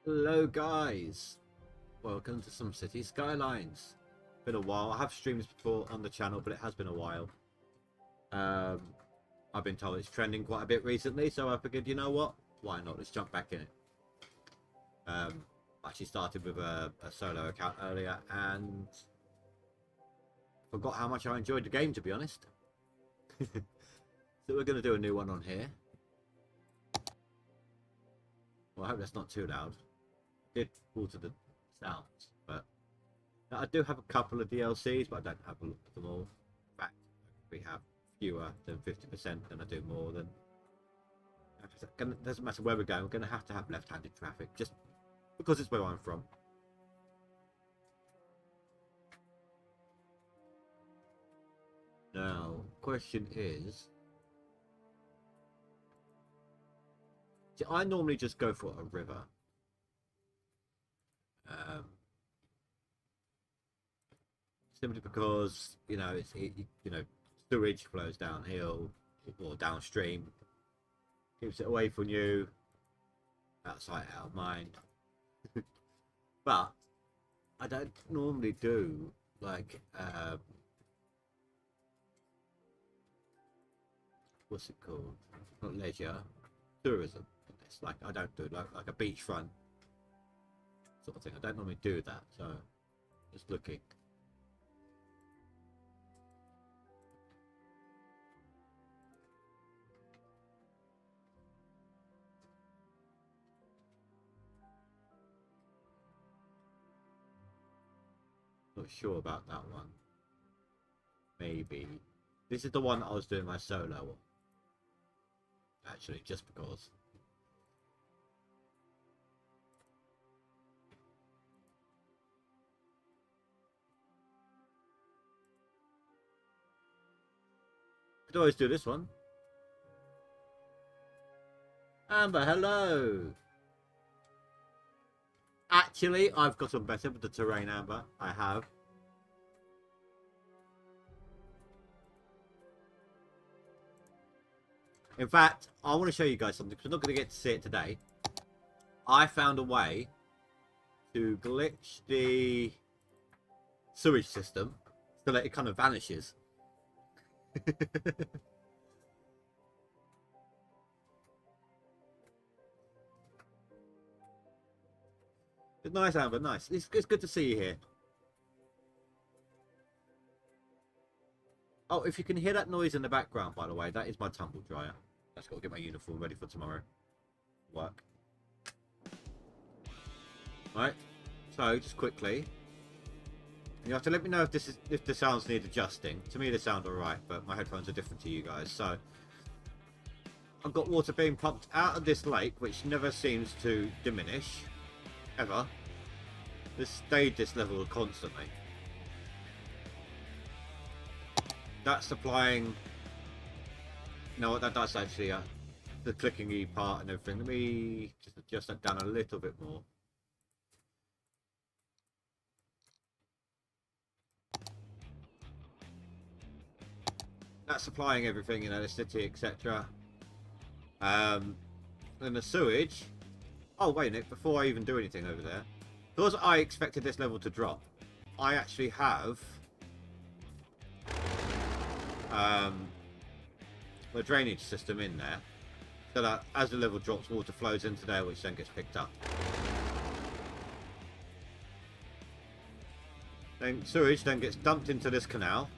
Hello guys, welcome to some city skylines. Been a while. I have streamed this before on the channel, but it has been a while. I've been told it's trending quite a bit recently, so I figured, you know what, why not, let's jump back in it. I actually started with a solo account earlier and forgot how much I enjoyed the game, to be honest. So we're going to do a new one on here. Well, I hope that's not too loud. I did alter the sounds, but I do have a couple of DLCs, but I don't have them all. In fact, we have fewer than 50% than I do more than. It doesn't matter where we're going, we're going to have left-handed traffic, just because it's where I'm from. Now, question is, see, I normally just go for a river. Simply because, you know, sewage flows downhill or downstream, keeps it away from you, out of sight, out of mind. But I don't normally do like what's it called? Not leisure, tourism. It's like I don't do like a beachfront sort of thing. I don't normally do that. So just looking. Not sure about that one. Maybe this is the one that I was doing my solo on. Actually, just because. Could always do this one. Amber, hello. Actually, I've gotten better with the terrain, Amber. I have. In fact, I want to show you guys something, because I'm not going to get to see it today. I found a way to glitch the sewage system so that it kind of vanishes. Nice, Amber, nice. It's good to see you here. Oh, if you can hear that noise in the background, by the way, that is my tumble dryer. I've got to get my uniform ready for tomorrow. Work. Right. So, just quickly. You have to let me know if the sounds need adjusting. To me, they sound alright, but my headphones are different to you guys. So, I've got water being pumped out of this lake, which never seems to diminish. Ever. This stayed this level constantly. That's supplying. You know what that does actually? The clicking part and everything. Let me just adjust that down a little bit more. That's supplying everything, you know, the city, etc. And the sewage. Oh wait a minute! Before I even do anything over there, because I expected this level to drop, I actually have the drainage system in there, so that as the level drops, water flows into there, which then gets picked up. Then sewage then gets dumped into this canal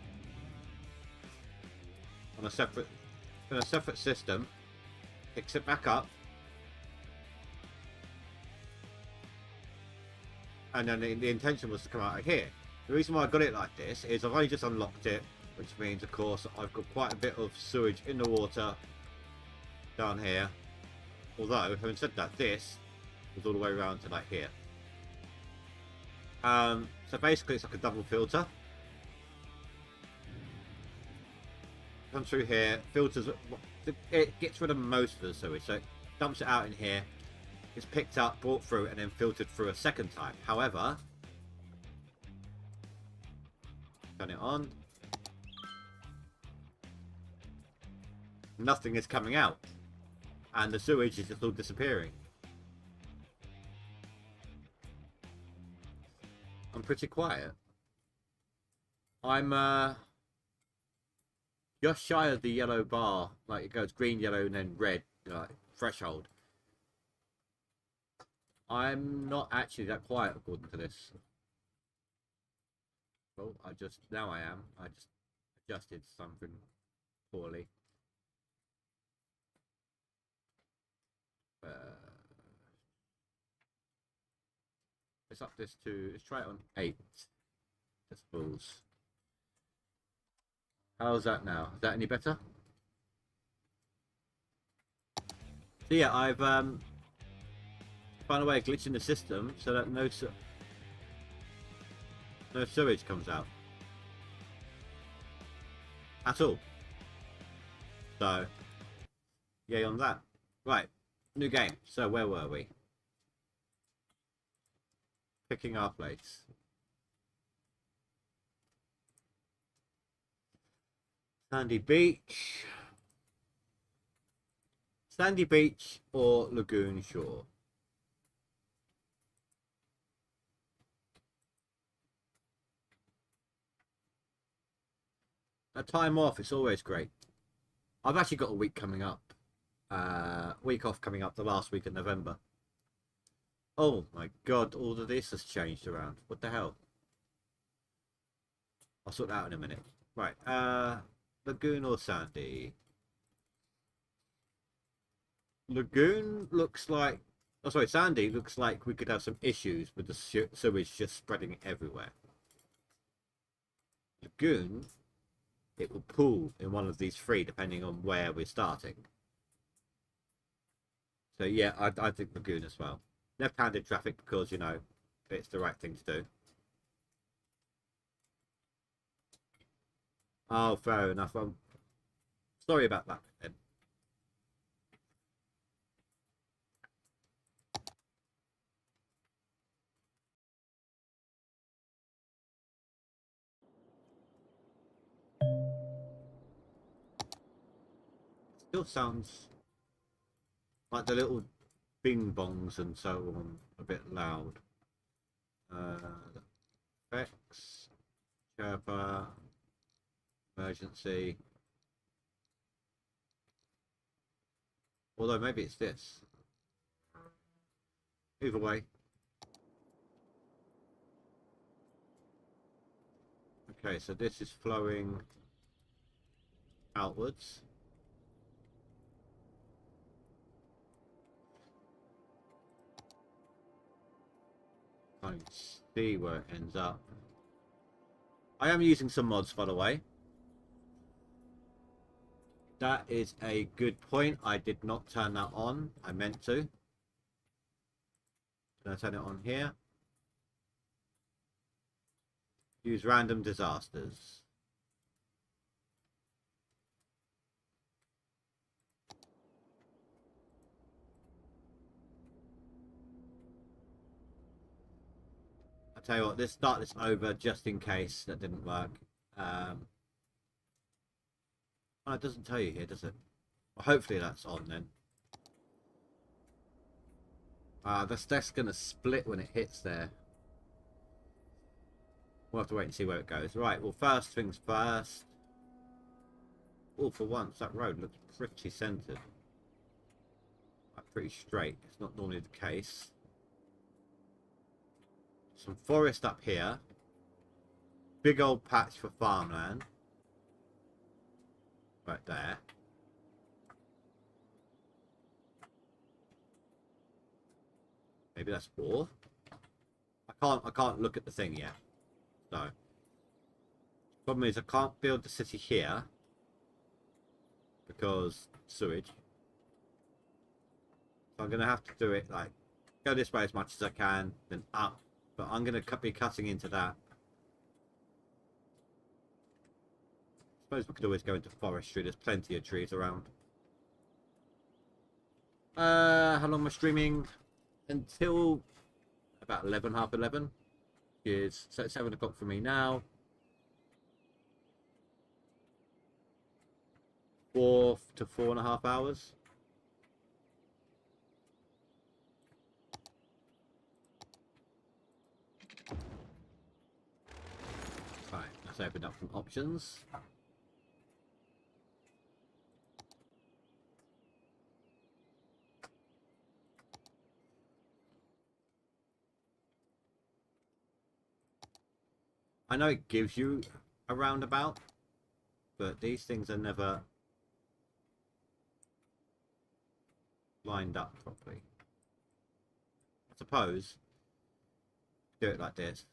on a separate system, picks it back up, and then the intention was to come out of here. The reason why I got it like this is I've only just unlocked it, which means, of course, I've got quite a bit of sewage in the water down here. Although, having said that, this was all the way around to like here. So basically, it's like a double filter. Comes through here, filters. It gets rid of most of the sewage, so it dumps it out in here. It's picked up, brought through, and then filtered through a second time. However, turn it on. Nothing is coming out, and the sewage is just all disappearing. I'm pretty quiet. I'm just shy of the yellow bar. Like it goes green, yellow, and then red. Like threshold. I'm not actually that quiet according to this. Well, now I am. I just adjusted something poorly. Let's up this to, let's try it on 8 decibels. How's that now? Is that any better? So yeah, I've found a way of glitching the system so that no sewage comes out at all. So yay on that. Right, new game. So where were we? Picking our place. Sandy Beach. Sandy Beach or Lagoon Shore? A time off, it's always great. I've actually got a week coming up. Week off coming up the last week of November. Oh my god, all of this has changed around. What the hell? I'll sort that out in a minute. Right, Lagoon or Sandy? Lagoon looks like... Oh, sorry, Sandy looks like we could have some issues with the sewage just spreading everywhere. Lagoon, it will pool in one of these three depending on where we're starting. So yeah, I think Lagoon as well. Left-handed traffic because, you know, it's the right thing to do. Oh, fair enough. Sorry about that then. Still sounds like the little bing bongs and so on a bit loud. Effects, chirper, emergency. Although maybe it's this. Either way. Okay, so this is flowing outwards. I can see where it ends up. I am using some mods, by the way. That is a good point. I did not turn that on. I meant to. Can I turn it on here? Use random disasters. I'll tell you what, let's start this over just in case that didn't work. Oh, it doesn't tell you here, does it? Well, hopefully that's on then. That's going to split when it hits there. We'll have to wait and see where it goes. Right, well, first things first. Oh, for once, that road looks pretty centered. Like, pretty straight. It's not normally the case. Some forest up here. Big old patch for farmland. Right there. Maybe that's ore. I can't look at the thing yet. So problem is I can't build the city here because sewage. So I'm gonna have to do it like go this way as much as I can, then up. But I'm gonna be cutting into that. I suppose we could always go into forestry. There's plenty of trees around. How long am I streaming? Until about 11, half 11. So it's 7 o'clock for me now. 4 to 4.5 hours. Let's open up some options. I know it gives you a roundabout, but these things are never lined up properly. I suppose do it like this.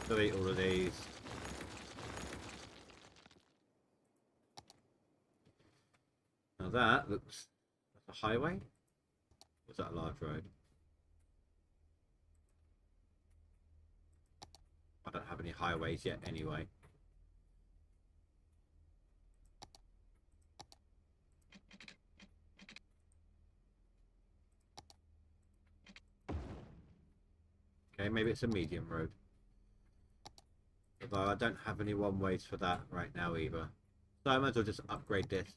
Delete all of these. Now that looks like a highway. Or is that a large road? I don't have any highways yet anyway. Okay, maybe it's a medium road. Although I don't have any one-ways for that right now either. So I might as well just upgrade this.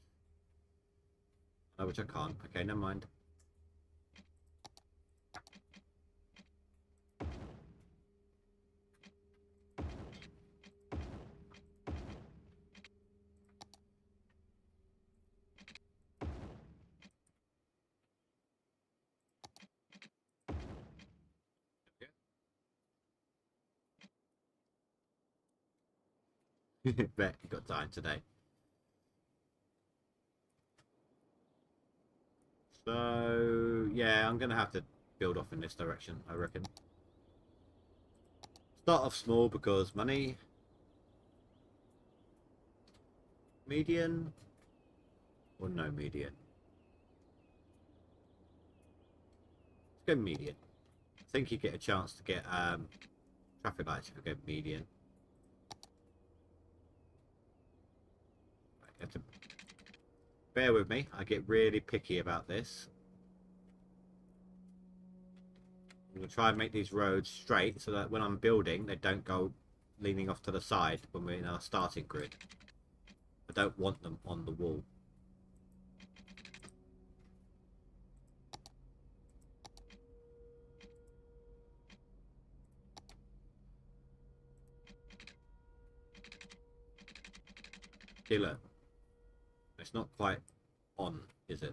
Oh, which I can't. Okay, never mind. Bet you got time today. So yeah, I'm gonna have to build off in this direction, I reckon. Start off small because money. Median or no median? Let's go median. I think you get a chance to get traffic lights if you go median. You have to bear with me. I get really picky about this. I'm going to try and make these roads straight so that when I'm building, they don't go leaning off to the side when we're in our starting grid. I don't want them on the wall. See, look. It's not quite on, is it?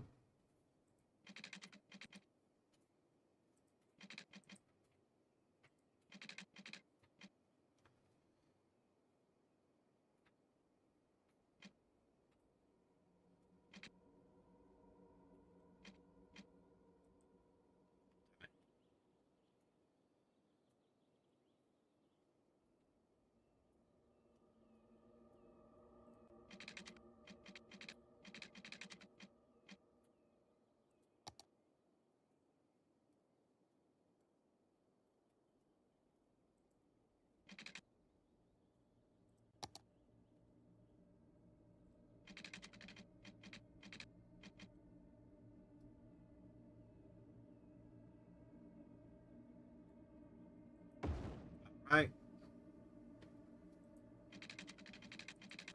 Right.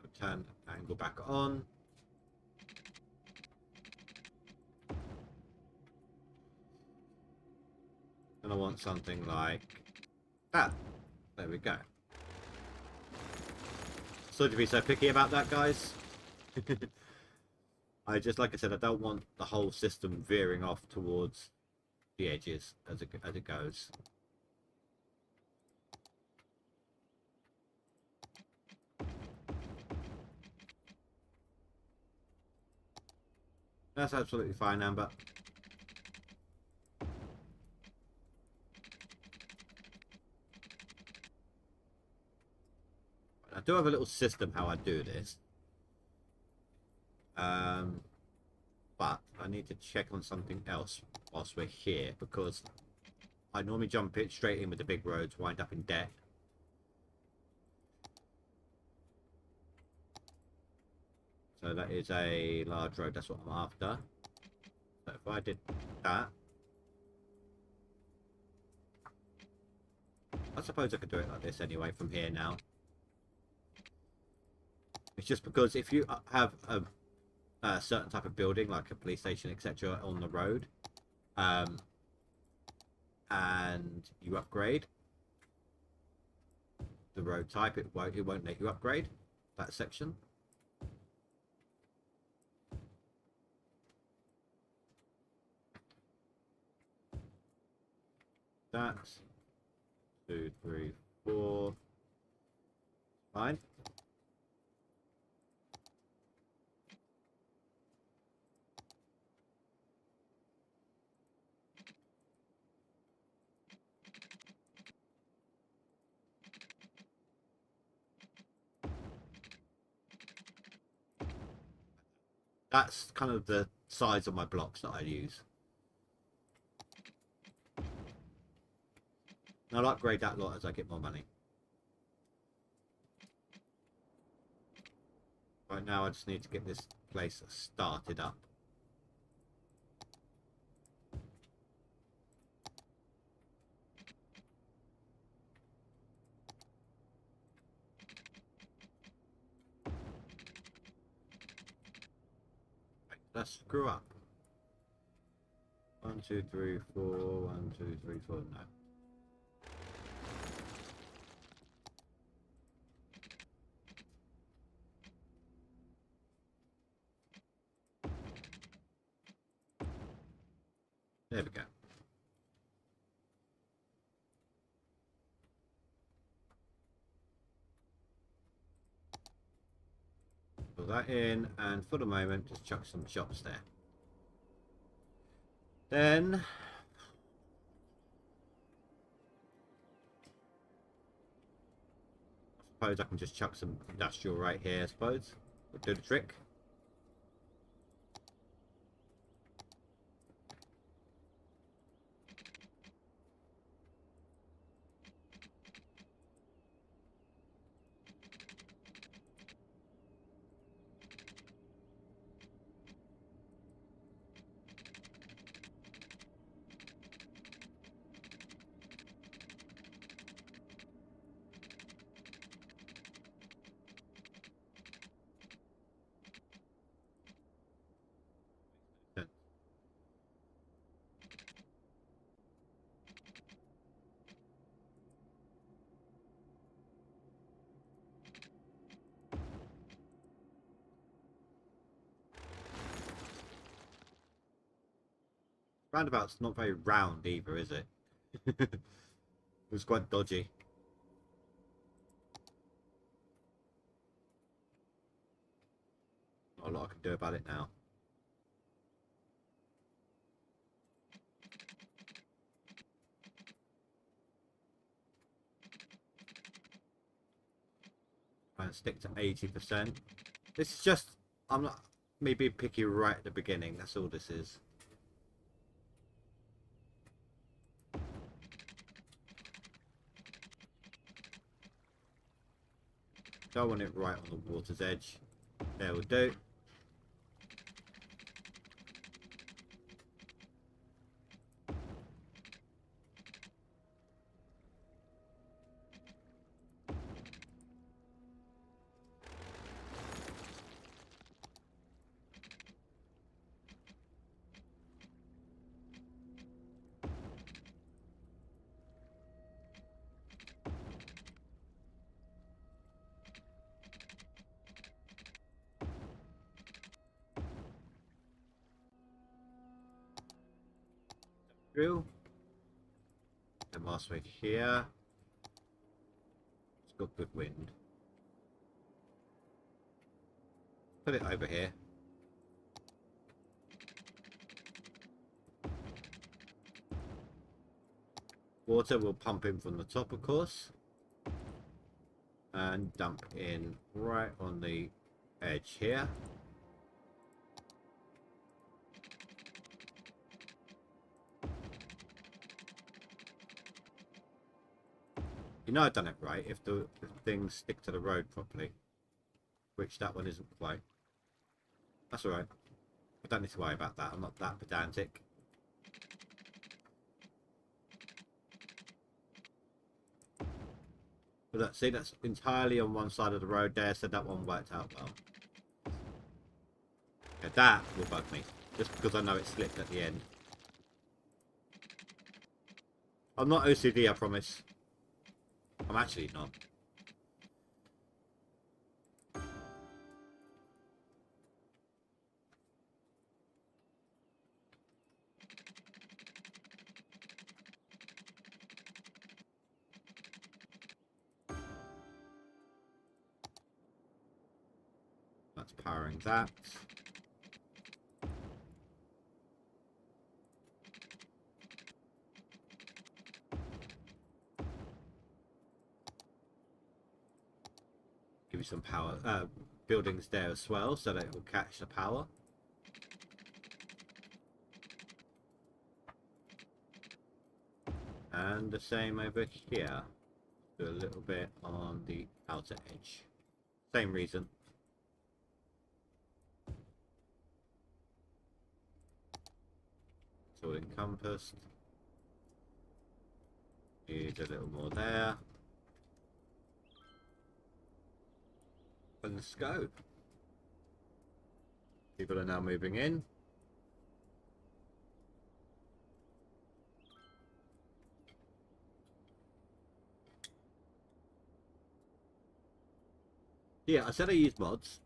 I'll turn the angle back on. And I want something like that. There we go. Sorry to be so picky about that, guys. I just, like I said, I don't want the whole system veering off towards the edges as it goes. That's absolutely fine, Amber. I do have a little system how I do this. But I need to check on something else whilst we're here, because I normally jump it straight in with the big roads, wind up in debt. So that is a large road, that's what I'm after. So if I did that, I suppose I could do it like this anyway from here now. It's just because if you have a certain type of building, like a police station, etc., on the road, and and you upgrade the road type, it won't let you upgrade that section. That's 2, 3, 4. Fine. That's kind of the size of my blocks that I use. And I'll upgrade that lot as I get more money. Right now I just need to get this place started up. Right, let's screw up. 1, 2, 3, 4. 1, 2, 3, 4. No. There we go. Put that in, and for the moment, just chuck some shops there. Then, I suppose I can just chuck some industrial right here, I suppose. Would do the trick. Roundabout's not very round either, is it? It was quite dodgy. Not a lot I can do about it now. And stick to 80%. This is just, I'm not, me being picky right at the beginning, that's all this is. Don't want it right on the water's edge. There we do. Through. And last way here. It's got good wind. Put it over here. Water will pump in from the top, of course, and dump in right on the edge here. You know I've done it right if the things stick to the road properly, which that one isn't quite. That's alright. I don't need to worry about that. I'm not that pedantic. But look, see, that's entirely on one side of the road there, so that one worked out well. Yeah, that will bug me, just because I know it slipped at the end. I'm not OCD, I promise. I'm actually not. That's powering that. Give you some power buildings there as well, so that it will catch the power. And the same over here. Do a little bit on the outer edge. Same reason. It's all encompassed. Need a little more there. And let's go. People are now moving in. Yeah, I said I use mods.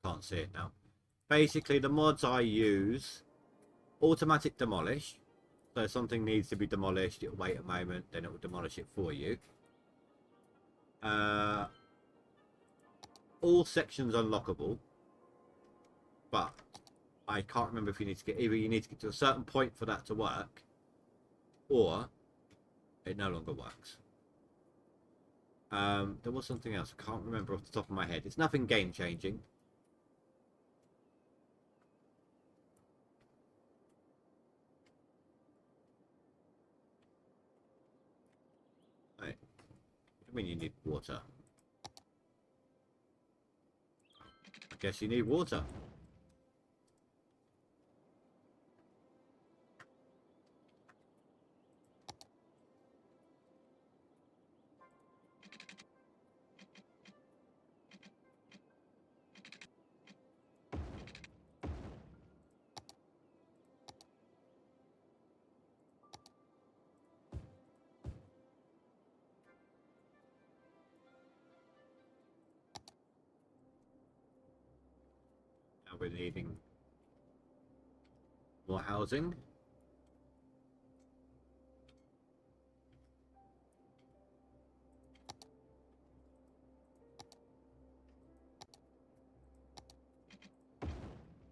Can't see it now. Basically, the mods I use: automatic demolish. So if something needs to be demolished, it'll wait a moment, then it will demolish it for you. All sections unlockable, but I can't remember if you need to get, either you need to get to a certain point for that to work, or it no longer works. There was something else, I can't remember off the top of my head. It's nothing game changing. Right. I mean, you need water. I guess you need water. Now we're needing more housing.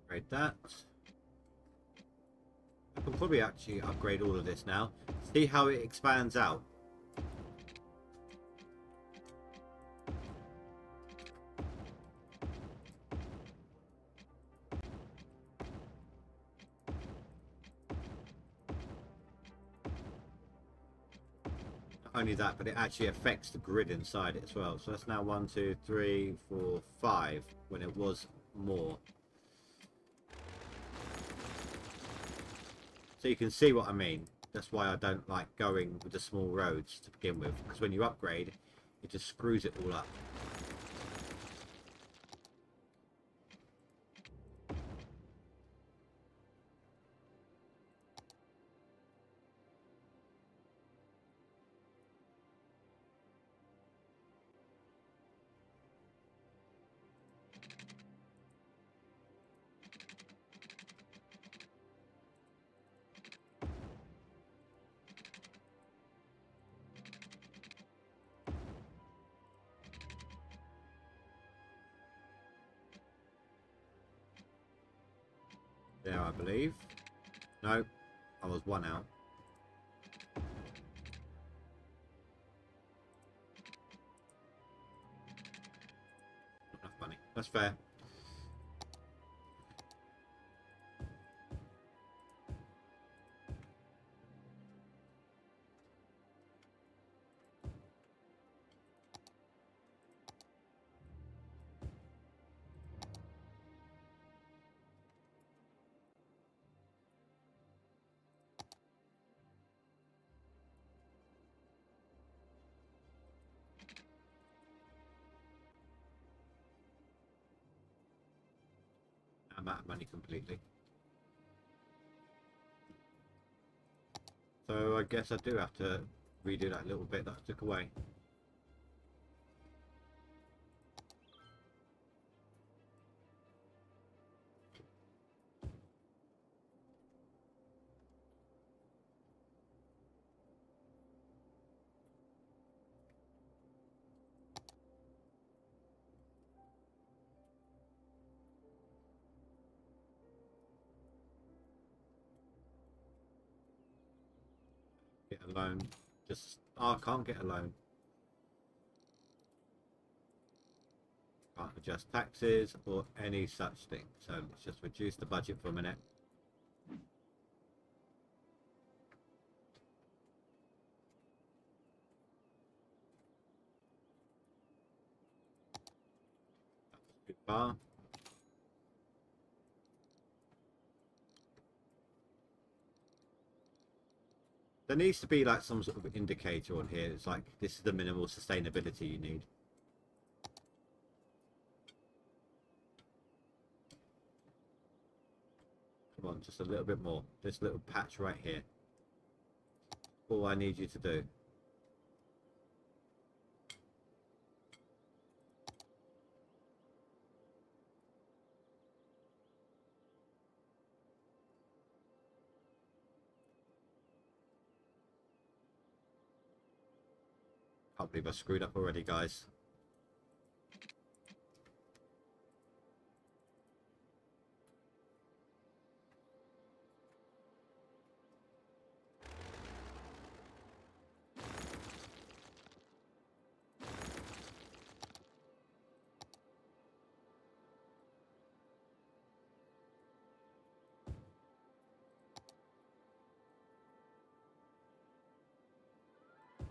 Upgrade that. I can probably actually upgrade all of this now. See how it expands out. Not only that, but it actually affects the grid inside it as well. So that's now 1, 2, 3, 4, 5 when it was more. So you can see what I mean. That's why I don't like going with the small roads to begin with, because when you upgrade, it just screws it all up. There, I believe. No, I was 1 out. Not enough money. That's fair. I'm out of money completely. So I guess I do have to redo that little bit that I took away. Get a loan. Just, oh, I can't get a loan. Can't adjust taxes or any such thing. So let's just reduce the budget for a minute. Good bar. There needs to be like some sort of indicator on here. It's like, this is the minimal sustainability you need. Come on, just a little bit more. This little patch right here. All I need you to do. Can't believe I screwed up already, guys.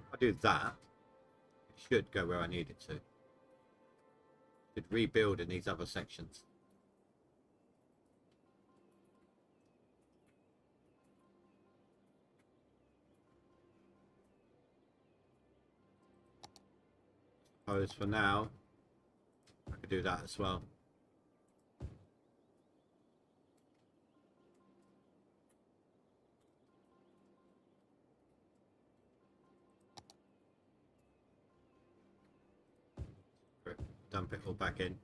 If I do that, it should go where I need it to. Should rebuild in these other sections. Suppose for now, I could do that as well. Dump it all back in.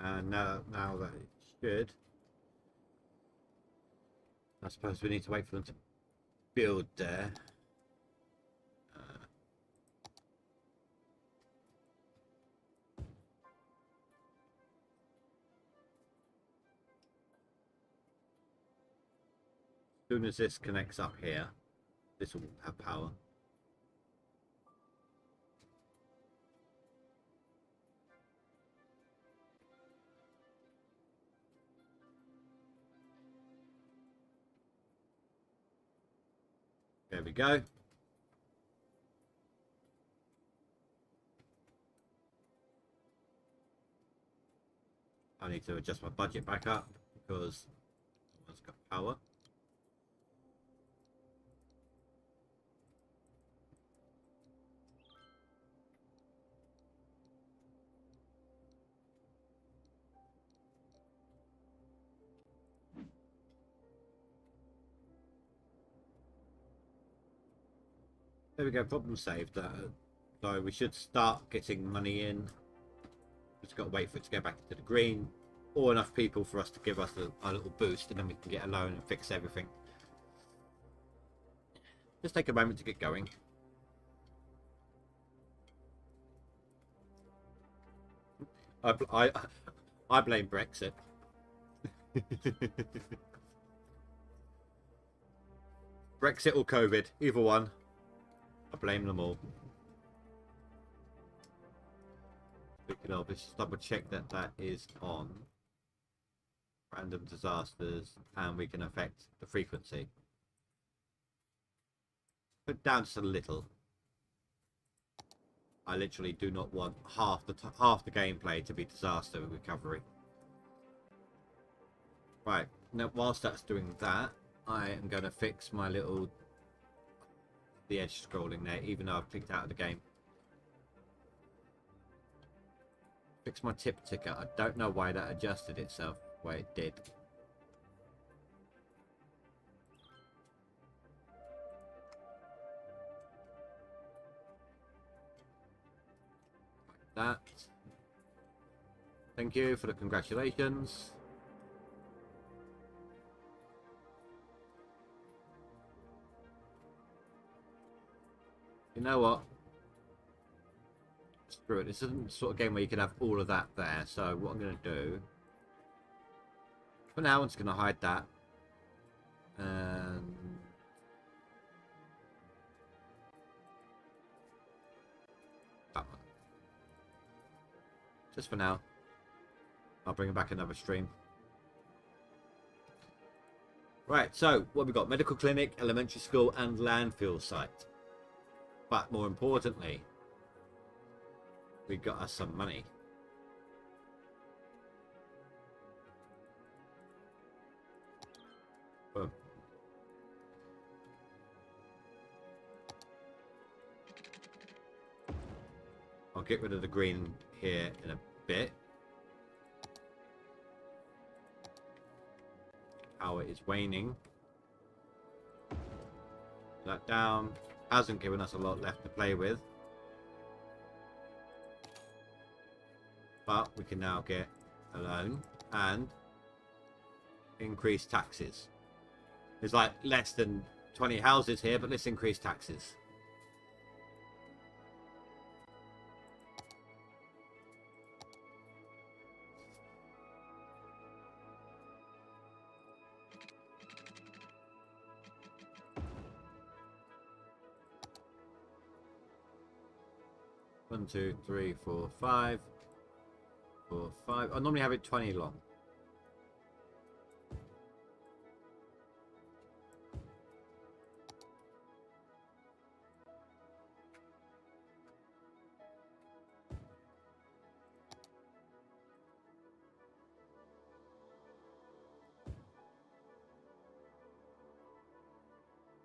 And now that it should, I suppose we need to wait for them to build there. As soon as this connects up here, this will have power. There we go. I need to adjust my budget back up because it's got power. There we go, problem saved. So we should start getting money in. Just got to wait for it to go back into the green, or enough people for us to give us a little boost, and then we can get a loan and fix everything. Just take a moment to get going. I blame Brexit. Brexit or COVID, either one. I blame them all. Speaking of, let's just double check that that is on random disasters, and we can affect the frequency. Put down just a little. I literally do not want half the gameplay to be disaster recovery. Right, now whilst that's doing that, I am going to fix the edge scrolling there, even though I've clicked out of the game. Fix my tip ticker. I don't know why that adjusted itself the way it did. That. Thank you for the congratulations. You know what? Screw it. This isn't the sort of game where you can have all of that there. So what I'm going to do, for now, I'm just going to hide that. And that one. Just for now. I'll bring back another stream. Right, so what we got? Medical clinic, elementary school, and landfill site. But more importantly, we got us some money. Boom. I'll get rid of the green here in a bit. Power is waning. That down. Hasn't given us a lot left to play with. But we can now get a loan and increase taxes. There's like less than 20 houses here, but let's increase taxes. One, two, three, four, five. 4, 5. I normally have it 20 long.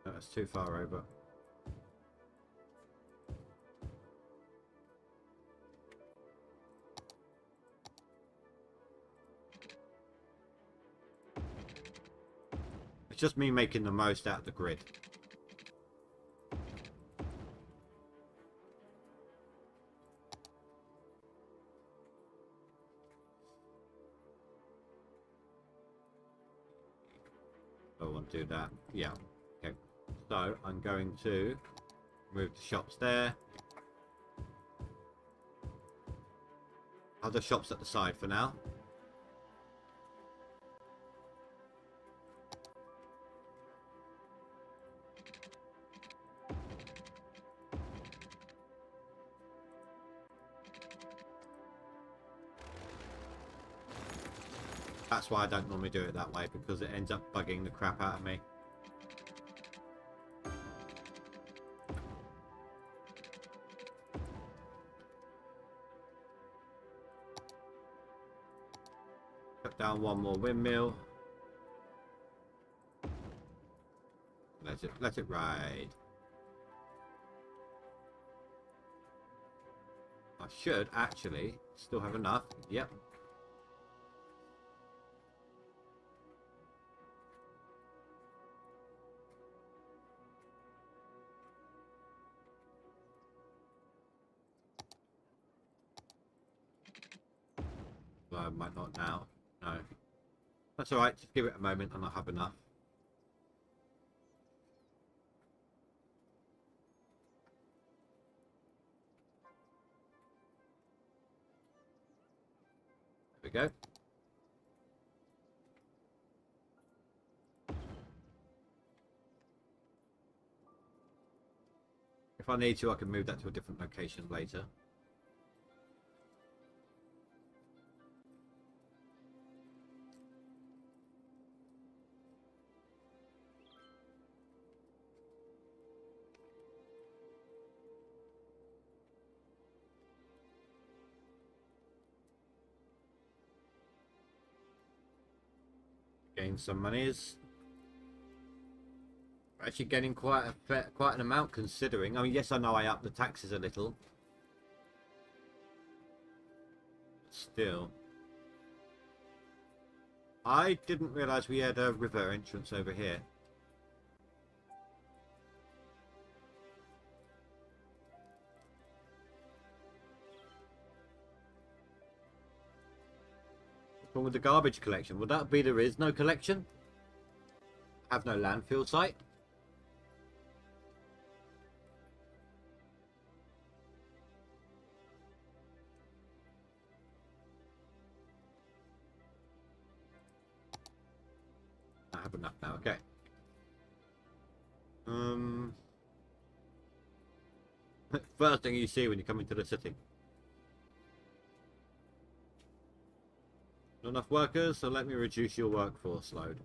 No, that's too far over. It's just me making the most out of the grid. I want to do that. Yeah. Okay. So I'm going to move the shops there. Other shops at the side for now. That's why I don't normally do it that way, because it ends up bugging the crap out of me. Cut down one more windmill. Let it ride. I should actually still have enough. Yep. Well, I might not now. No. That's alright, just give it a moment and I'll have enough. There we go. If I need to, I can move that to a different location later. gain some monies. Actually getting quite an amount considering. I mean, yes, I know I upped the taxes a little. Still. I didn't realise we had a river entrance over here. What's wrong with the garbage collection? Would that be there is no collection? Have no landfill site? I have enough now, okay. First thing you see when you come into the city. Not enough workers, so let me reduce your workforce load.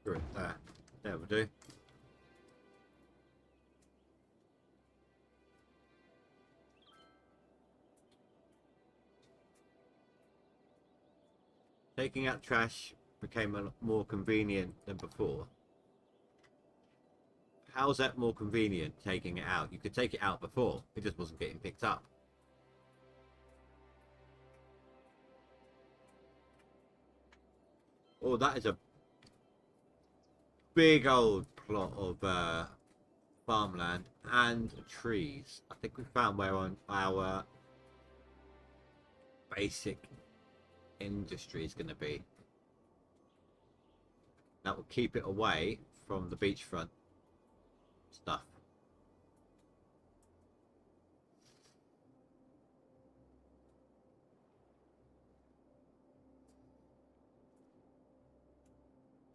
Screw it, there. There we do. Taking out trash became a lot more convenient than before. How's that more convenient, taking it out? You could take it out before, it just wasn't getting picked up. Oh, that is a big old plot of farmland and trees. I think we found where on our basic industry is going to be. That will keep it away from the beachfront stuff.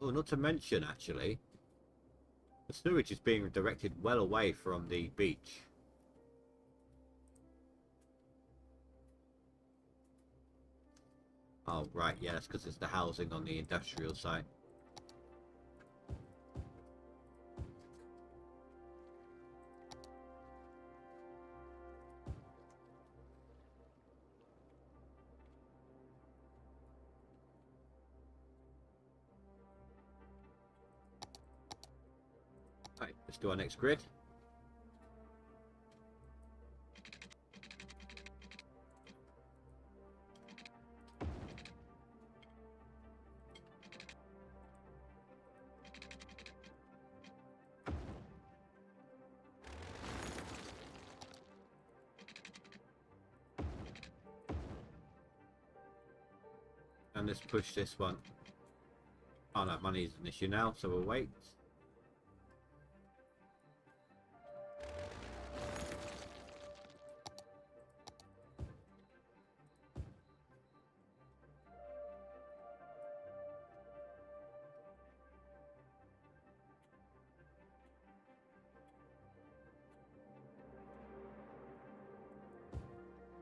Oh, not to mention, actually, the sewage is being directed well away from the beach. Oh, right, yeah, that's because it's the housing on the industrial site. Right, let's do our next grid. And let's push this one. Oh no, money is an issue now, so we'll wait.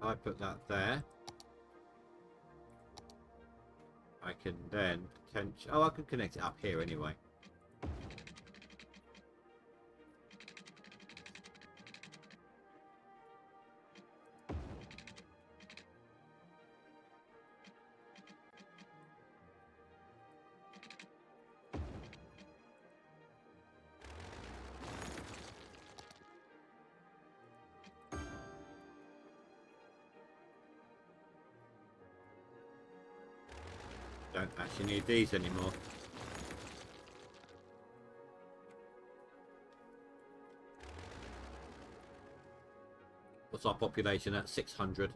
I put that there. I can then potentially... Oh, I can connect it up here anyway. Don't actually need these anymore. What's our population at? 600.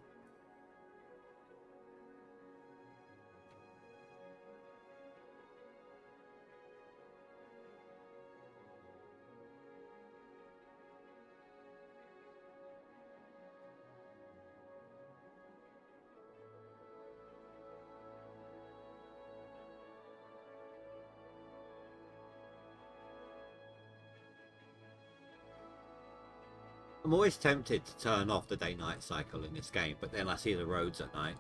I'm always tempted to turn off the day-night cycle in this game, but then I see the roads at night.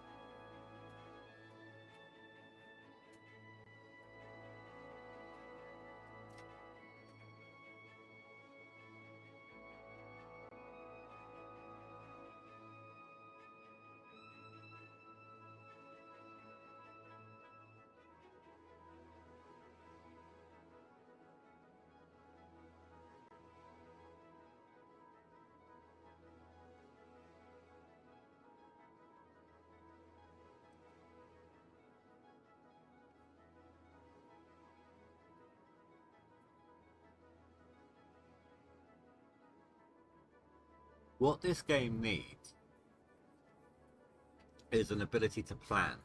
What this game needs is an ability to plan.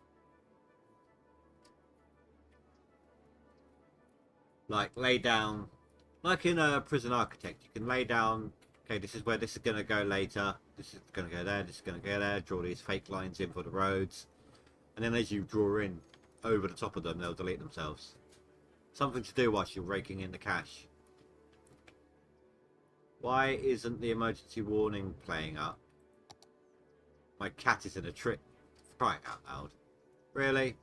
Like lay down, like in a Prison Architect, you can lay down, okay, this is where this is going to go later, this is going to go there, this is going to go there, draw these fake lines in for the roads, and then as you draw in over the top of them, they'll delete themselves. Something to do whilst you're raking in the cash. Why isn't the emergency warning playing up? My cat is in a trip. Crying out loud. Really?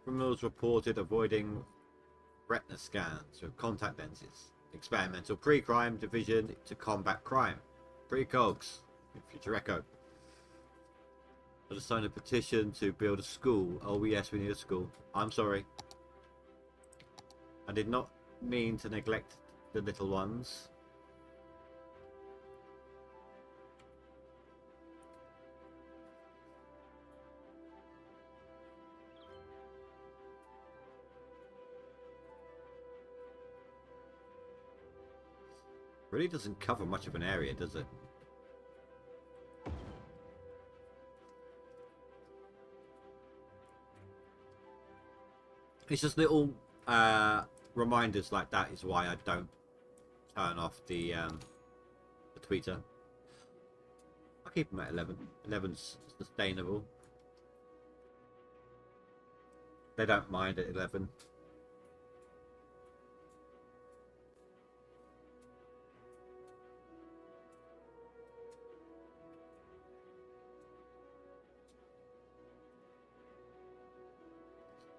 Criminals reported avoiding retina scans with contact lenses. Experimental pre-crime division to combat crime. Precogs. Future Echo. I'll sign a petition to build a school. Oh yes, we need a school. I'm sorry. I did not mean to neglect the little ones. Really doesn't cover much of an area, does it? It's just little reminders like that is why I don't turn off the tweeter. I'll keep them at 11. 11's sustainable. They don't mind at 11.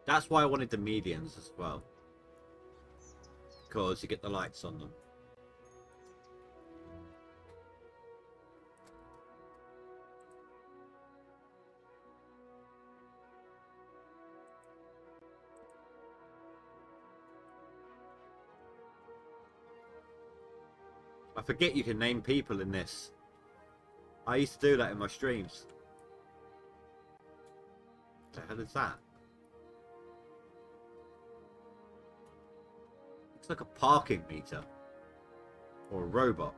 That's why I wanted the medians as well, because you get the lights on them. I forget you can name people in this. I used to do that in my streams. What the hell is that? Looks like a parking meter. Or a robot.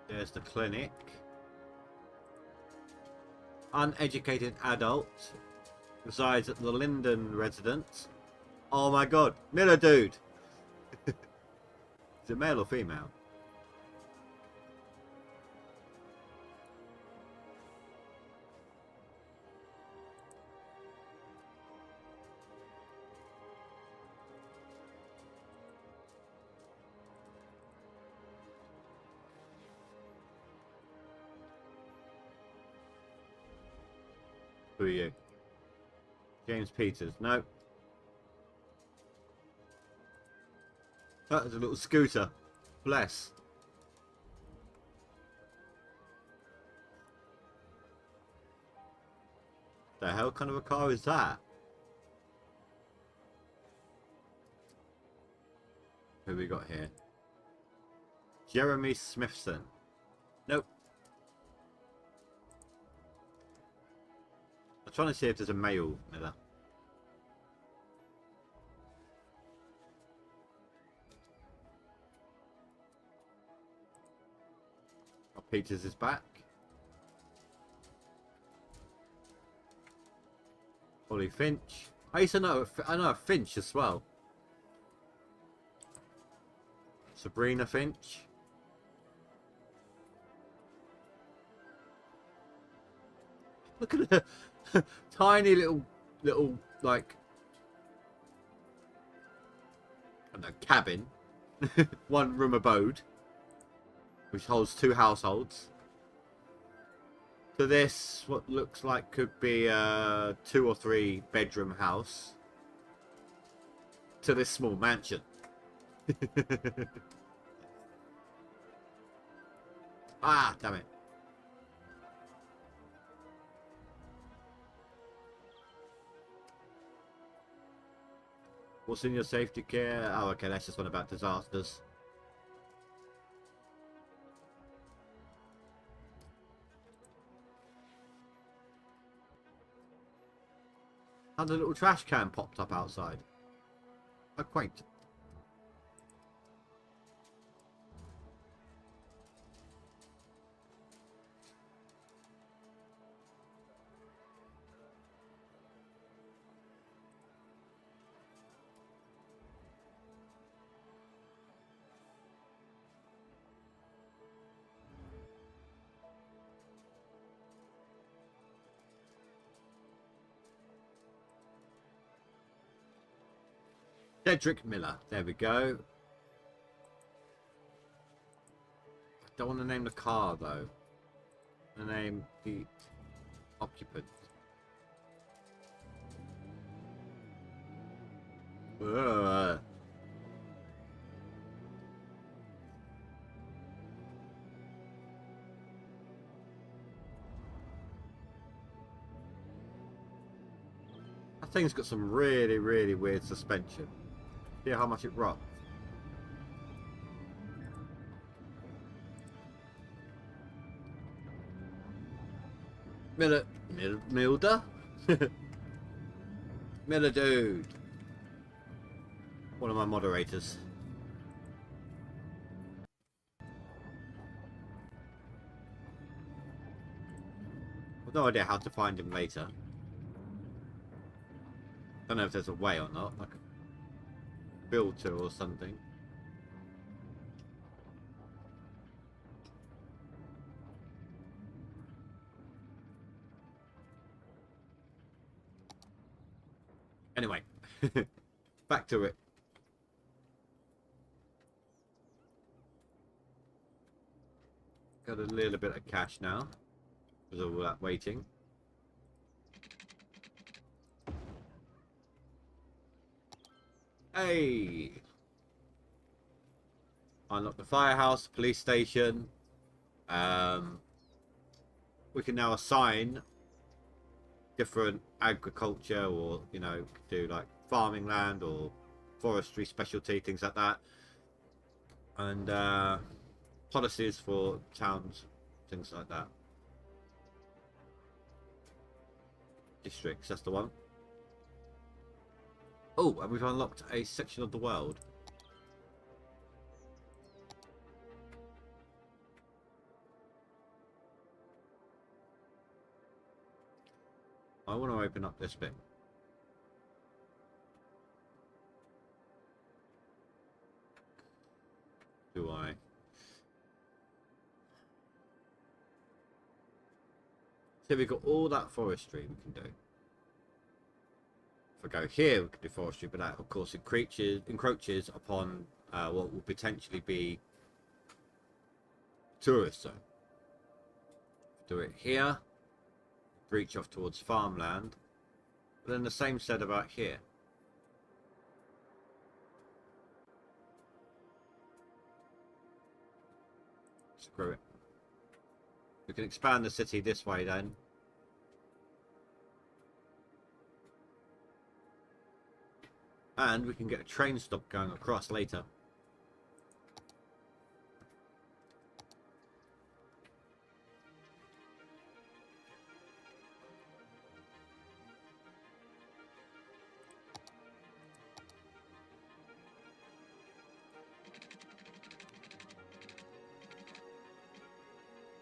There's the clinic. Uneducated adult. Resides at the Linden residence. Oh my god, Miller dude! Is it male or female? Who are you? James Peters. No. That is a little scooter. Bless. The hell kind of a car is that? Who we got here? Jeremy Smithson. Nope. I'm trying to see if there's a male Miller. Oh, Peters is back. Ollie Finch. I used to know. I know a Finch as well. Sabrina Finch. Look at her. Tiny little like I don't know, cabin. One room abode which holds 2 households, to this what looks like could be a 2 or 3 bedroom house, to this small mansion. Ah, damn it. What's in your safety care? Oh, okay, that's just one about disasters. And a little trash can popped up outside. How quaint. Cedric Miller. There we go. I don't want to name the car though. I name the occupant. Ugh. That thing's got some really, really weird suspension. See how much it rocks. Milder? Miller dude. One of my moderators. I've no idea how to find him later. Don't know if there's a way or not, like a filter or something. Anyway, back to it. Got a little bit of cash now because of all that waiting. Hey! Unlock the firehouse, police station. We can now assign different agriculture, or you know, do like farming land or forestry specialty, things like that, and policies for towns, things like that. Districts, that's the one. Oh, and we've unlocked a section of the world. I want to open up this bit. Do I? So we've got all that forestry we can do. If I go here, we can do forestry, but that of course encroaches upon what will potentially be tourist zone. Do it here, breach off towards farmland, but then the same said about here. Screw it. We can expand the city this way then. And we can get a train stop going across later.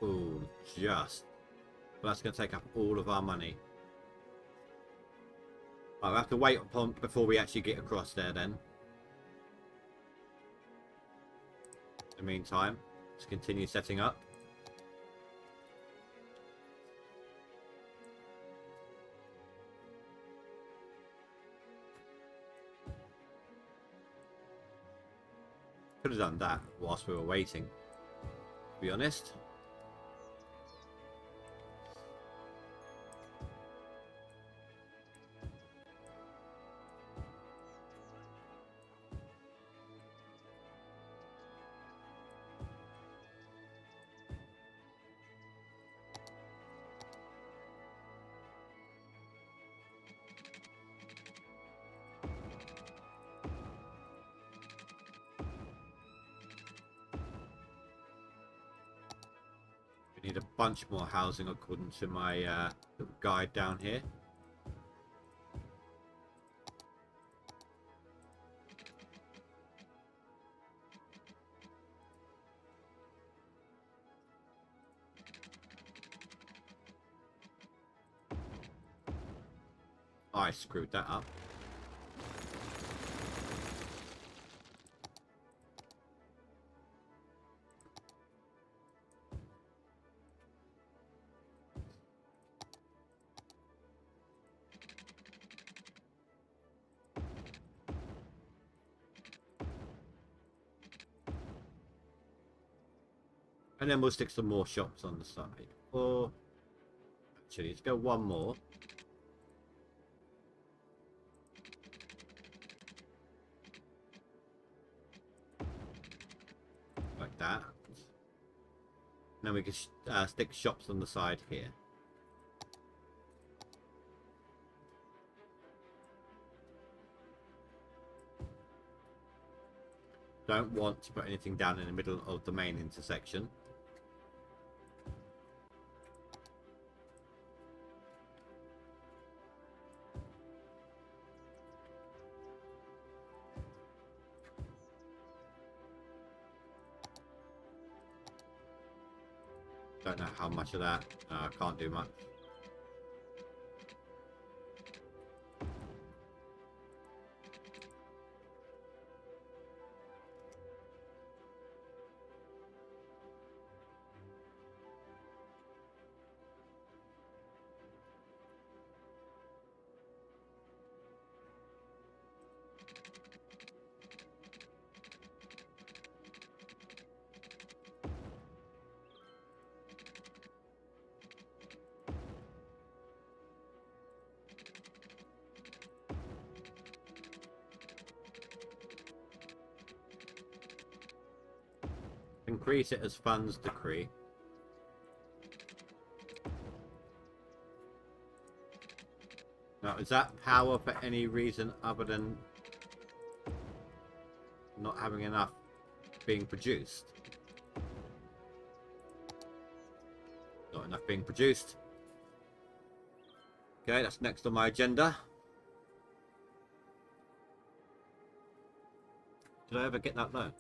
Oh, just. But that's going to take up all of our money. Right, we'll have to wait upon before we actually get across there then. In the meantime, let's continue setting up. Could have done that whilst we were waiting, to be honest. We need a bunch more housing according to my little guide down here. I screwed that up. And then we'll stick some more shops on the side. Or actually, let's go one more. Like that. And then we can stick shops on the side here. Don't want to put anything down in the middle of the main intersection. Don't know how much of that. I can't do much. Increase it as funds decree. Now, is that power for any reason other than not having enough being produced? Not enough being produced. Okay, that's next on my agenda. Did I ever get that low?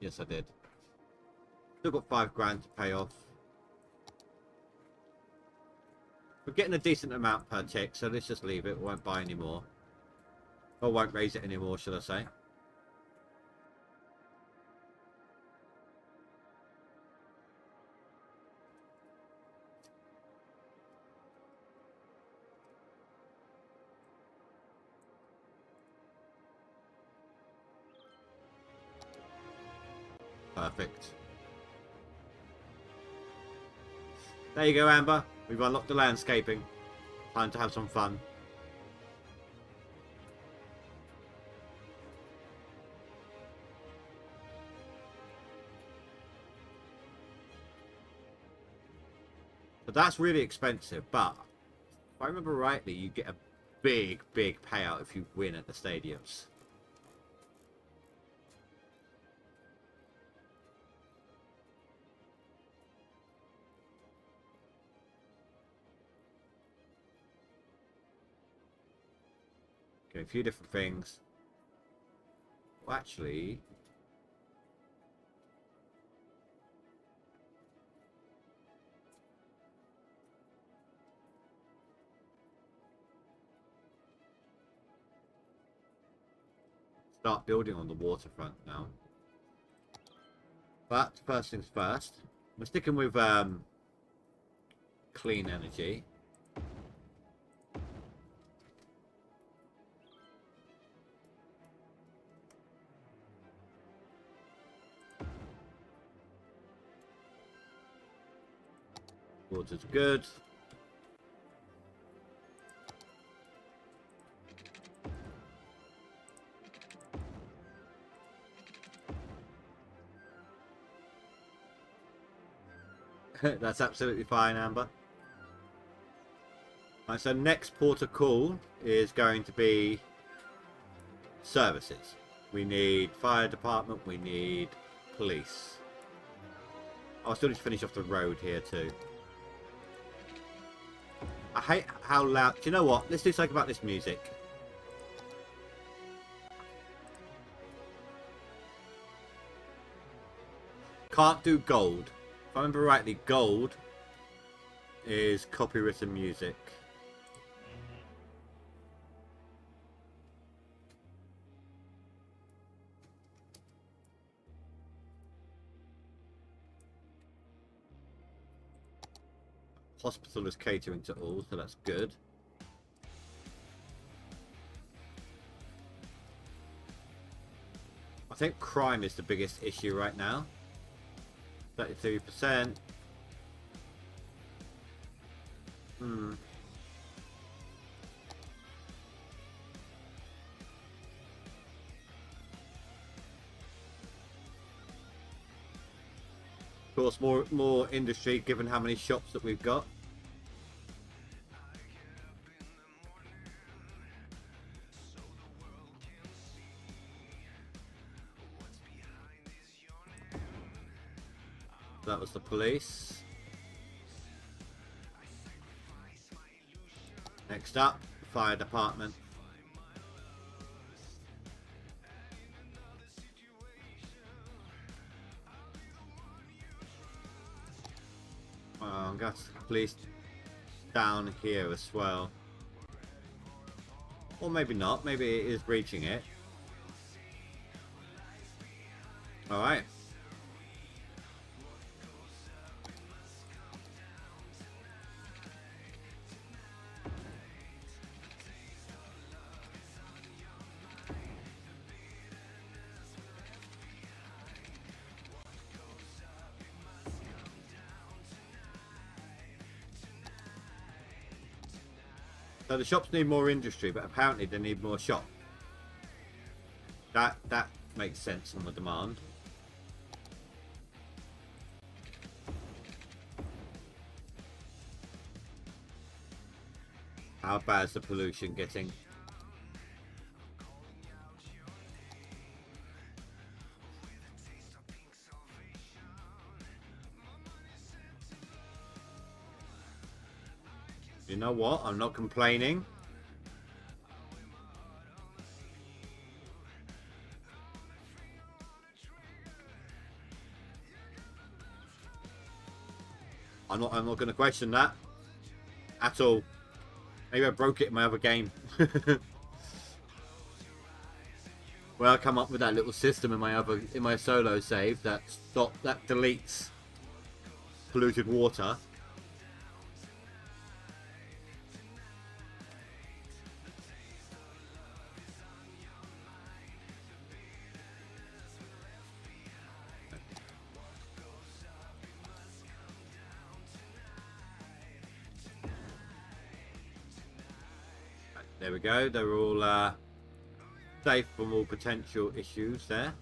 Yes, I did. Still got £5 to pay off. We're getting a decent amount per tick, so let's just leave it. We won't buy any more. Or won't raise it anymore, should I say. Perfect. There you go, Amber. We've unlocked the landscaping. Time to have some fun. But that's really expensive, but if I remember rightly, you get a big payout if you win at the stadiums. Okay, a few different things. Well, actually, start building on the waterfront now. But first things first, we're sticking with clean energy. Water's good. That's absolutely fine, Amber. Right, so next port of call is going to be services. We need fire department, we need police. I'll still need to finish off the road here too. I hate how loud... Do you know what? Let's do something about this music. Can't do gold. If I remember rightly, gold is copywritten music. Hospital is catering to all, so that's good. I think crime is the biggest issue right now. 32%. Of course, more industry given how many shops that we've got. That was the police. Next up, fire department. I've got police down here as well. Or maybe not. Maybe it is breaching it. Alright. So the shops need more industry, but apparently they need more shop. That makes sense on the demand. How bad is the pollution getting? You know what? I'm not complaining. I'm not going to question that at all. Maybe I broke it in my other game. Well, I come up with that little system in my solo save that deletes polluted water. There we go. They're all safe from all potential issues there.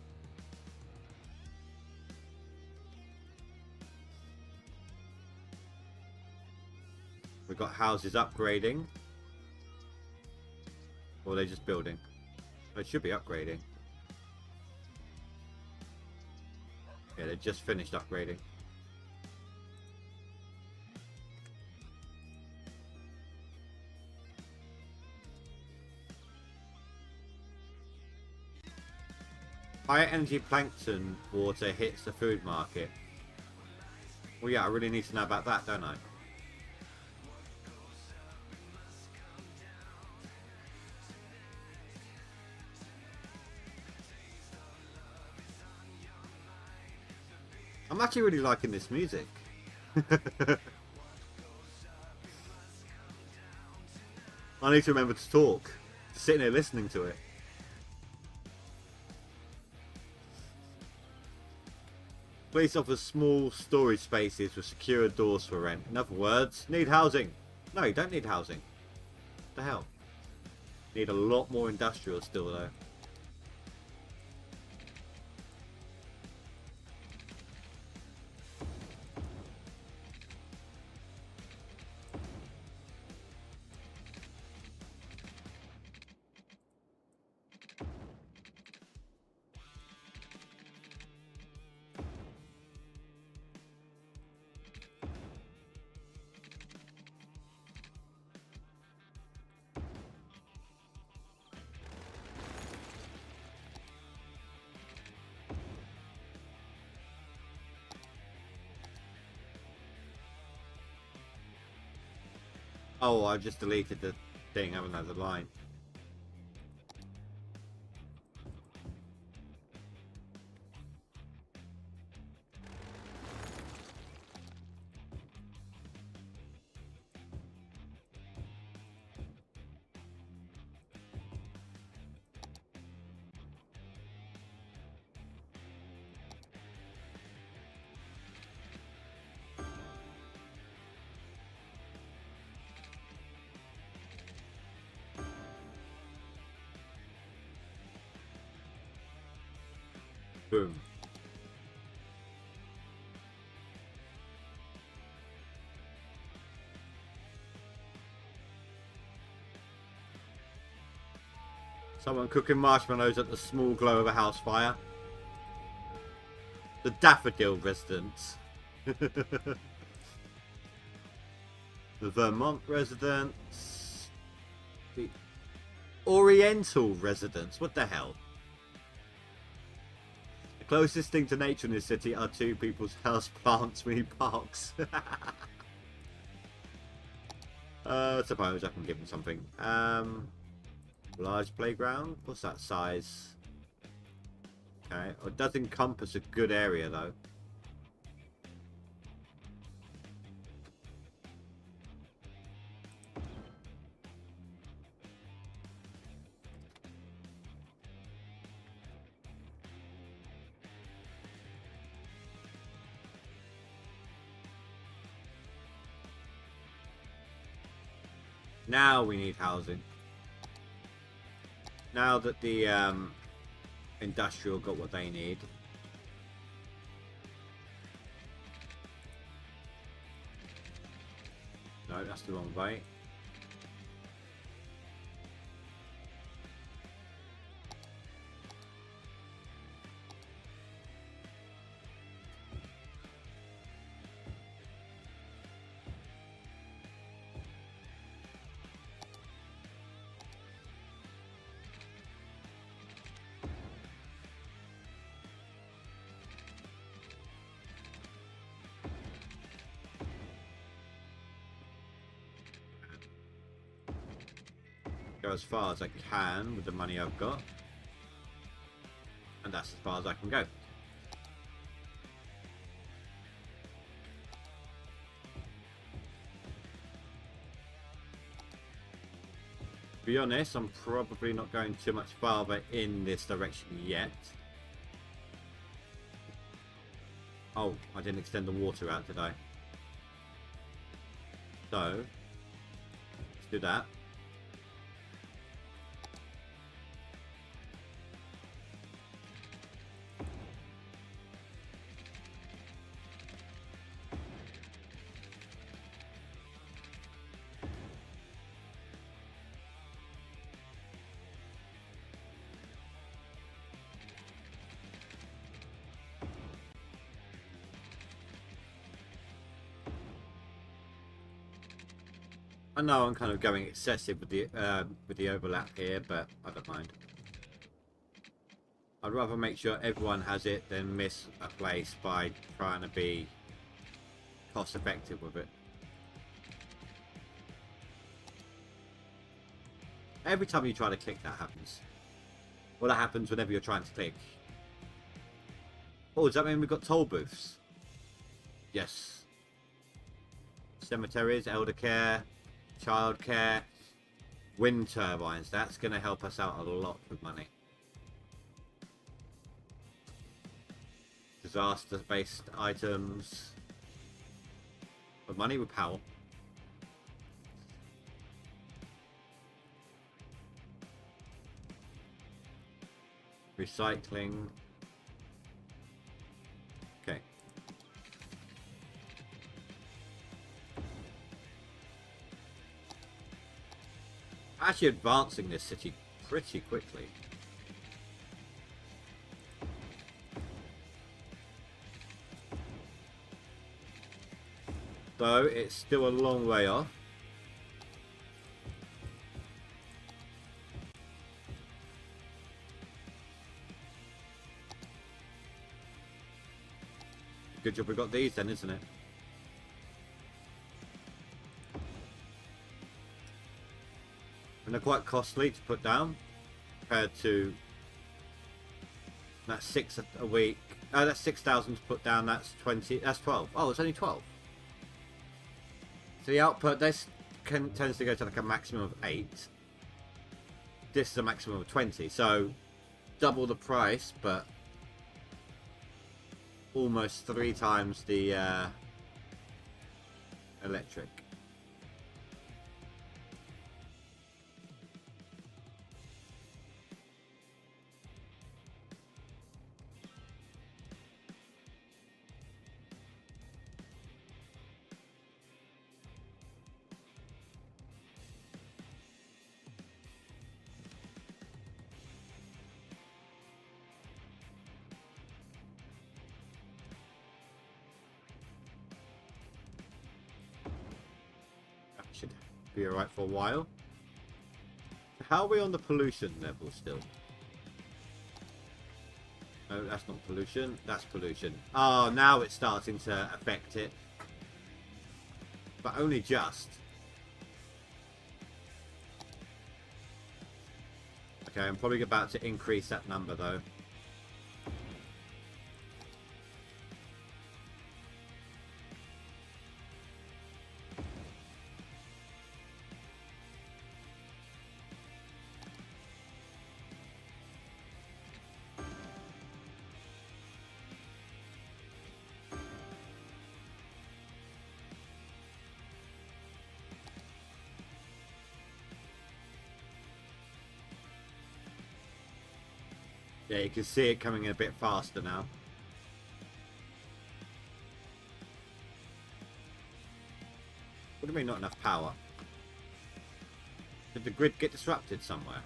We've got houses upgrading. Or are they just building? They should be upgrading. Yeah, they just finished upgrading. Higher energy plankton water hits the food market. Well, yeah, I really need to know about that, don't I? I'm actually really liking this music. I need to remember to talk. Just sitting here listening to it. Police offers small storage spaces with secure doors for rent. In other words, need housing. No, you don't need housing. What the hell? Need a lot more industrial still though. Oh, I just deleted the thing, haven't I? The line. Boom. Someone cooking marshmallows at the small glow of a house fire. The Daffodil residents. The Vermont residents. The Oriental residents. What the hell? The closest thing to nature in this city are two people's house plants, mini parks. I suppose I can give them something. Large playground. What's that size? Okay. It does encompass a good area though. Now we need housing. Now that the industrial got what they need. No, that's the wrong way. Go as far as I can with the money I've got, and that's as far as I can go. To be honest, I'm probably not going too much farther in this direction yet. Oh, I didn't extend the water out, did I? So, let's do that. I know I'm kind of going excessive with the overlap here, but I don't mind. I'd rather make sure everyone has it than miss a place by trying to be cost effective with it. Every time you try to click, that happens. Well, that happens whenever you're trying to click. Oh, does that mean we've got toll booths? Yes. Cemeteries, elder care, childcare, wind turbines. That's going to help us out a lot with money. Disaster-based items. But money with power. Recycling. Okay. Actually advancing this city pretty quickly. Though it's still a long way off. Good job we got these then, isn't it? And they're quite costly to put down compared to that's 6 a week. Oh, that's 6,000 to put down. That's 20. That's 12. Oh, it's only 12. So the output this tends to go to like a maximum of 8. This is a maximum of 20. So double the price, but almost 3 times the electric. should be alright for a while. How are we on the pollution level still? No, that's not pollution. That's pollution. Oh, now it's starting to affect it. But only just. Okay, I'm probably about to increase that number though. Yeah, you can see it coming in a bit faster now. What do you mean not enough power? Did the grid get disrupted somewhere?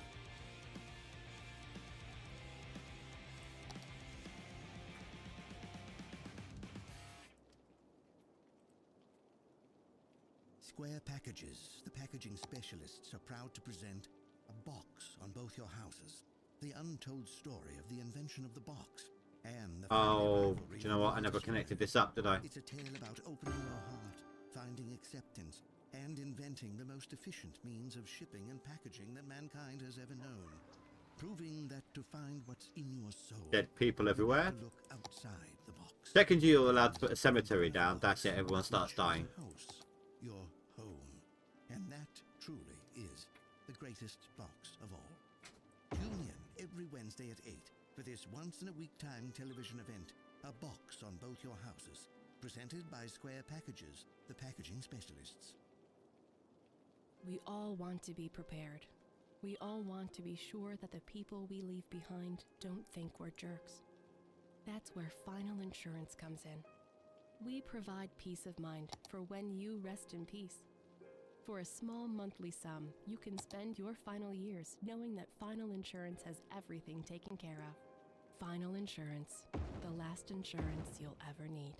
Square Packages, the packaging specialists, are proud to present a box on both your houses. The untold story of the invention of the box and the oh, do you know what? I never connected this up, did I? It's a tale about opening your heart, finding acceptance, and inventing the most efficient means of shipping and packaging that mankind has ever known. Proving that to find what's in your soul, Dead people everywhere. to look outside the box. Second you're allowed to put a cemetery down, that's it, everyone starts dying. House, your home. And that truly is the greatest box of all. Tune in every Wednesday at 8 for this once-in-a-week time television event, A Box on Both Your Houses, presented by Square Packages, the packaging specialists. We all want to be prepared. We all want to be sure that the people we leave behind don't think we're jerks. That's where Final Insurance comes in. We provide peace of mind for when you rest in peace. For a small monthly sum, you can spend your final years knowing that Final Insurance has everything taken care of. Final Insurance, the last insurance you'll ever need.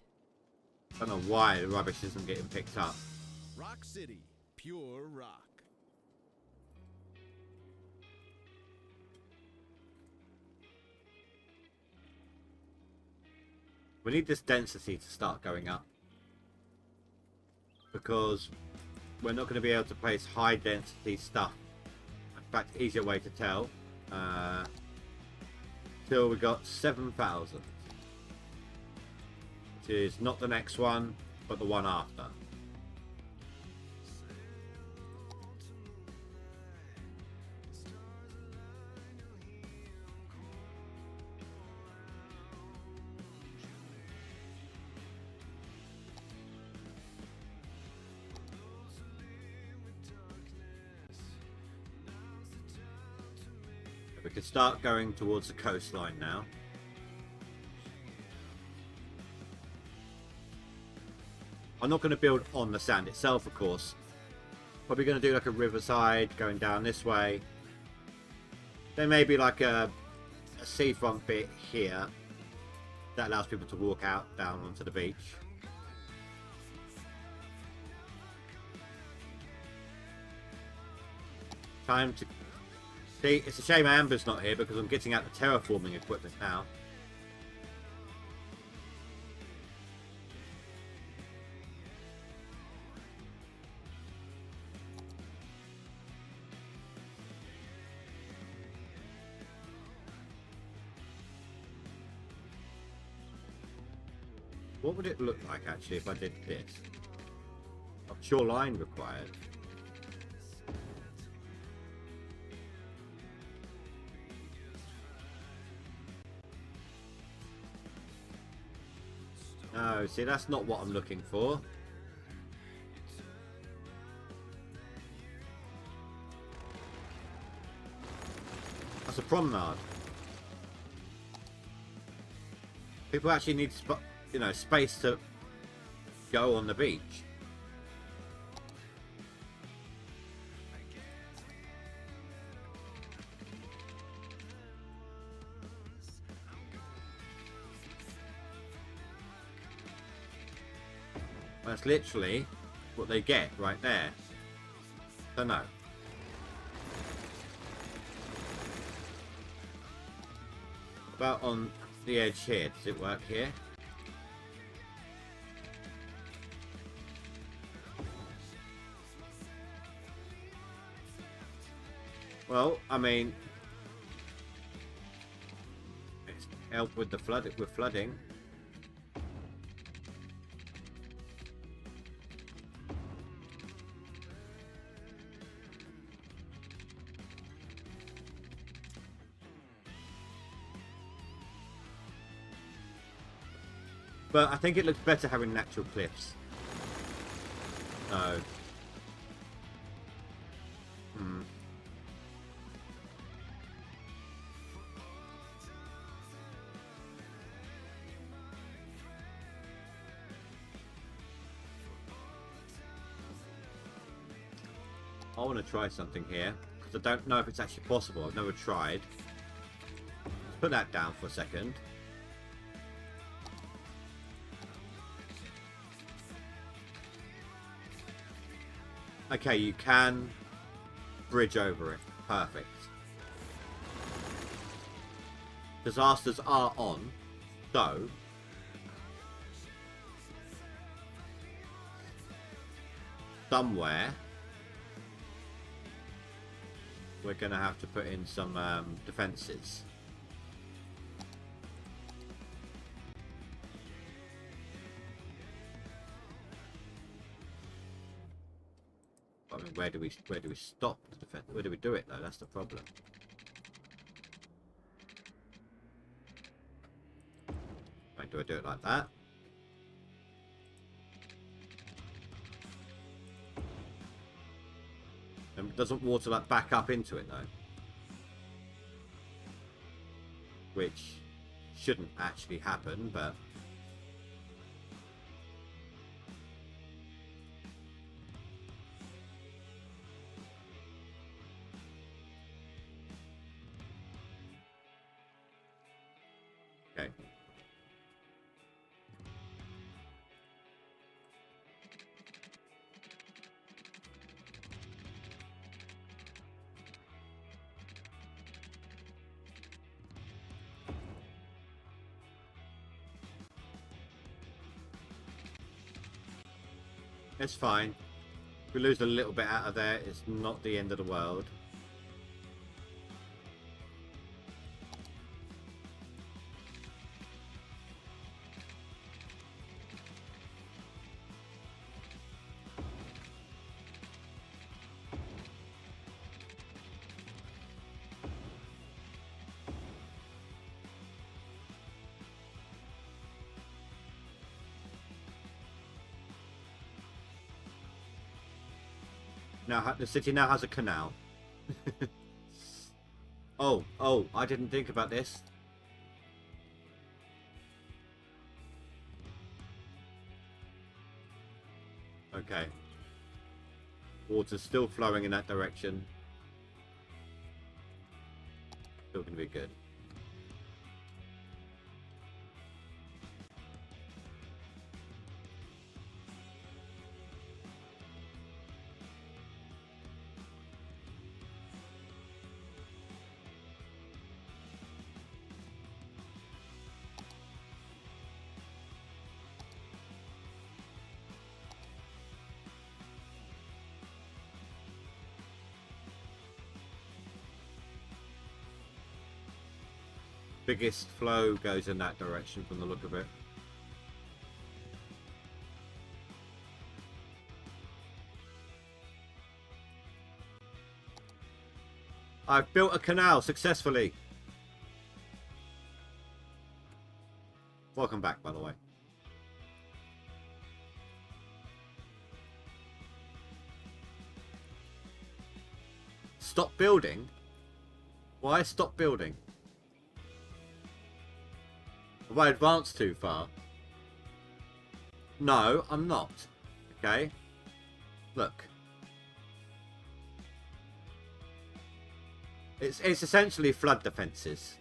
I don't know why the rubbish isn't getting picked up. Rock City, pure rock. We need this density to start going up. Because we're not going to be able to place high density stuff. In fact, easier way to tell. Till we got 7,000. Which is not the next one, but the one after. We could start going towards the coastline now. I'm not going to build on the sand itself, of course. Probably going to do like a riverside going down this way. There may be like a seafront bit here that allows people to walk out down onto the beach. Time to... See, it's a shame Amber's not here because I'm getting out the terraforming equipment now. What would it look like actually if I did this? Shoreline required. No, see, that's not what I'm looking for. That's a promenade. People actually need, you know, space to go on the beach. That's literally what they get right there. Don't know. About on the edge here. Does it work here? Well, I mean, it's help with the flooding. But I think it looks better having natural cliffs. No. I want to try something here, because I don't know if it's actually possible. I've never tried. Let's put that down for a second. Okay, you can bridge over it. Perfect. Disasters are on, so somewhere we're going to have to put in some defenses. I mean, where do we stop the defense? Where do we do it though? That's the problem. Right, do I do it like that? And doesn't water like back up into it though? Which shouldn't actually happen, but okay. It's fine. If we lose a little bit out of there, it's not the end of the world. Now the city now has a canal. Oh, I didn't think about this. Okay. Water's still flowing in that direction. Still gonna be good. Biggest flow goes in that direction from the look of it. I've built a canal successfully. Welcome back, by the way. Stop building? Why stop building? Have I advanced too far? No, I'm not. Okay? Look. It's essentially flood defences.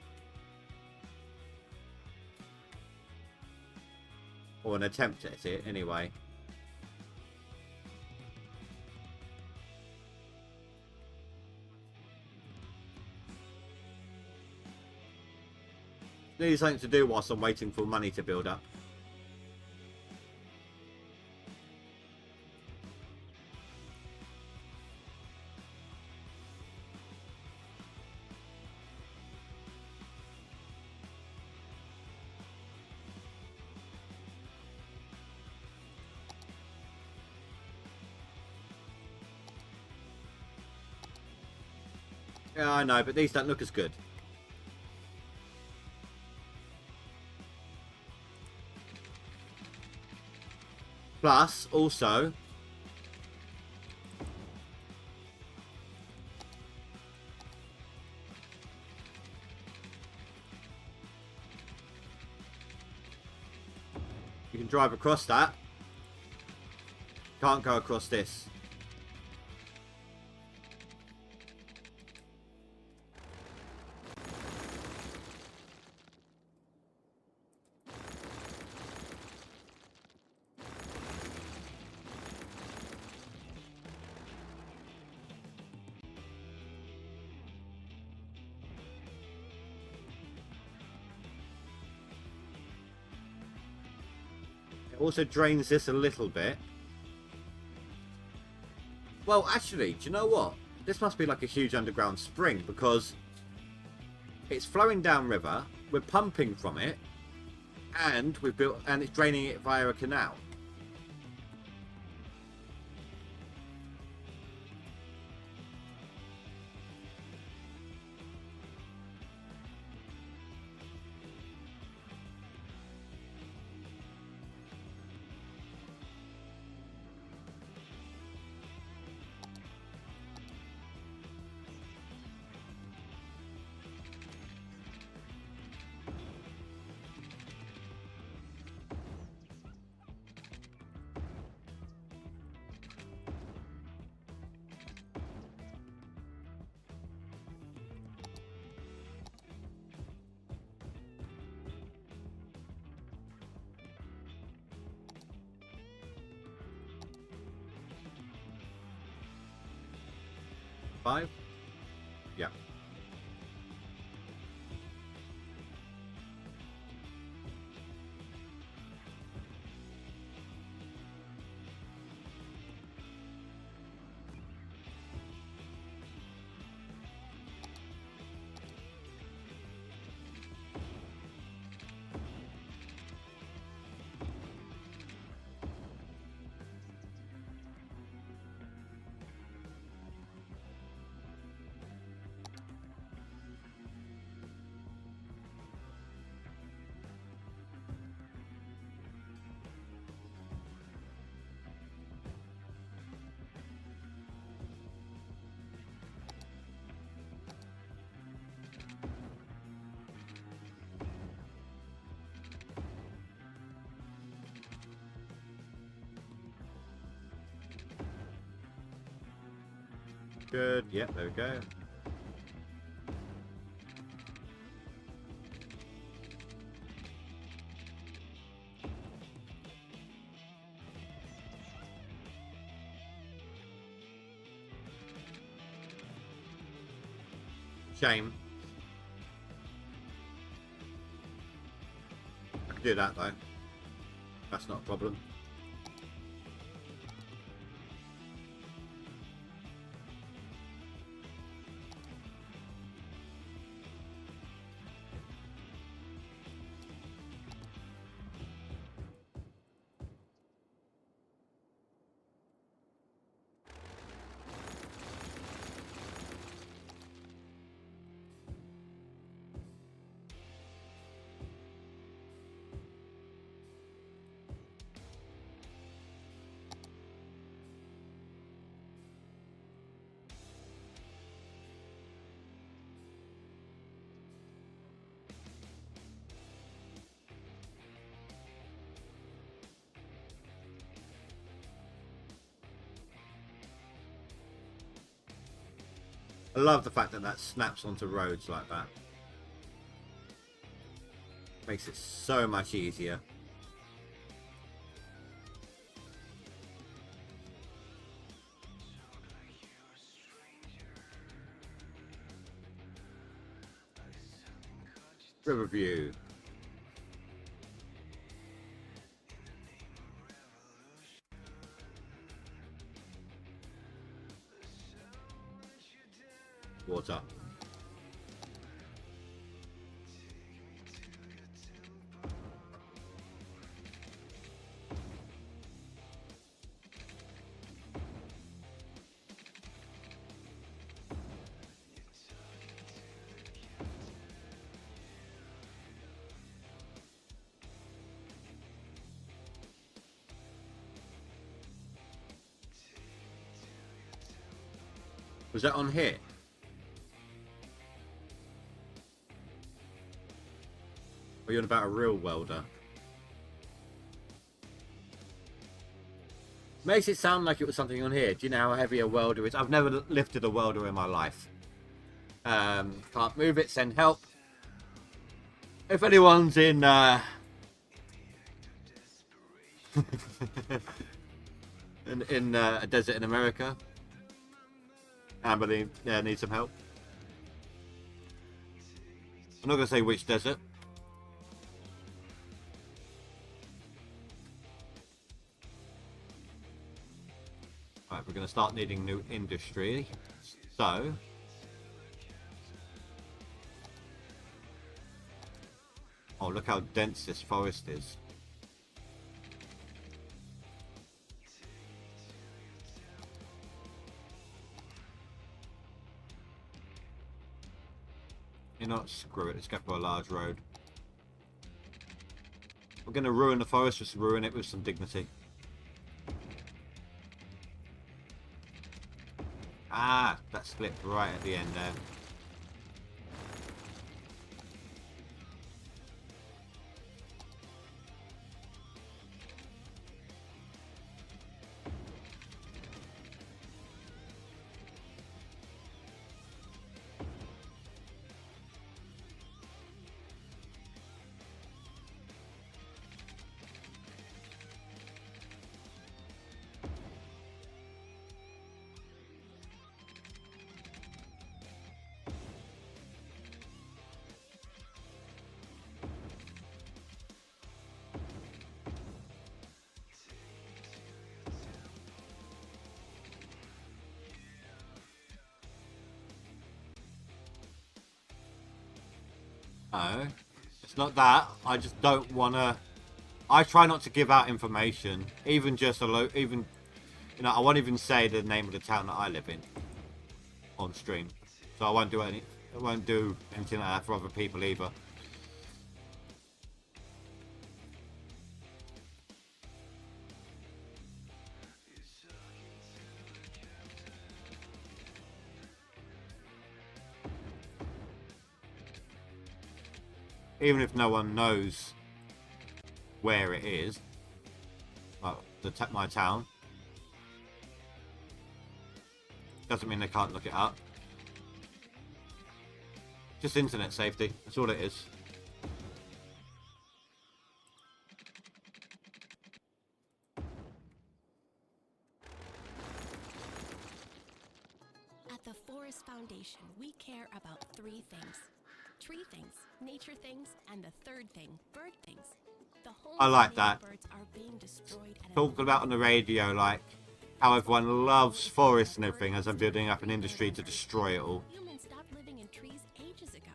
Or an attempt at it, anyway. Need something to do whilst I'm waiting for money to build up. Yeah, I know, but these don't look as good. Plus, also, you can drive across that. Can't go across this. It also drains this a little bit. Well, actually, do you know what? This must be like a huge underground spring because it's flowing downriver. We're pumping from it, and it's draining it via a canal. Five? Yeah. Good. Yep, there we go. Shame. I can do that though. That's not a problem. I love the fact that that snaps onto roads like that. Makes it so much easier. Riverview. water. Was that on here? Or are you on about a real welder? Makes it sound like it was something on here. Do you know how heavy a welder is? I've never lifted a welder in my life. Can't move it, send help. If anyone's in in a desert in America, Amberley needs some help. I'm not going to say which desert. Right, we're going to start needing new industry. So, oh, look how dense this forest is. You know what? Screw it. Let's go for a large road. We're going to ruin the forest, just ruin it with some dignity. Ah, that slipped right at the end there. No, it's not that. I just don't want to. I try not to give out information, even just even, you know, I won't even say the name of the town that I live in on stream. So I won't do anything like that for other people either. Even if no one knows where it is, well, my town, doesn't mean they can't look it up. Just internet safety, that's all it is. At the Forest Foundation, we care about 3 things. Tree things, nature things, and the third thing, bird things. The whole I like that. birds are being destroyed at Talk about on the radio, like how everyone loves forests and everything, as I'm building up an industry to destroy it all. Humans stopped living in trees ages ago.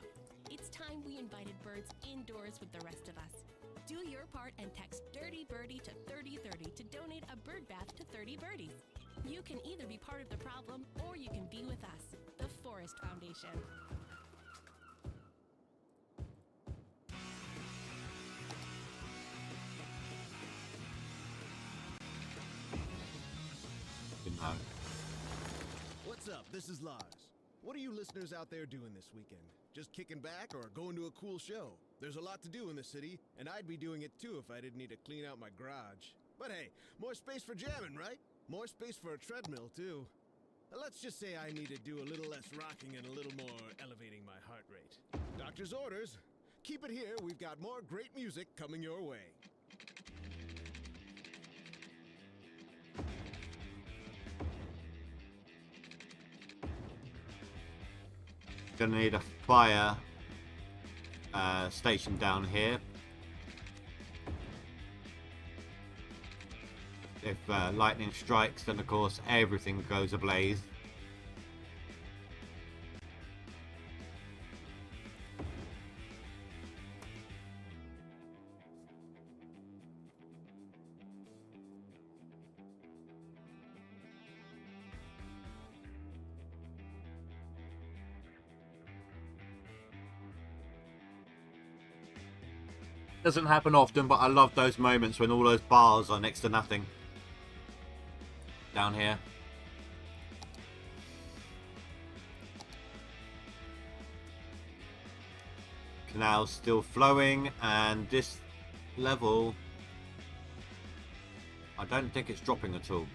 It's time we invited birds indoors with the rest of us. Do your part and text Dirty Birdie to 3030 to donate a bird bath to 30 birdies. You can either be part of the problem or you can be with us, the Forest Foundation. No. What's up? This is Lars. What are you listeners out there doing this weekend? Just kicking back or going to a cool show? There's a lot to do in the city, and I'd be doing it too if I didn't need to clean out my garage. But hey, more space for jamming, right? More space for a treadmill too. Let's just say I need to do a little less rocking and a little more elevating my heart rate. Doctor's orders. Keep it here, we've got more great music coming your way. Gonna need a fire station down here. If lightning strikes, then of course everything goes ablaze. doesn't happen often, but I love those moments when all those bars are next to nothing. Down here. Canal's still flowing, and this level, I don't think it's dropping at all.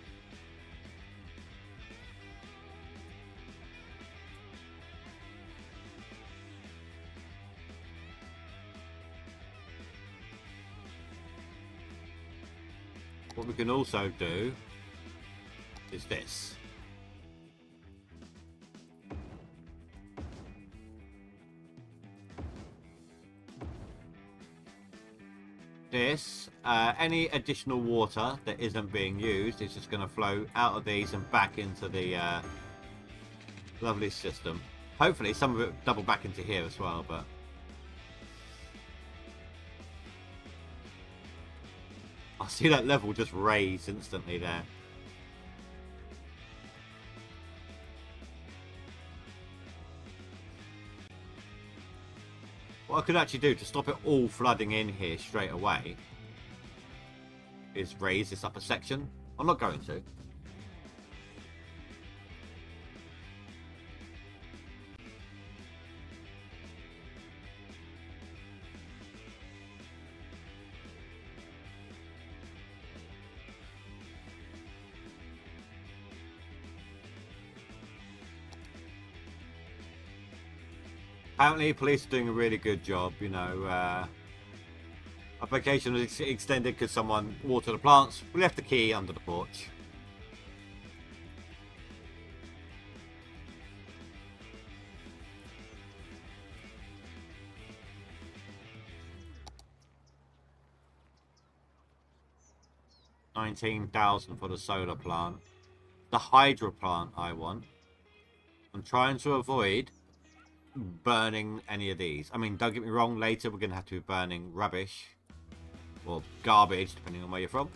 What we can also do is this. Any additional water that isn't being used is just going to flow out of these and back into the lovely system. Hopefully some of it double back into here as well, but I see that level just raise instantly there. What I could actually do to stop it all flooding in here straight away is raise this upper section. I'm not going to. Apparently, police are doing a really good job. You know, our vacation was extended because someone watered the plants. We left the key under the porch. $19,000 for the solar plant. The hydro plant I want. I'm trying to avoid burning any of these. I mean, don't get me wrong, later we're going to have to be burning rubbish or garbage, depending on where you're from.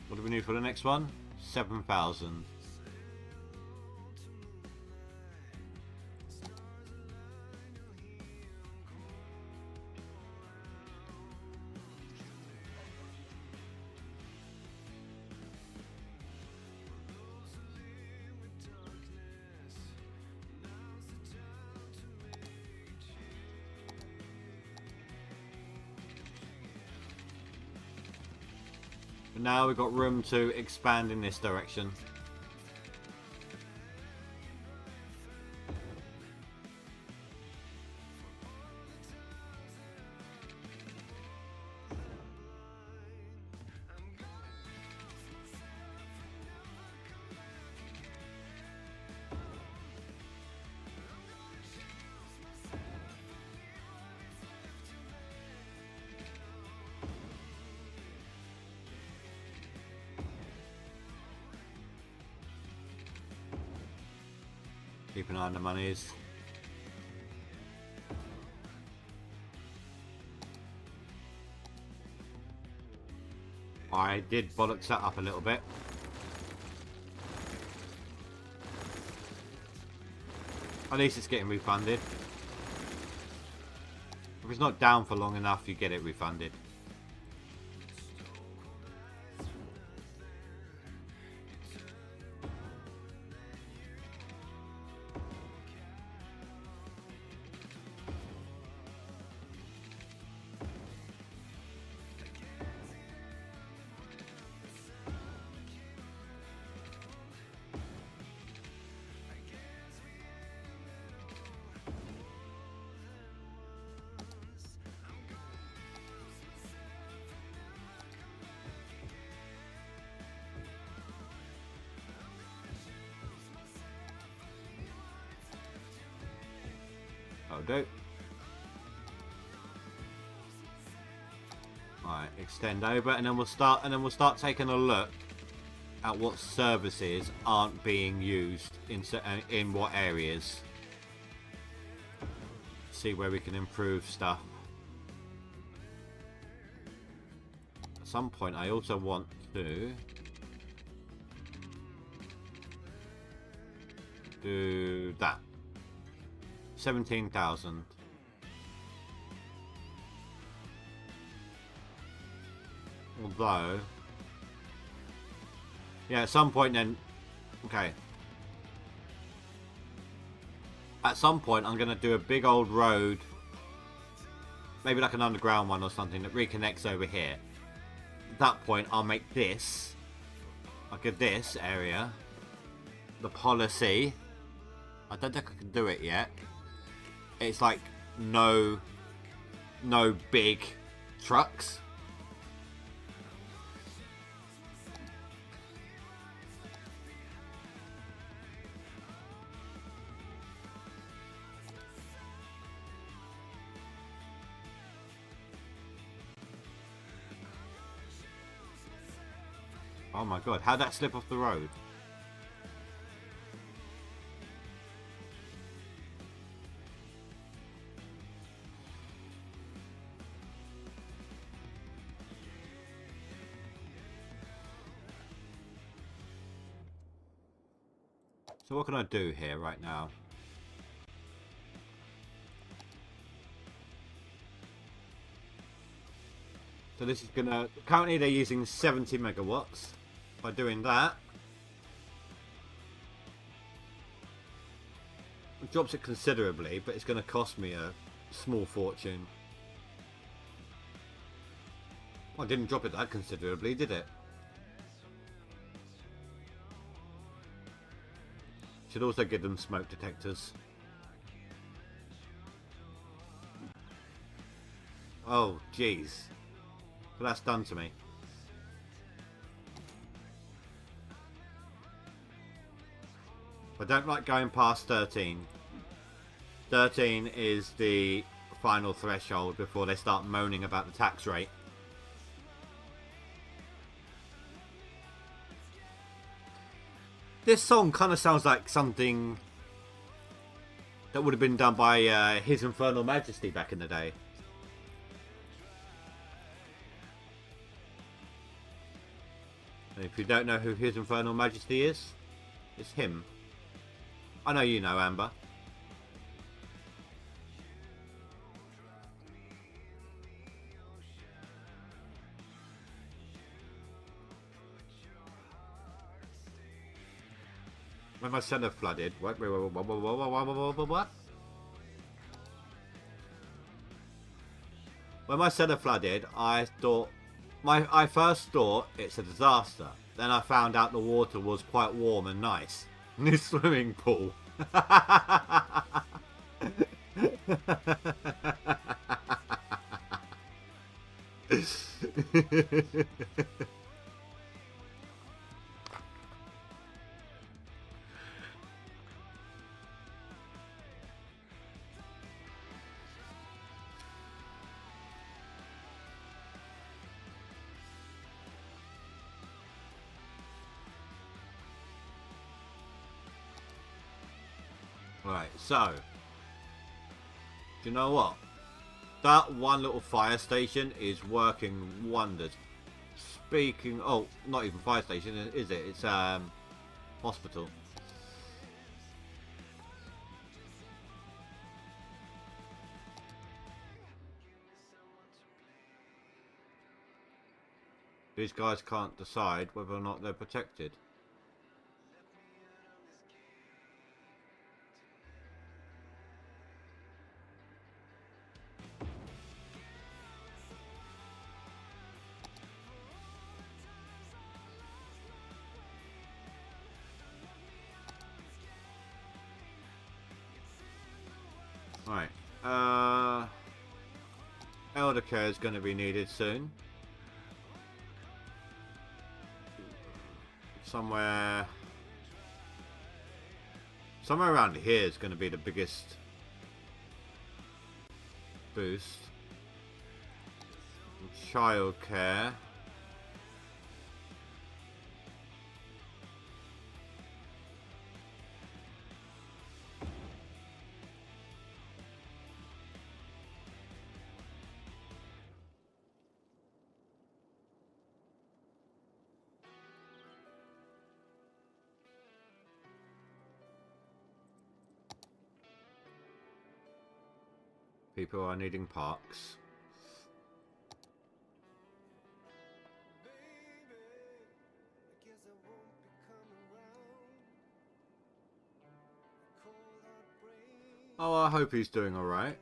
What do we need for the next one? 7,000. Now we've got room to expand in this direction. Keep an eye on the monies. I did bollocks that up a little bit. At least it's getting refunded. If it's not down for long enough, you get it refunded. That'll do. Alright, extend over, and then we'll start taking a look at what services aren't being used in what areas. See where we can improve stuff. At some point I also want to do that. 17,000. Although, yeah, at some point then, okay. At some point, I'm going to do a big old road, maybe like an underground one or something that reconnects over here. At that point, I'll make this, like this area, the policy. I don't think I can do it yet. It's like no big trucks. Oh my god, how'd that slip off the road? So what can I do here right now? So this is gonna, currently they're using 70 megawatts. By doing that, it drops it considerably, but it's going to cost me a small fortune. Well, I didn't drop it that considerably, did it? Should also give them smoke detectors. Oh, jeez. Well, that's done to me. I don't like going past 13. 13 is the final threshold before they start moaning about the tax rate. This song kind of sounds like something that would have been done by His Infernal Majesty back in the day. And if you don't know who His Infernal Majesty is, it's him. I know you know, Amber. When my cellar flooded, what? When my cellar flooded, I first thought it's a disaster. Then I found out the water was quite warm and nice. This swimming pool. Right, so, do you know what? That one little fire station is working wonders. Speaking, oh, not even fire station, is it? It's hospital. These guys can't decide whether or not they're protected. Right. Elder care is going to be needed soon. Somewhere around here is going to be the biggest boost. Child care. People are needing parks. Oh, I hope he's doing alright.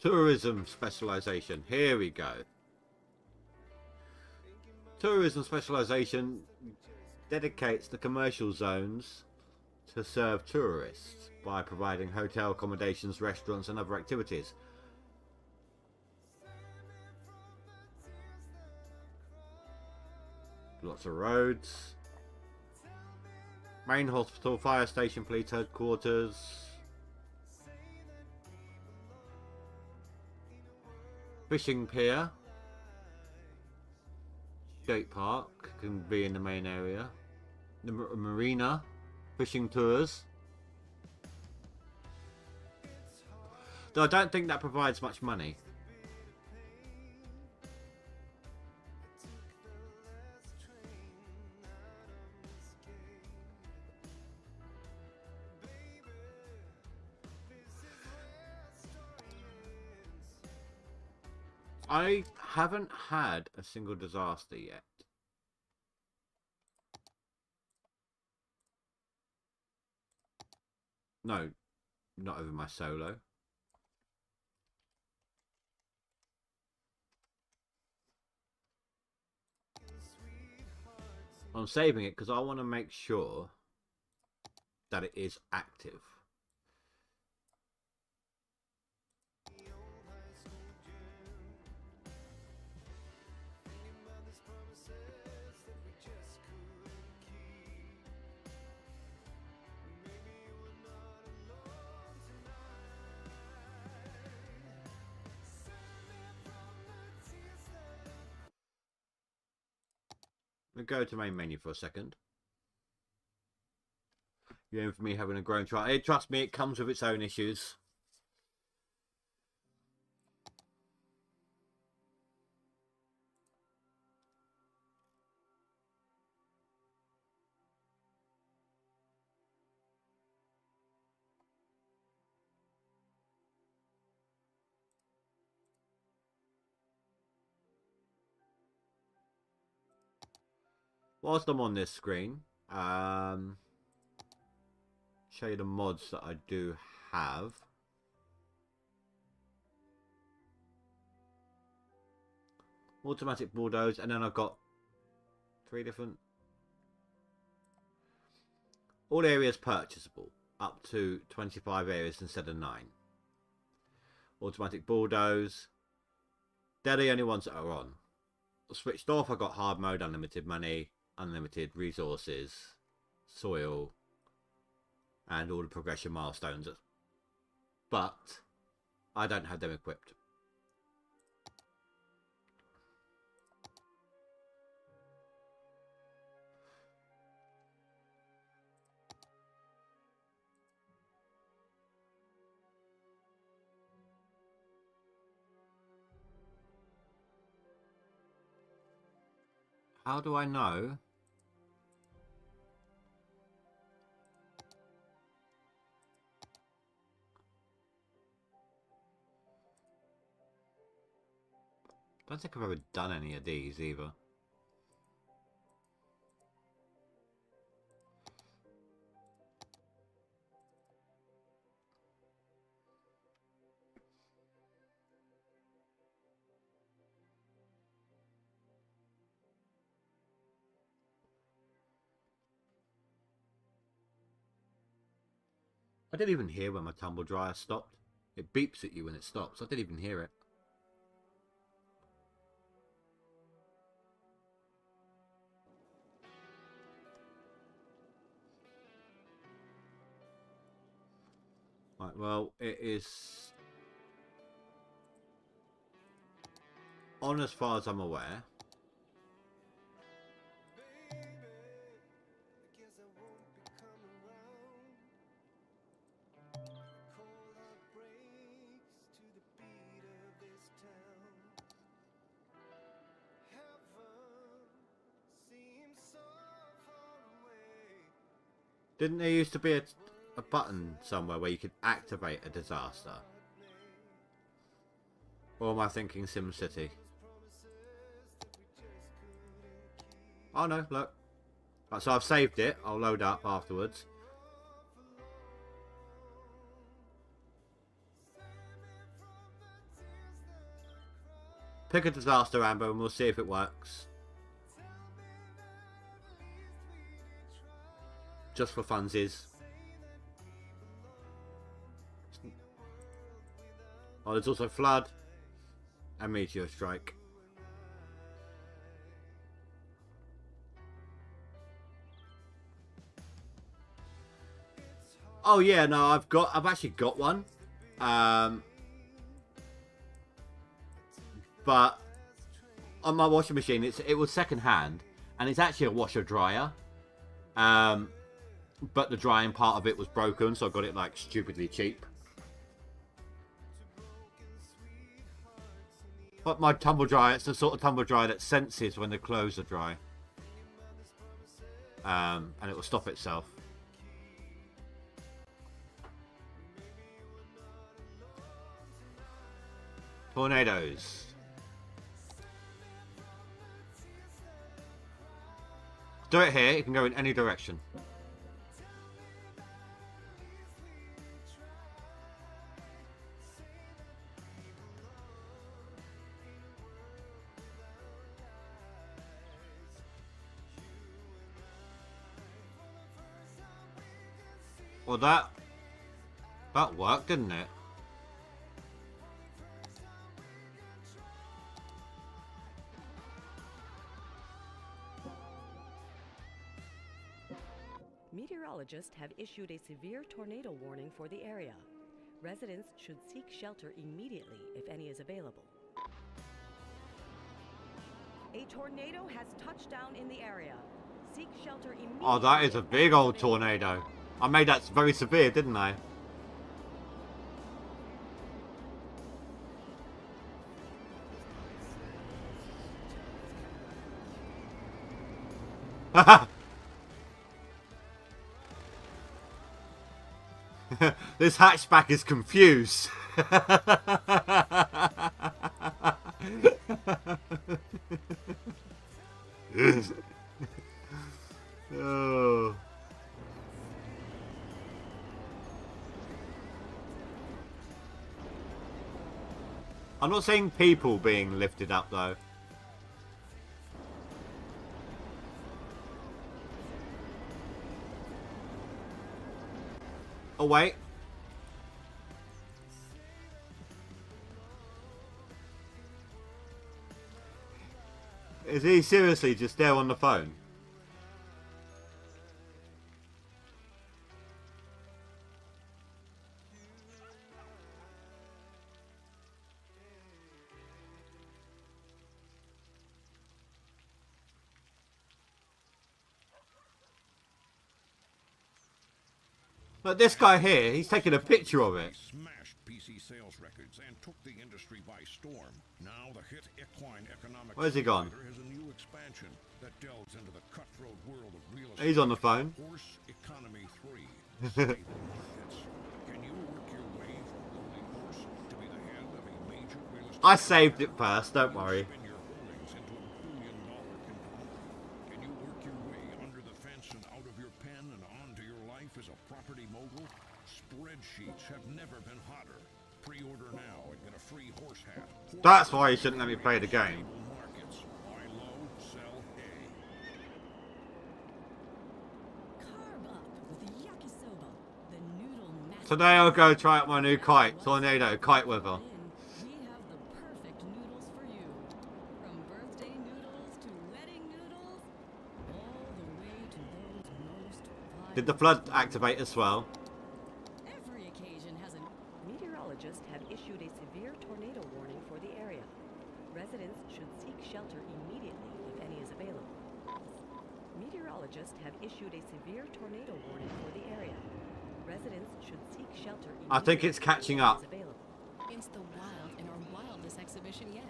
Tourism specialization. Here we go. Tourism specialization dedicates the commercial zones to serve tourists by providing hotel accommodations, restaurants and other activities. Lots of roads. Main hospital, fire station, police headquarters. Fishing pier. Skate park can be in the main area. The marina. Fishing tours. Though I don't think that provides much money. I haven't had a single disaster yet. No, not over my solo. I'm saving it because I want to make sure that it is active. We'll go to main menu for a second. You're in for me having a grown child. Trust me, it comes with its own issues. Whilst I'm on this screen, show you the mods that I do have. Automatic bulldoze, and then I've got 3 different. All areas purchasable, up to 25 areas instead of 9. Automatic bulldoze, they're the only ones that are on. Switched off, I got hard mode, unlimited money, unlimited resources, soil, and all the progression milestones. But I don't have them equipped. How do I know? I don't think I've ever done any of these either. I didn't even hear when my tumble dryer stopped. It beeps at you when it stops. I didn't even hear it. Right, well, it is on as far as I'm aware. Didn't there used to be a button somewhere where you could activate a disaster? Or am I thinking SimCity? Oh no, look. Right, so I've saved it. I'll load up afterwards. Pick a disaster, Amber, and we'll see if it works. Just for funsies. Oh, there's also flood and meteor strike. Oh yeah, no, I've actually got one. But on my washing machine, it was second hand, and it's actually a washer dryer. But the drying part of it was broken, so I got it like stupidly cheap. But my tumble dryer, it's the sort of tumble dryer that senses when the clothes are dry. And it will stop itself. Tornadoes. Do it here, it can go in any direction. Well, that worked, didn't it? Meteorologists have issued a severe tornado warning for the area. Residents should seek shelter immediately if any is available. A tornado has touched down in the area. Seek shelter immediately. Oh, that is a big old tornado. I made that very severe, didn't I? This hatchback is confused. Oh. I'm not seeing people being lifted up though. Oh wait. Is he seriously just there on the phone? Look, this guy here, he's taking a picture of it. Smashed PC sales records and took the industry by storm. Now the hit equine economic Where's he gone? has a new expansion that delves into the cutthroat world of real estate. He's on the phone. Horse Economy 3. Stable markets. Can you work your way from lowly horse to be the head of a major real estate? I saved it first, don't worry. Spin your holdings into a billion-dollar conglomerate. Can you work your way under the fence and out of your pen and onto your life as a property mogul? Spreadsheets have never been hotter. Pre-order now and get a free horse hat. That's why you shouldn't let me play the game. Markets. Buy low, sell hay. Carve up with yakisoba, the noodle master. Today I'll go try out my new kite, Tornado Kite Weather. We have the perfect noodles for you. From birthday noodles to wedding noodles, all the way to those most Did the flood activate as well? Every occasion has an Meteorologists have issued a severe tornado warning for the area. Residents should seek shelter immediately if any is available. Meteorologists have issued a severe tornado warning for the area. Residents should seek shelter immediately I think it's catching up. if any is available. It's the wild in our wildest exhibition yet.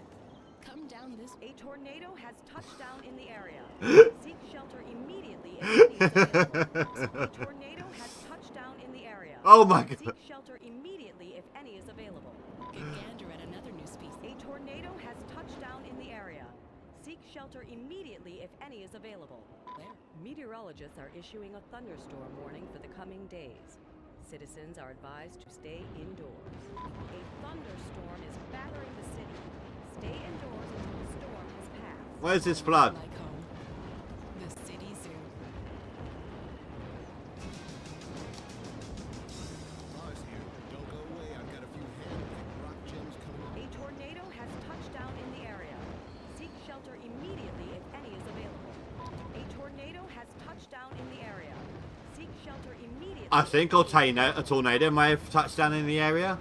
Come down this A tornado has touched down in the area. Seek shelter immediately if any is available. A tornado has touched down in the area. Oh my god. Seek shelter immediately if any is available. Good gander at another new species. A tornado has touched down in the area. Seek shelter immediately if any is available. Where? Meteorologists are issuing a thunderstorm warning for the coming days. Citizens are advised to stay indoors. A thunderstorm is battering the city. Stay indoors until the storm has passed. Where's this flood? Like home. The city zoo. Lars here. Don't go away. I've got a few hand-picked rock gems coming up. A tornado has touched down in the area. Seek shelter immediately if any is available. A tornado has touched down in the area. Seek shelter immediately. I think a tornado may have touched down in the area.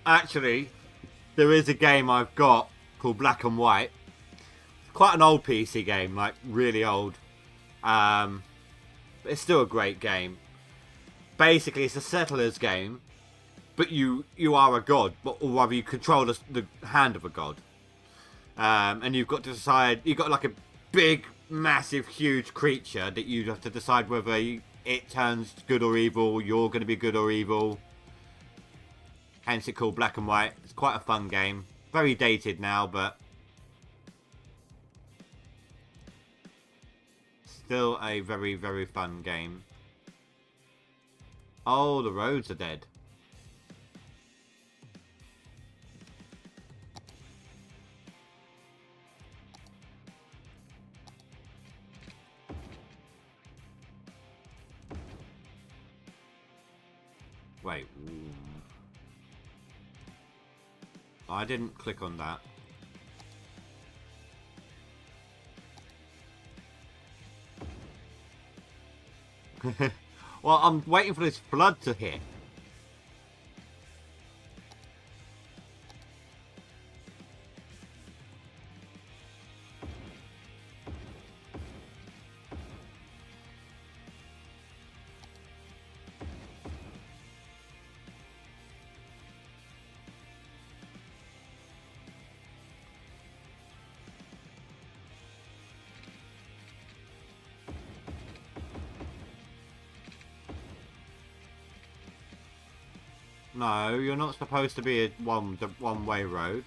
Actually, there is a game I've got called Black and White. It's quite an old PC game, like really old. But it's still a great game. Basically, it's a settlers game, but you are a god, or rather you control the hand of a god. And you've got to decide, you've got like a big, massive, huge creature that you have to decide whether it turns good or evil, you're going to be good or evil. Hence it's called Black and White. It's quite a fun game. Very dated now, but still a very, very fun game. Oh, the roads are dead. Wait. I didn't click on that. Well, I'm waiting for this flood to hit. No, you're not supposed to be a one-way road.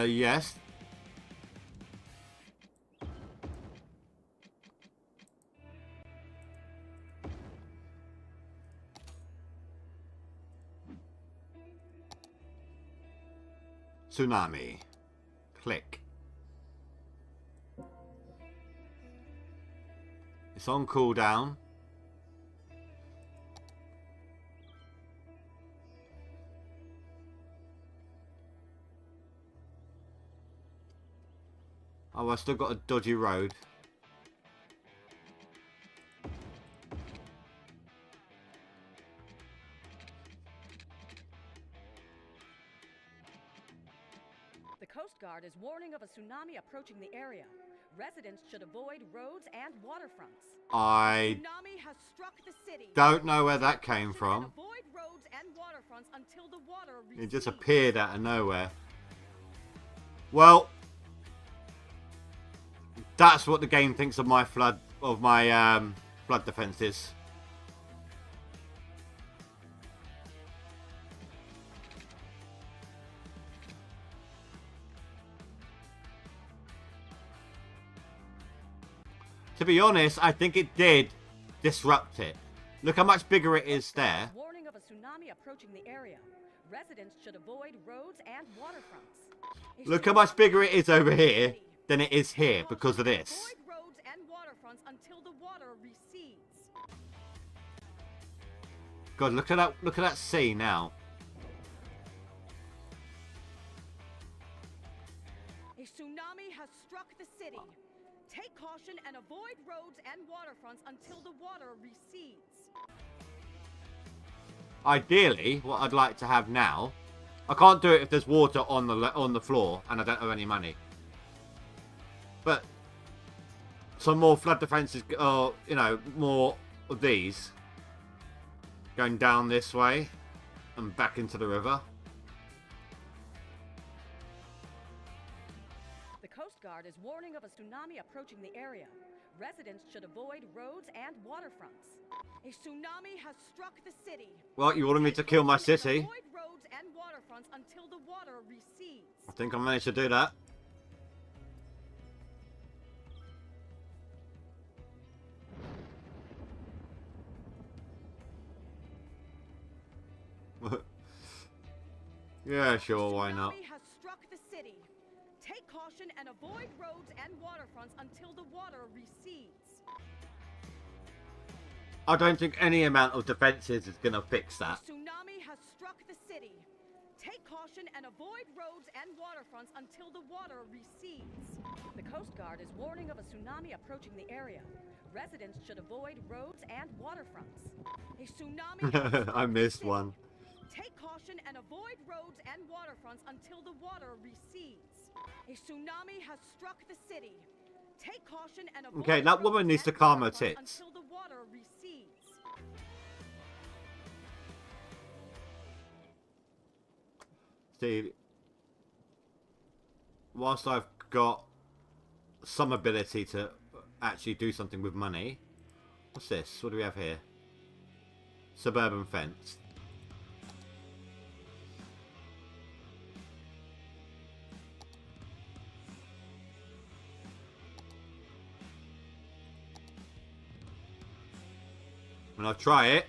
Yes. Tsunami. Click. It's on cooldown. Oh, I still got a dodgy road. Coast Guard is warning of a tsunami approaching the area. Residents should avoid roads and waterfronts. I Tsunami has struck the city. don't know where that came from. Avoid roads and waterfronts until the water It just recedes. appeared out of nowhere. Well, that's what the game thinks of my flood defenses. To be honest, I think it did disrupt it. Look how much bigger it is there. Warning of a tsunami approaching the area. Residents should avoid roads and waterfronts. Look how much bigger it is over here than it is here because of this. Avoid roads and waterfronts until the water recedes. God, look at that sea now. A tsunami has struck the city. Take caution and avoid roads and waterfronts until the water recedes. Ideally, what I'd like to have now, I can't do it if there's water on the floor and I don't have any money. But some more flood defenses, or you know, more of these going down this way and back into the river. The Coast Guard is warning of a tsunami approaching the area. Residents should avoid roads and waterfronts. A tsunami has struck the city. Well, you wanted me to kill my city. Avoid roads and waterfronts until the water recedes. I think I managed to do that. Yeah, sure, why not? Tsunami has struck the city. Take caution and avoid roads and waterfronts until the water recedes. I don't think any amount of defenses is going to fix that. Tsunami has struck the city. Take caution and avoid roads and waterfronts until the water recedes. The Coast Guard is warning of a tsunami approaching the area. Residents should avoid roads and waterfronts. A tsunami has struck I the missed city. one. Take caution and avoid roads and waterfronts until the water recedes. A tsunami has struck the city. Take caution and avoid Okay, that woman roads needs to and calm her waterfronts tits. until the water recedes. See, whilst I've got some ability to actually do something with money. What's this? What do we have here? Suburban fence. And I'll try it.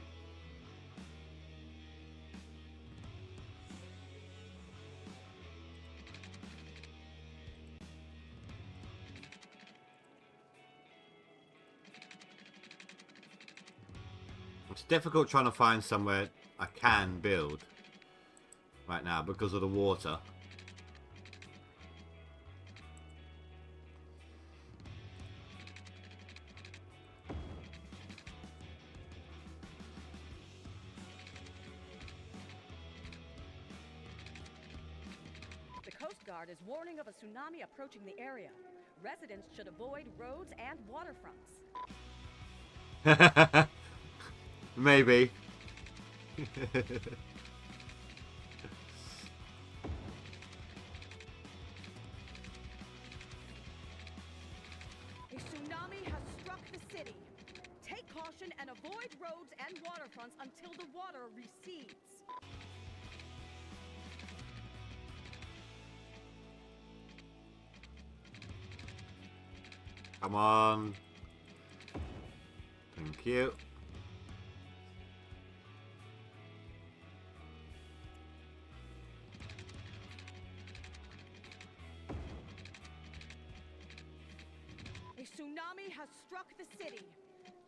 It's difficult trying to find somewhere I can build right now because of the water. The Coast Guard is warning of a tsunami approaching the area. Residents should avoid roads and waterfronts. Maybe. A tsunami has struck the city. Take caution and avoid roads and waterfronts until the water recedes. Come on. Thank you. A tsunami has struck the city.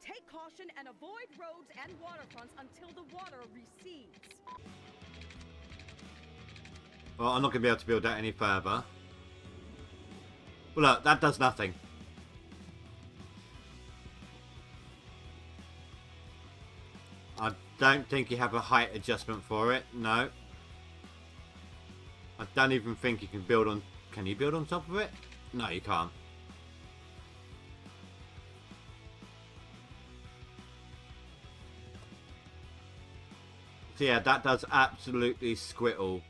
Take caution and avoid roads and waterfronts until the water recedes. Well, I'm not going to be able to build that any further. Well, look, that does nothing. I don't think you have a height adjustment for it. No. I don't even think you can build on Can you build on top of it? No, you can't. So yeah, that does absolutely squittle.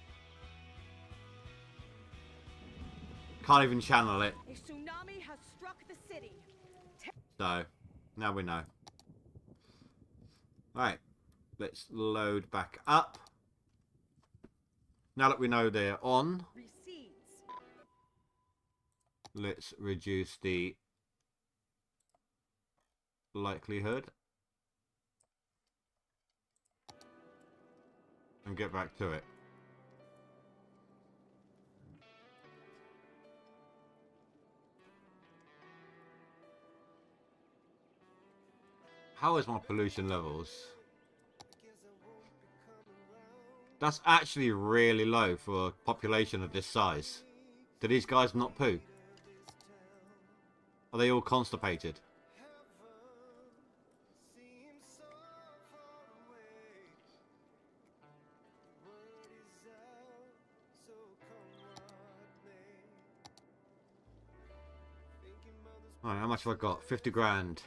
Can't even channel it. A tsunami has struck the city. So, now we know. Alright, let's load back up. Now that we know they're on, Recedes. let's reduce the likelihood. And get back to it. How is my pollution levels? That's actually really low for a population of this size. Do these guys not poo? Are they all constipated? Alright, how much have I got? 50 grand.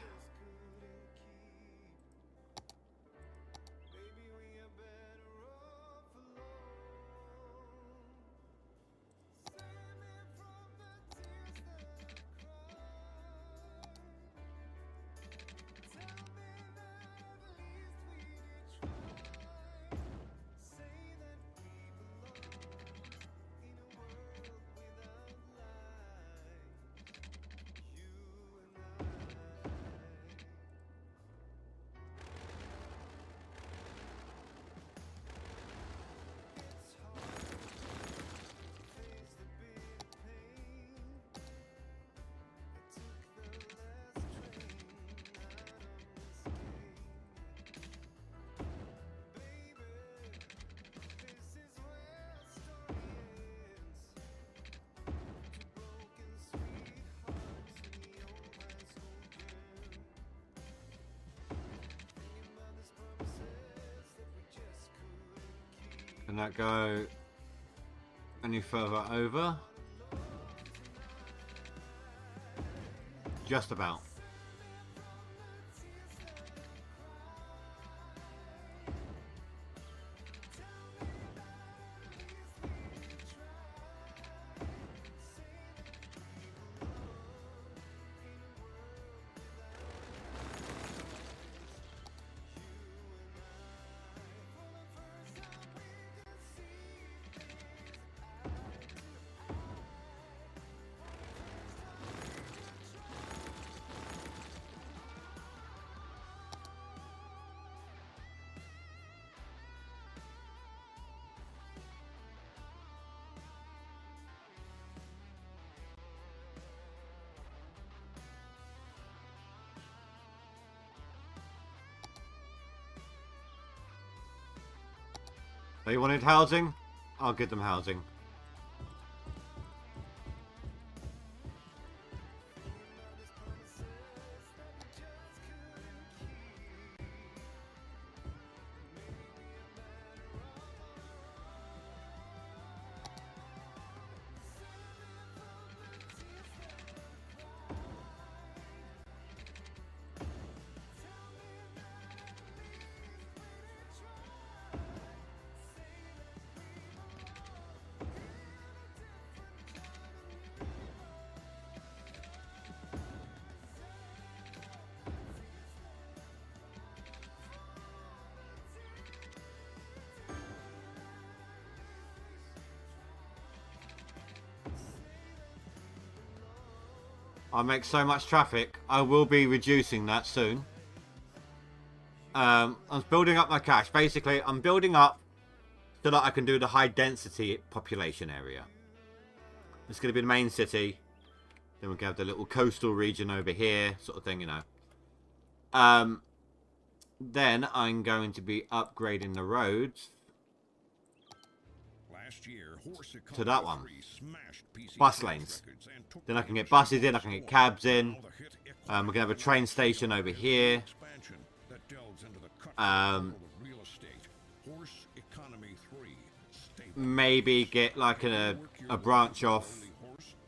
Can that go any further over? Just about. They wanted housing? I'll give them housing. I make so much traffic, I will be reducing that soon. I'm building up my cache. Basically, I'm building up so that I can do the high density population area. It's going to be the main city. Then we're going to have the little coastal region over here, sort of thing, you know. Then I'm going to be upgrading the roads to that one. Bus lanes. Then I can get buses in, I can get cabs in. We're going to have a train station over here. Maybe get like a branch off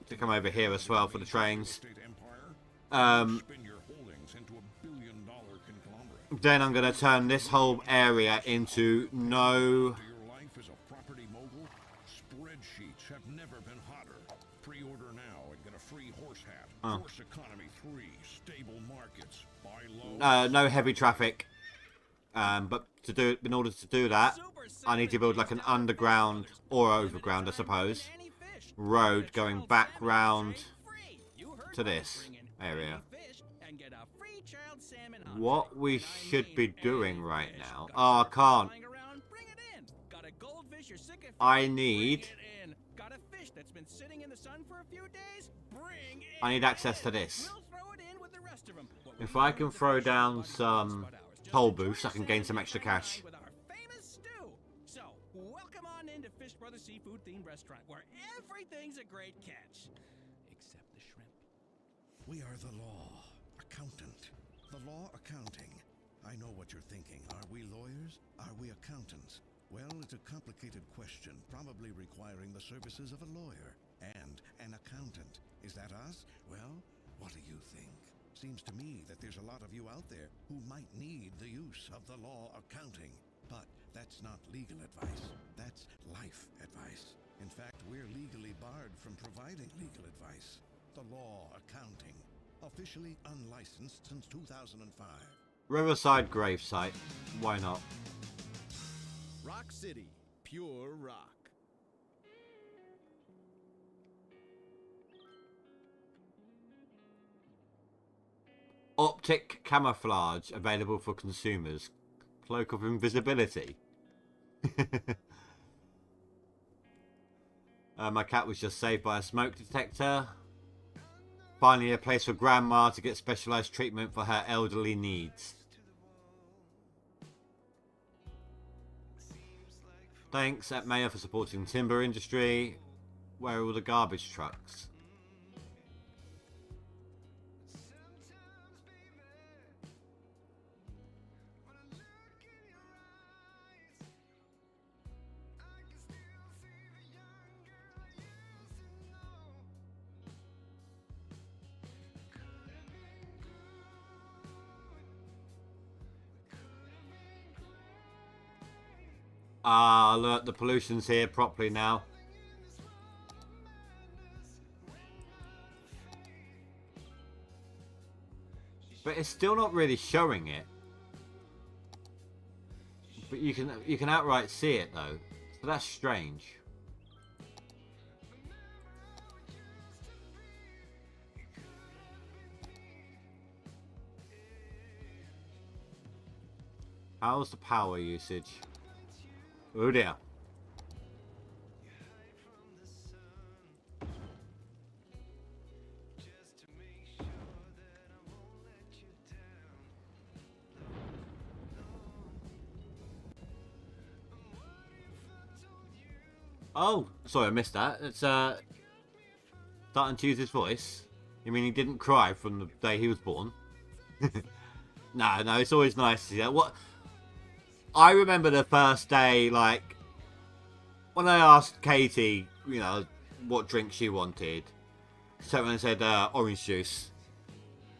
to come over here as well for the trains. Estate empire. Spin your holdings into a billion-dollar conglomerate. Then I'm going to turn this whole area into no... Your life as a property mogul. Spreadsheets have never been hotter. Pre-order now and get a free horse hat. Horse economy 3. Stable markets. Buy low. No heavy traffic. But in order to do that, I need to build like an underground or overground, I suppose, road going back round to this area. What we should be doing right now... Oh, I can't. I need access to this. If I can throw down some toll booths, I can gain some extra cash. So, welcome on into Fish Brothers Seafood Themed Restaurant, where everything's a great catch. Except the shrimp. We are the law. Accountant. The law accounting. I know what you're thinking. Are we lawyers? Are we accountants? Well, it's a complicated question, probably requiring the services of a lawyer and an accountant. Is that us? Well, what do you think? Seems to me that there's a lot of you out there who might need the use of the law accounting. But that's not legal advice. That's life advice. In fact, we're legally barred from providing legal advice. The law accounting. Officially unlicensed since 2005. Riverside gravesite. Why not? Rock City, pure rock. Optic camouflage available for consumers. Cloak of invisibility. My cat was just saved by a smoke detector. Finally a place for Grandma to get specialised treatment for her elderly needs. Thanks at Mayor for supporting timber industry. Where are all the garbage trucks? Ah, look, the pollution's here properly now. But it's still not really showing it. But you can outright see it though. So that's strange. How's the power usage? Oh dear. Oh, sorry, I missed that. It's starting to use his voice. You mean he didn't cry from the day he was born? No, it's always nice to see that. What? I remember the first day, like, when I asked Katie, you know, what drink she wanted. Someone said orange juice.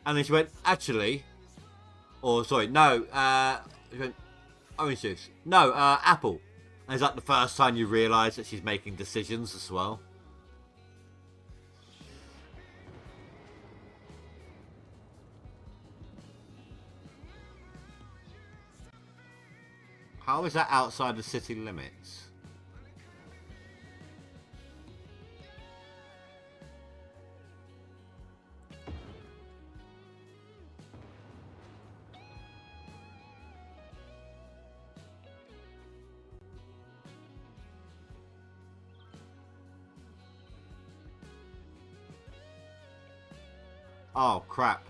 And then she went, actually, or sorry, no, she went, orange juice. No, apple. And it's like the first time you realise that she's making decisions as well. How is that outside the city limits? Oh, crap.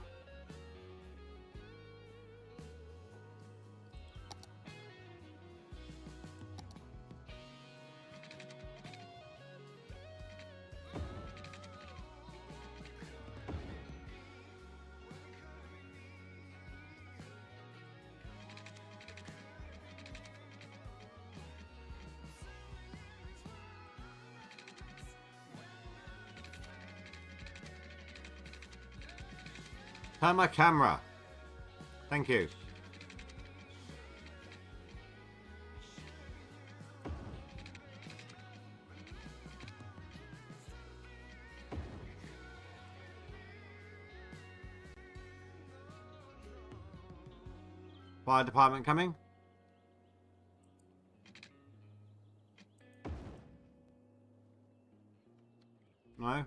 Turn my camera. Thank you. Fire department coming? No?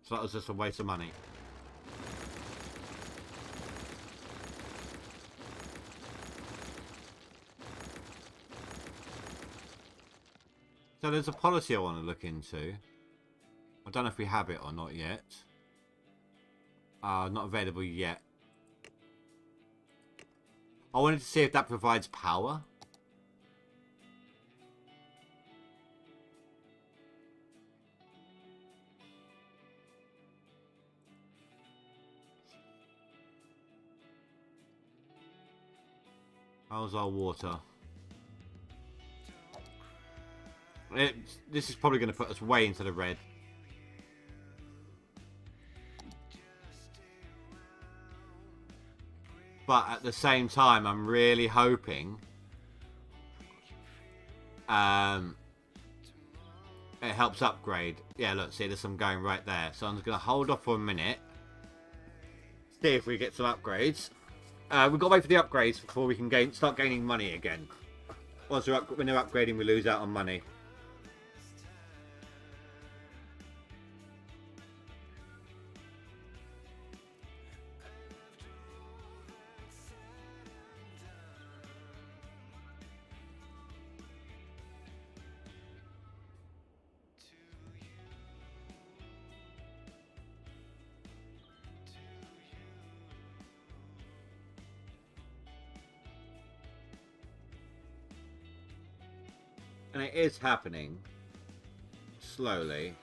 So that was just a waste of money. So there's a policy I want to look into. I don't know if we have it or not yet. Not available yet. I wanted to see if that provides power. How's our water? This is probably going to put us way into the red. But at the same time, I'm really hoping it helps upgrade. Yeah, look, see, there's some going right there. So I'm just going to hold off for a minute. See if we get some upgrades. We've got to wait for the upgrades before we can start gaining money again. Once when they're upgrading, we lose out on money. And it is happening slowly.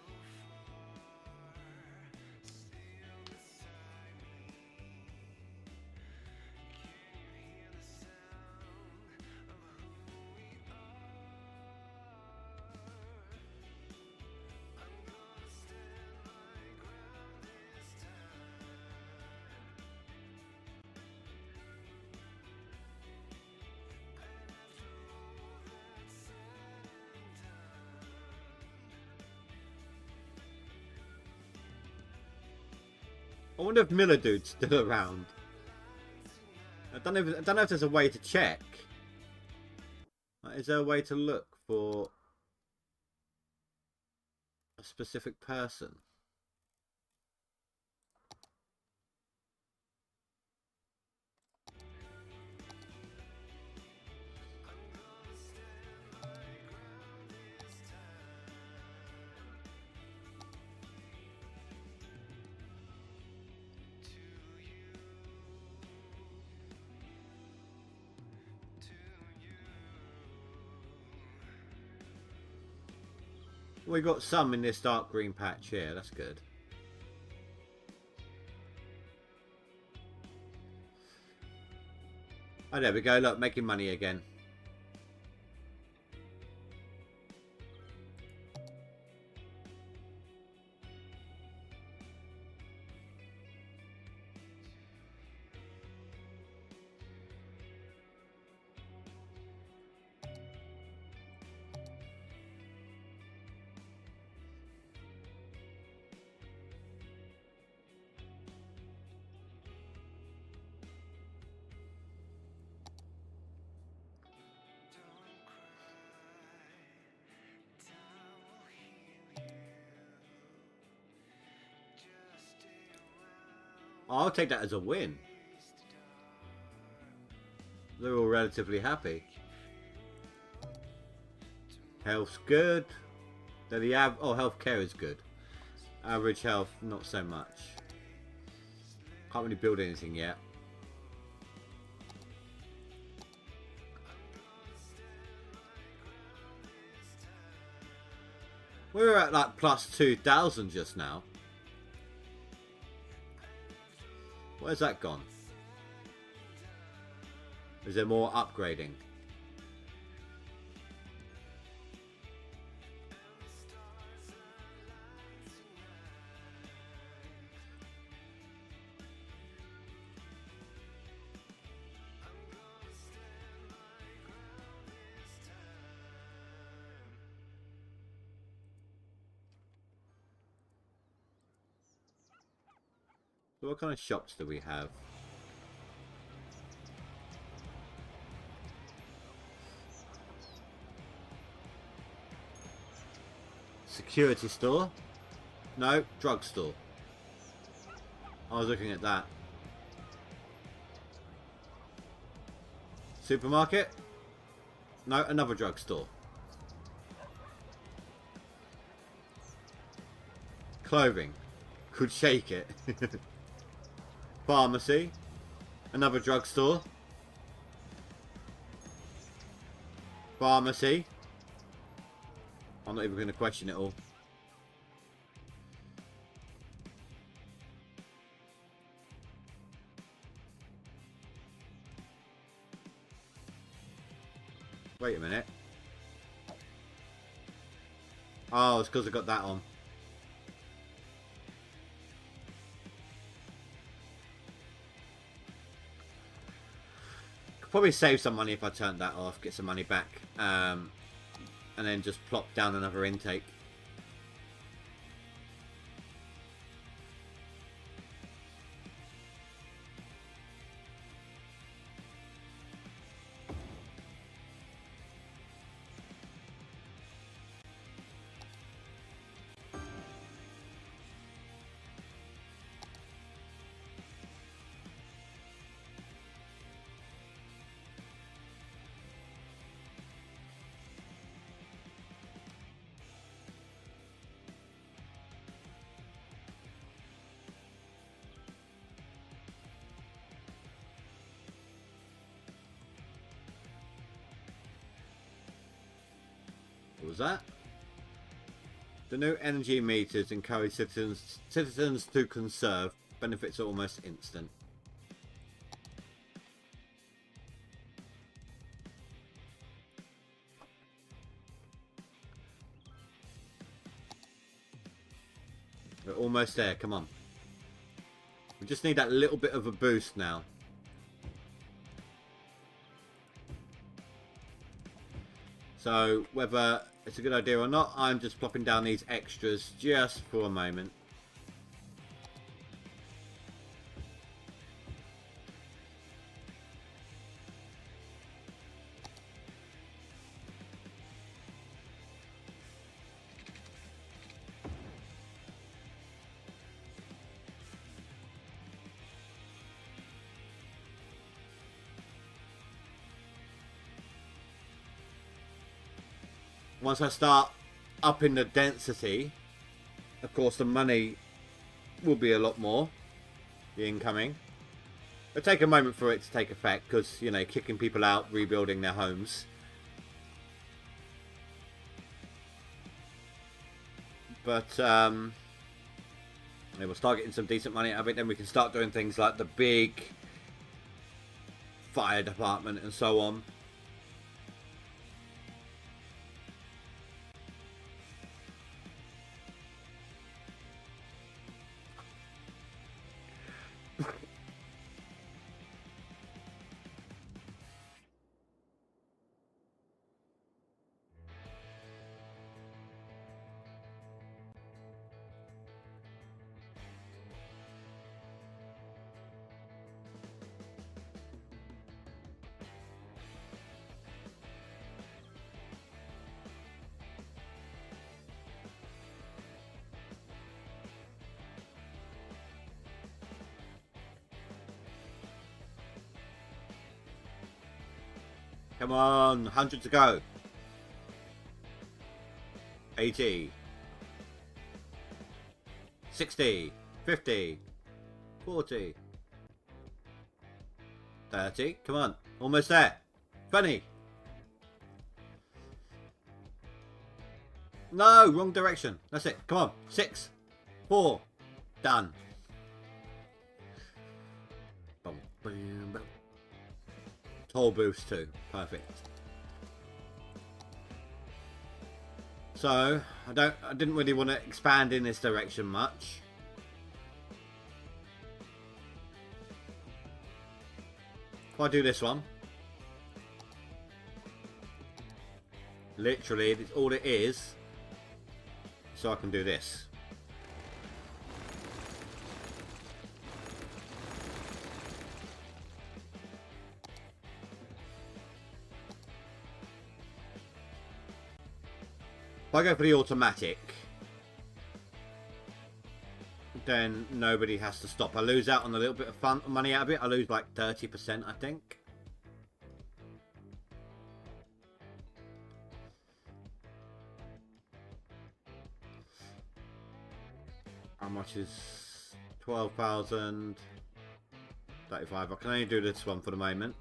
I wonder if Miller Dude's still around. I don't know if there's a way to check. Is there a way to look for a specific person? We got some in this dark green patch here, that's good. Oh, there we go, look, making money again. I'll take that as a win. They're all relatively happy. Health's good. Healthcare is good. Average health, not so much. Can't really build anything yet. We're at like plus 2,000 just now. Where's that gone? Is there more upgrading? So what kind of shops do we have? Security store? No, drugstore. I was looking at that. Supermarket? No, another drugstore. Clothing. Could shake it. Pharmacy. Another drugstore. Pharmacy. I'm not even going to question it all. Wait a minute. Oh, it's because I got that on. Could probably save some money if I turned that off, get some money back, and then just plop down another intake. What was that? The new energy meters encourage citizens to conserve. Benefits are almost instant. We're almost there, come on. We just need that little bit of a boost now. So, whether it's a good idea or not, I'm just plopping down these extras just for a moment. Once I start upping the density, of course the money will be a lot more, the incoming. It'll take a moment for it to take effect because, you know, kicking people out, rebuilding their homes. But we'll start getting some decent money out of it, then we can start doing things like the big fire department and so on. Come on, 100 to go. 80. 60. 50. 40. 30. Come on, almost there. 20. No, wrong direction. That's it. Come on. 6. 4. Done. Boom, boom, boom. Toll boost too. Perfect. So I didn't really want to expand in this direction much. If I do this one, literally it's all it is, so I can do this. If I go for the automatic, then nobody has to stop. I lose out on a little bit of fun money out of it. I lose like 30%, I think. How much is 12,000? 35. I can only do this one for the moment.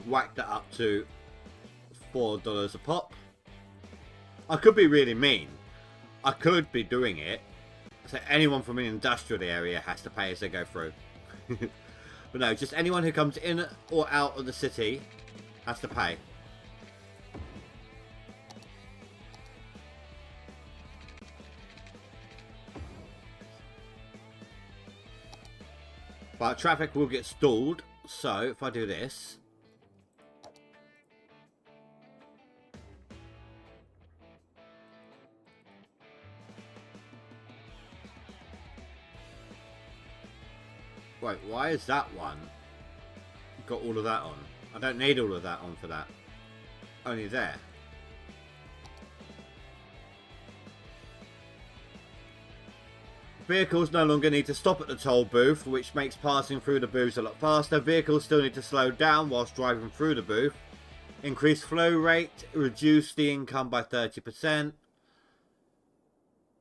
Whack that up to $4 a pop. I could be really mean. I could be doing it so anyone from an industrial area has to pay as they go through. But no, just anyone who comes in or out of the city has to pay. But traffic will get stalled, so if I do this, wait, why is that one got all of that on? I don't need all of that on for that. Only there. Vehicles no longer need to stop at the toll booth, which makes passing through the booths a lot faster. Vehicles still need to slow down whilst driving through the booth. Increase flow rate, reduce the income by 30%.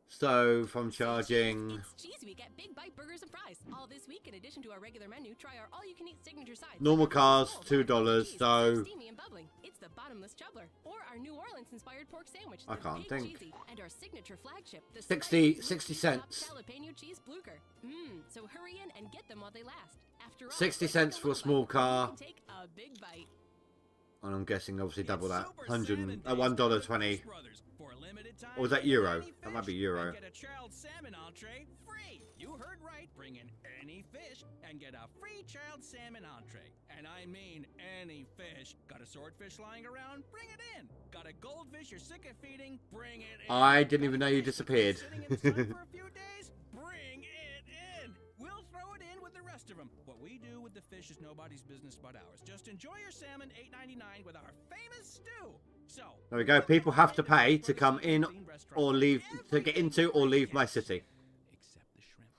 So from charging It's cheese week at Big Bite Burgers and Fries. All this week, in addition to our regular menu, try our all-you-can-eat signature sides. normal cars, $2. Cheese, So steamy and bubbling. It's the bottomless chubbler, or our New Orleans-inspired pork sandwich. I the can't Big think. Cheesy, and our signature flagship, the 60 spicy cents. jalapeno cheese blucher. So hurry in and get them while they last. After all, 60 what's cents like for a little small bite? car. You can take a big bite. And I'm guessing obviously double that. It's Super Salmon Days $1.20. Fish Brothers. For a limited time, Or was that bring in euro? any That might be fish euro. and get a chilled salmon entree free. You heard right. Bring in any fish and get a free chilled salmon entree. And I mean any fish. Got a swordfish lying around? Bring it in. Got a goldfish you're sick of feeding? Bring it in. I didn't Got even a know you fish disappeared. sitting in the sun for a few days? Bring it in. We'll throw it in with the rest of them. What we do with the fish is nobody's business but ours. Just enjoy your salmon $8.99 with our famous stew. So There we go. People have to pay to come in or leave, to get into or leave my city. Except the shrimp.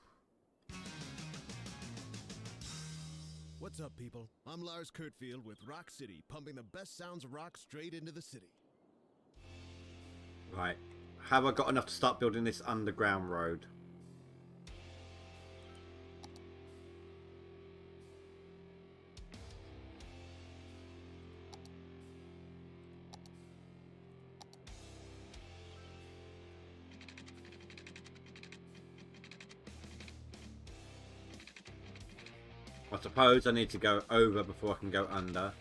What's up, people? I'm Lars Kurtfield with Rock City, pumping the best sounds of rock straight into the city. Right. Have I got enough to start building this underground road? I suppose I need to go over before I can go under.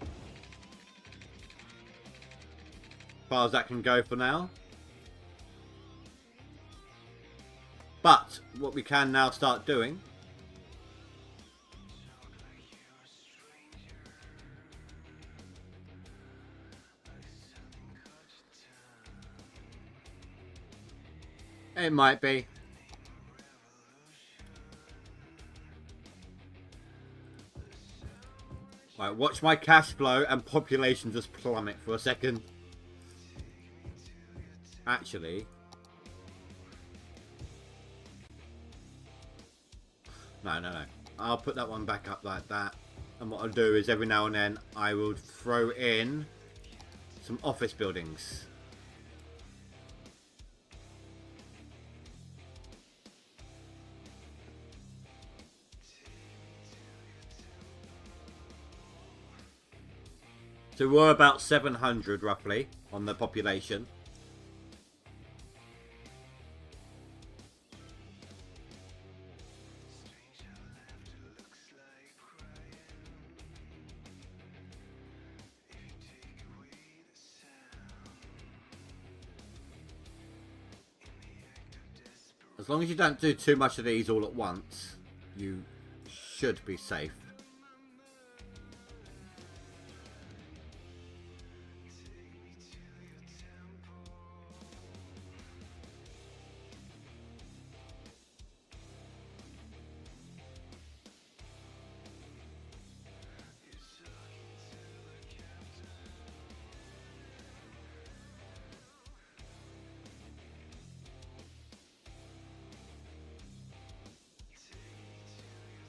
As far as that can go for now. But what we can now start doing it might be. Right, watch my cash flow and population just plummet for a second. Actually, no. I'll put that one back up like that. And what I'll do is every now and then I will throw in some office buildings. So we're about 700 roughly on the population. As long as you don't do too much of these all at once, you should be safe.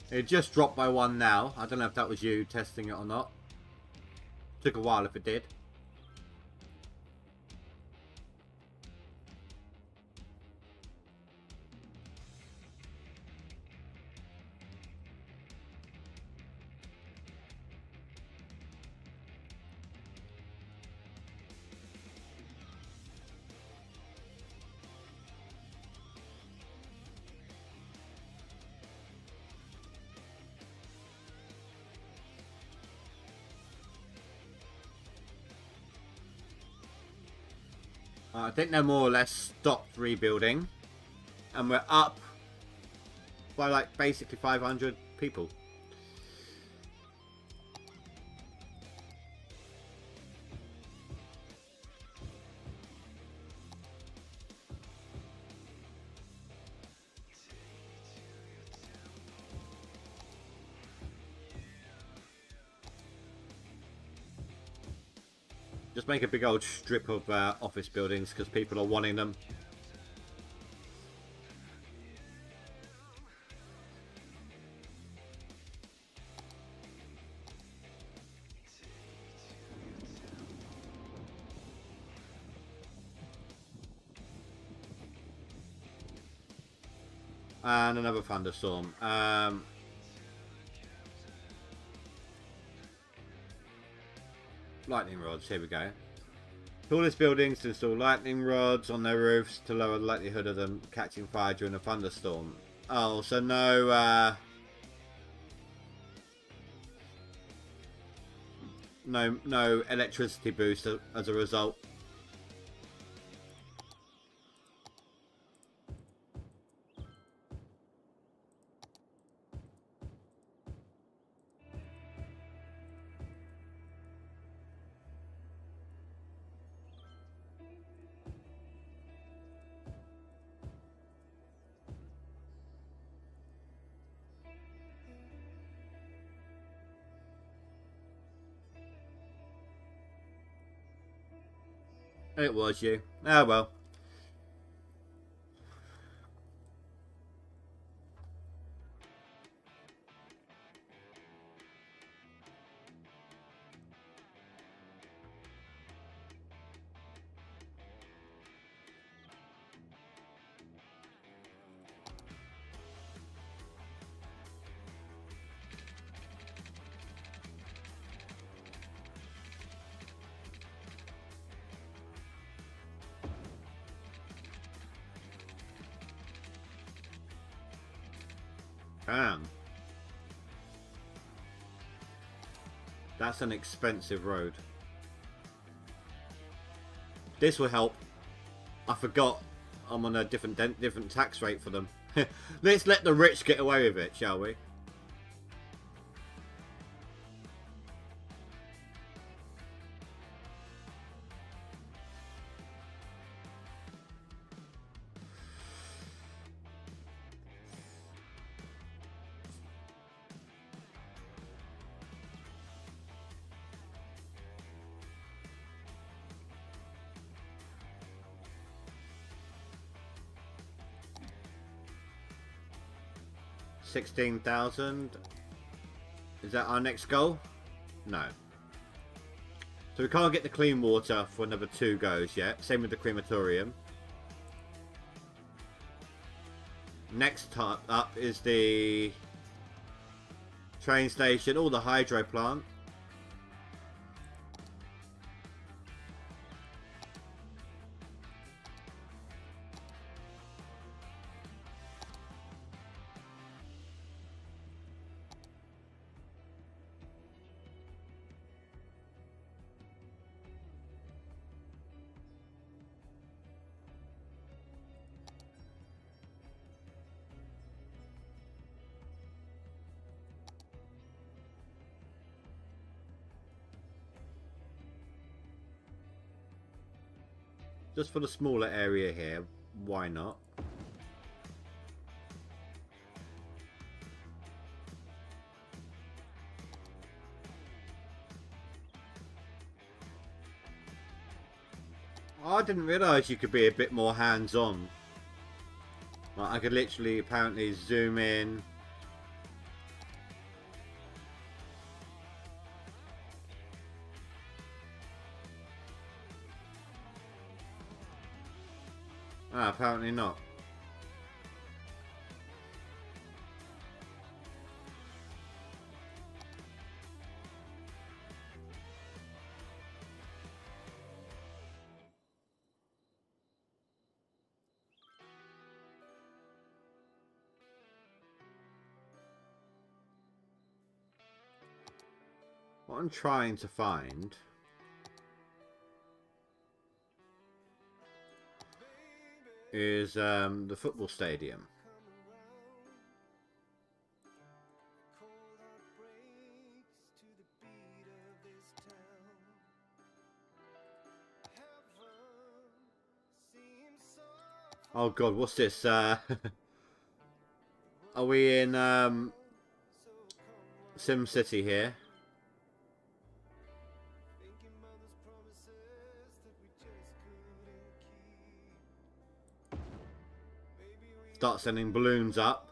It just dropped by one now. I don't know if that was you testing it or not. Took a while if it did. I think they're more or less stopped rebuilding. And we're up by like basically 500 people. Just make a big old strip of office buildings because people are wanting them. And another thunderstorm. Lightning rods, here we go. Tallest buildings to install lightning rods on their roofs to lower the likelihood of them catching fire during a thunderstorm. Oh, so no no electricity boost as a result. It was you. Ah, well. Damn. That's an expensive road. This will help. I forgot I'm on a different tax rate for them. Let's let the rich get away with it, shall we? $16,000. Is that our next goal? No. So we can't get the clean water for another 2 goes yet. Same with the crematorium. Next up is the train station or the hydro plant. Just for the smaller area here, why not? I didn't realise you could be a bit more hands-on. Like, I could literally apparently zoom in. Ah, apparently not. What I'm trying to find is the football stadium. Oh god, what's this? Are we in Sim City here? Start sending balloons up.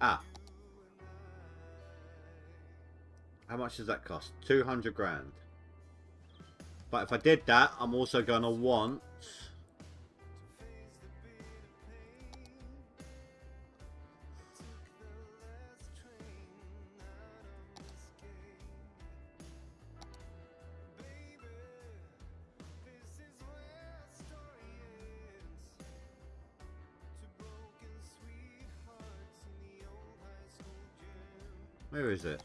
Ah. How much does that cost? 200 grand. But if I did that, I'm also going to want... Where is it?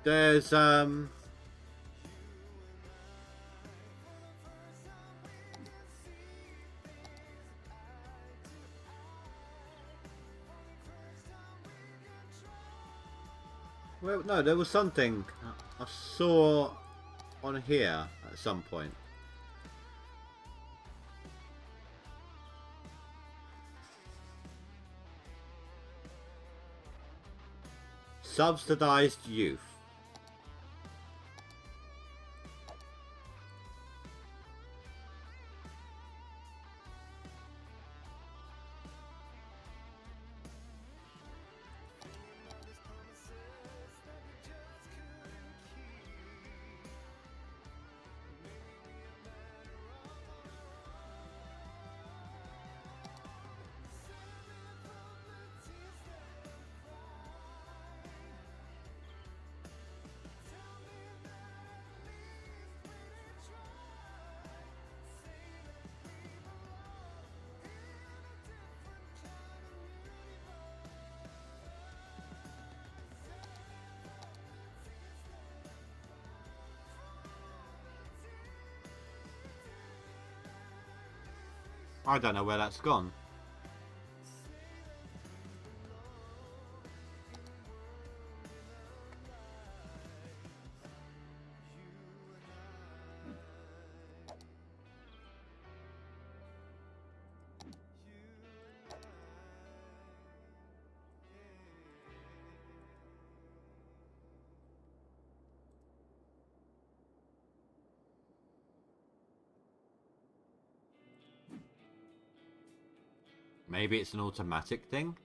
There's well, no, there was something I saw on here at some point. Subsidized youth. I don't know where that's gone. Maybe it's an automatic thing?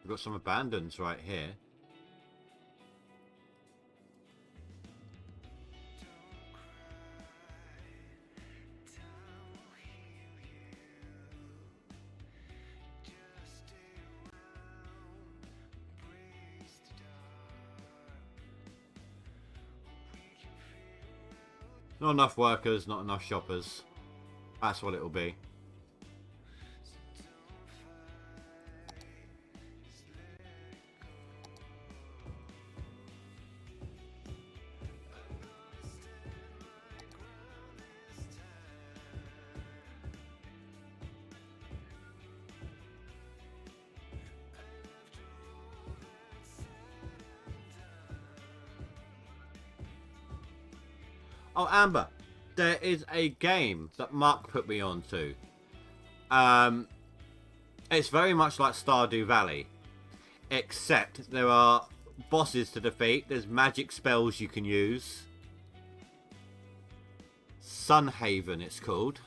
We've got some abandons right here. Not enough workers, not enough shoppers. That's what it'll be. Oh, Amber, there is a game that Mark put me onto. It's very much like Stardew Valley, except there are bosses to defeat. There's magic spells you can use. Sunhaven, it's called.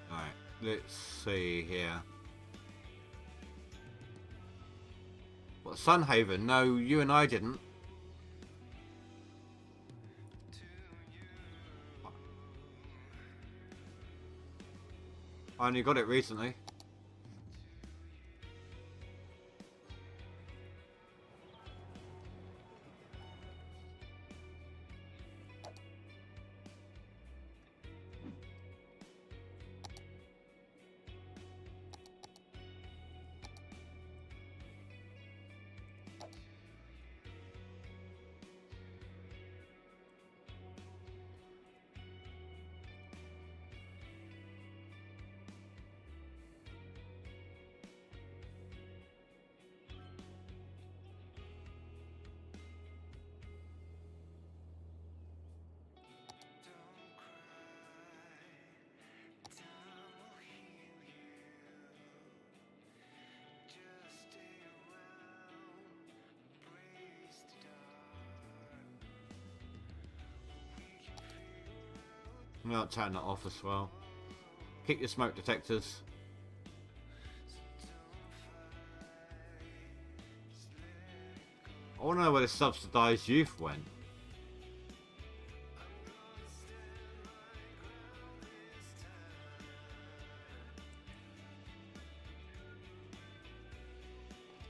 Alright, let's see here. What, Sunhaven? No, you and I didn't. I only got it recently. I'll turn that off as well. Keep your smoke detectors. I want to know where the subsidised youth went.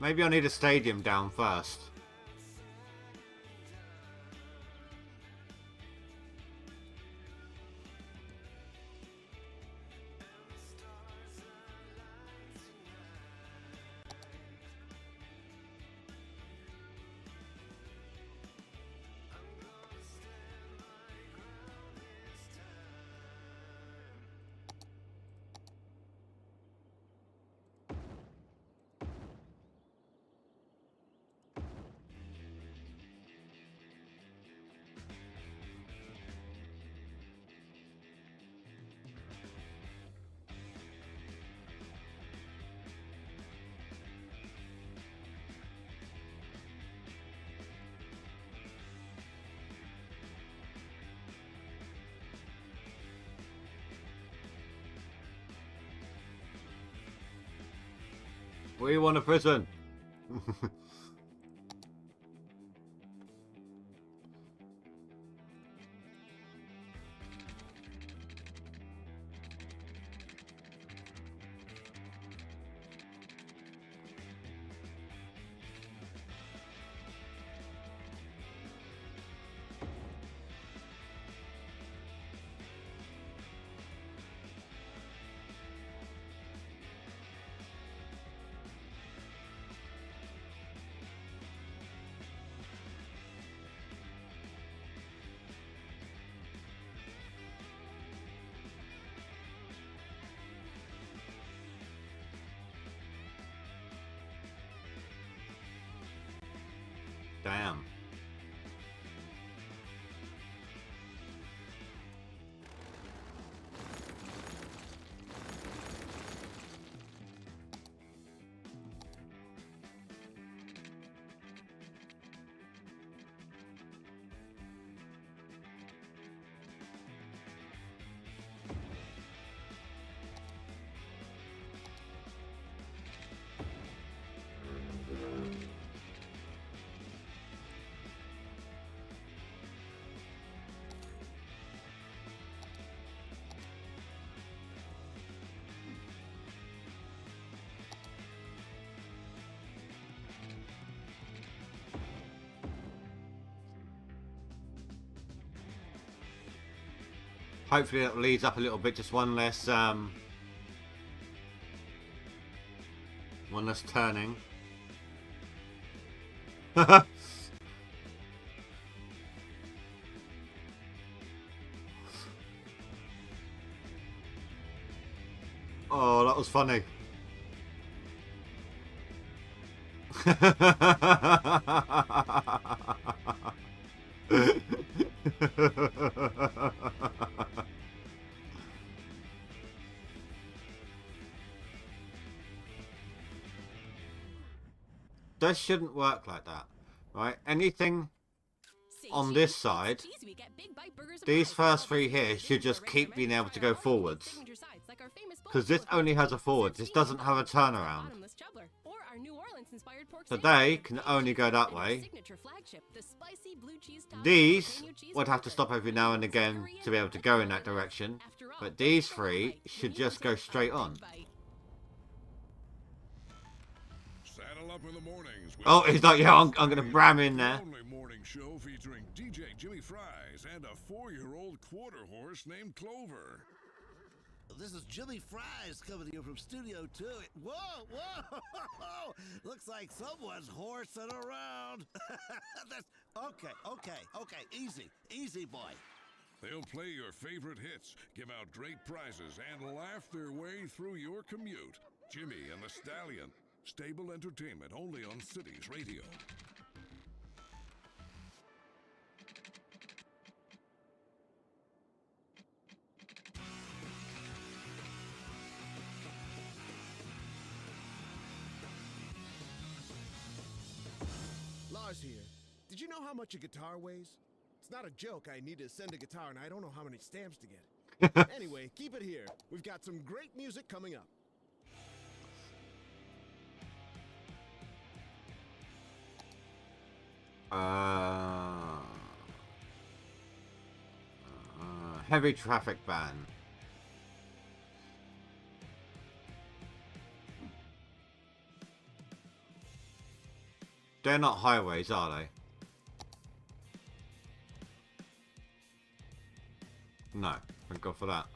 Maybe I need a stadium down first. We want a prison. Damn. Hopefully it leads up a little bit, just one less turning. Oh, that was funny. This shouldn't work like that, right? Anything on this side, these first three here should just keep being able to go forwards. Because this only has a forward, this doesn't have a turnaround. So they can only go that way. These would have to stop every now and again to be able to go in that direction. But these three should just go straight on. Saddle up in the mornings. Oh, he's like, yeah, I'm going to ram in there. Only morning show featuring DJ Jimmy Fries and a 4-year-old quarter horse named Clover. This is Jimmy Fries coming here from Studio 2. Whoa, whoa! Looks like someone's horsing around. Okay. Easy, boy. They'll play your favorite hits, give out great prizes, and laugh their way through your commute. Jimmy and the Stallion. Stable entertainment only on Cities Radio. Lars here. Did you know how much a guitar weighs? It's not a joke. I need to send a guitar and I don't know how many stamps to get. Anyway, keep it here. We've got some great music coming up. Heavy traffic ban. They're not highways, are they? No, thank God for that.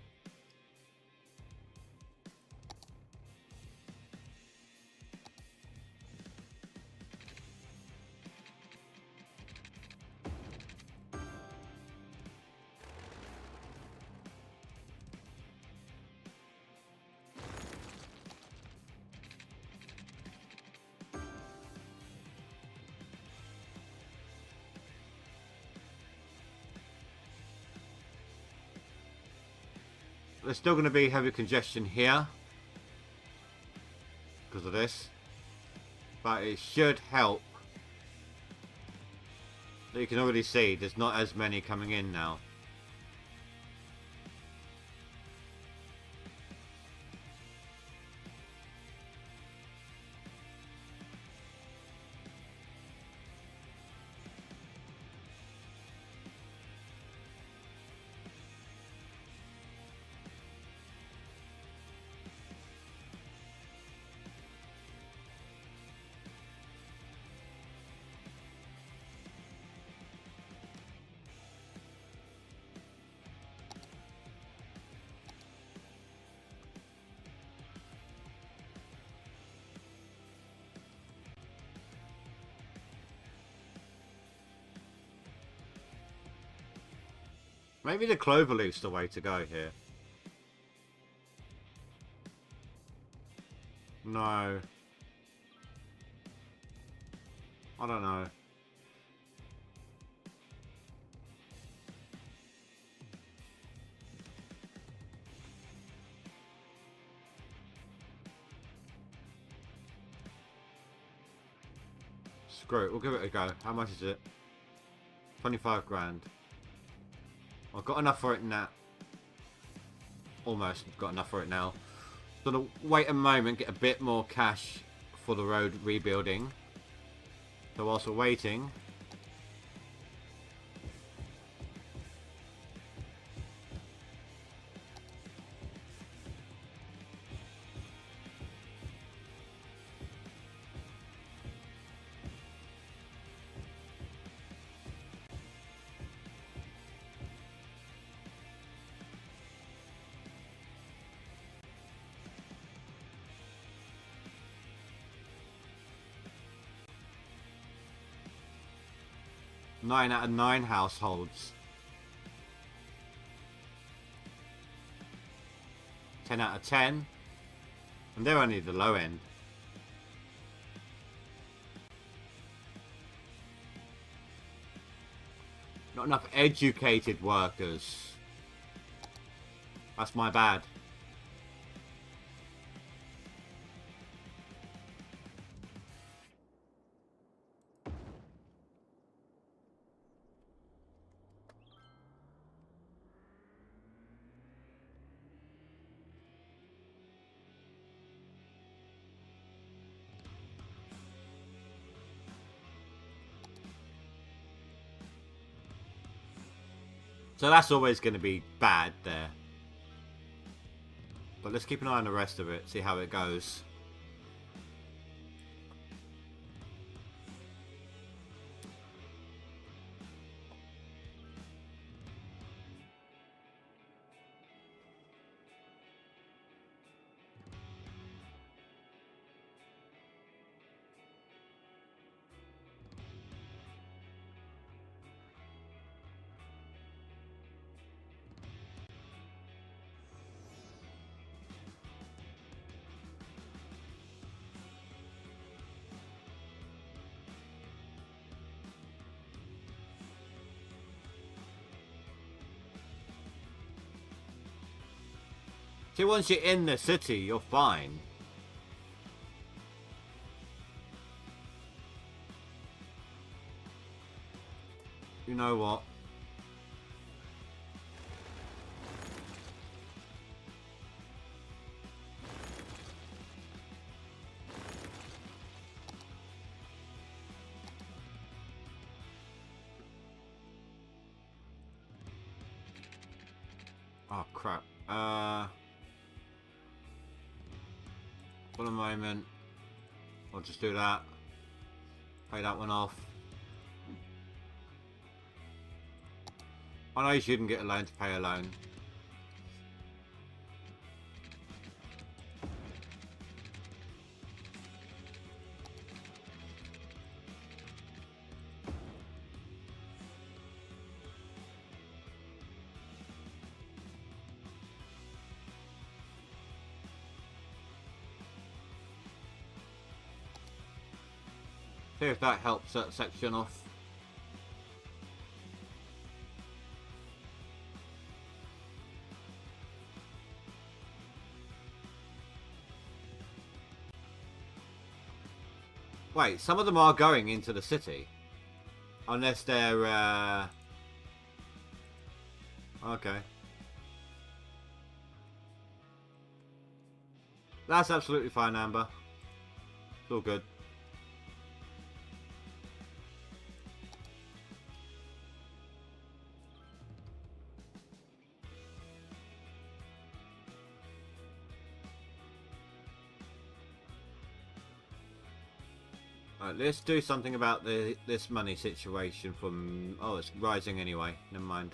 There's still going to be heavy congestion here because of this, but it should help. You can already see there's not as many coming in now. Maybe the cloverleaf's the way to go here. No. I don't know. screw it. We'll give it a go. How much is it? 25 grand. I've got enough for it now. Almost got enough for it now. Gonna wait a moment, get a bit more cash for the road rebuilding. So whilst we're waiting, nine out of 9 households. 10 out of 10. And they're only the low end. Not enough educated workers. That's my bad. So that's always going to be bad there. But let's keep an eye on the rest of it, see how it goes. See, once you're in the city, you're fine. You know what? Oh, crap. For a moment, I'll just do that. Pay that one off. I know you shouldn't get a loan to pay a loan. See if that helps that section off. Wait, some of them are going into the city. Unless they're, okay. That's absolutely fine, Amber. It's all good. Right, let's do something about this money situation from... Oh, it's rising anyway. Never mind.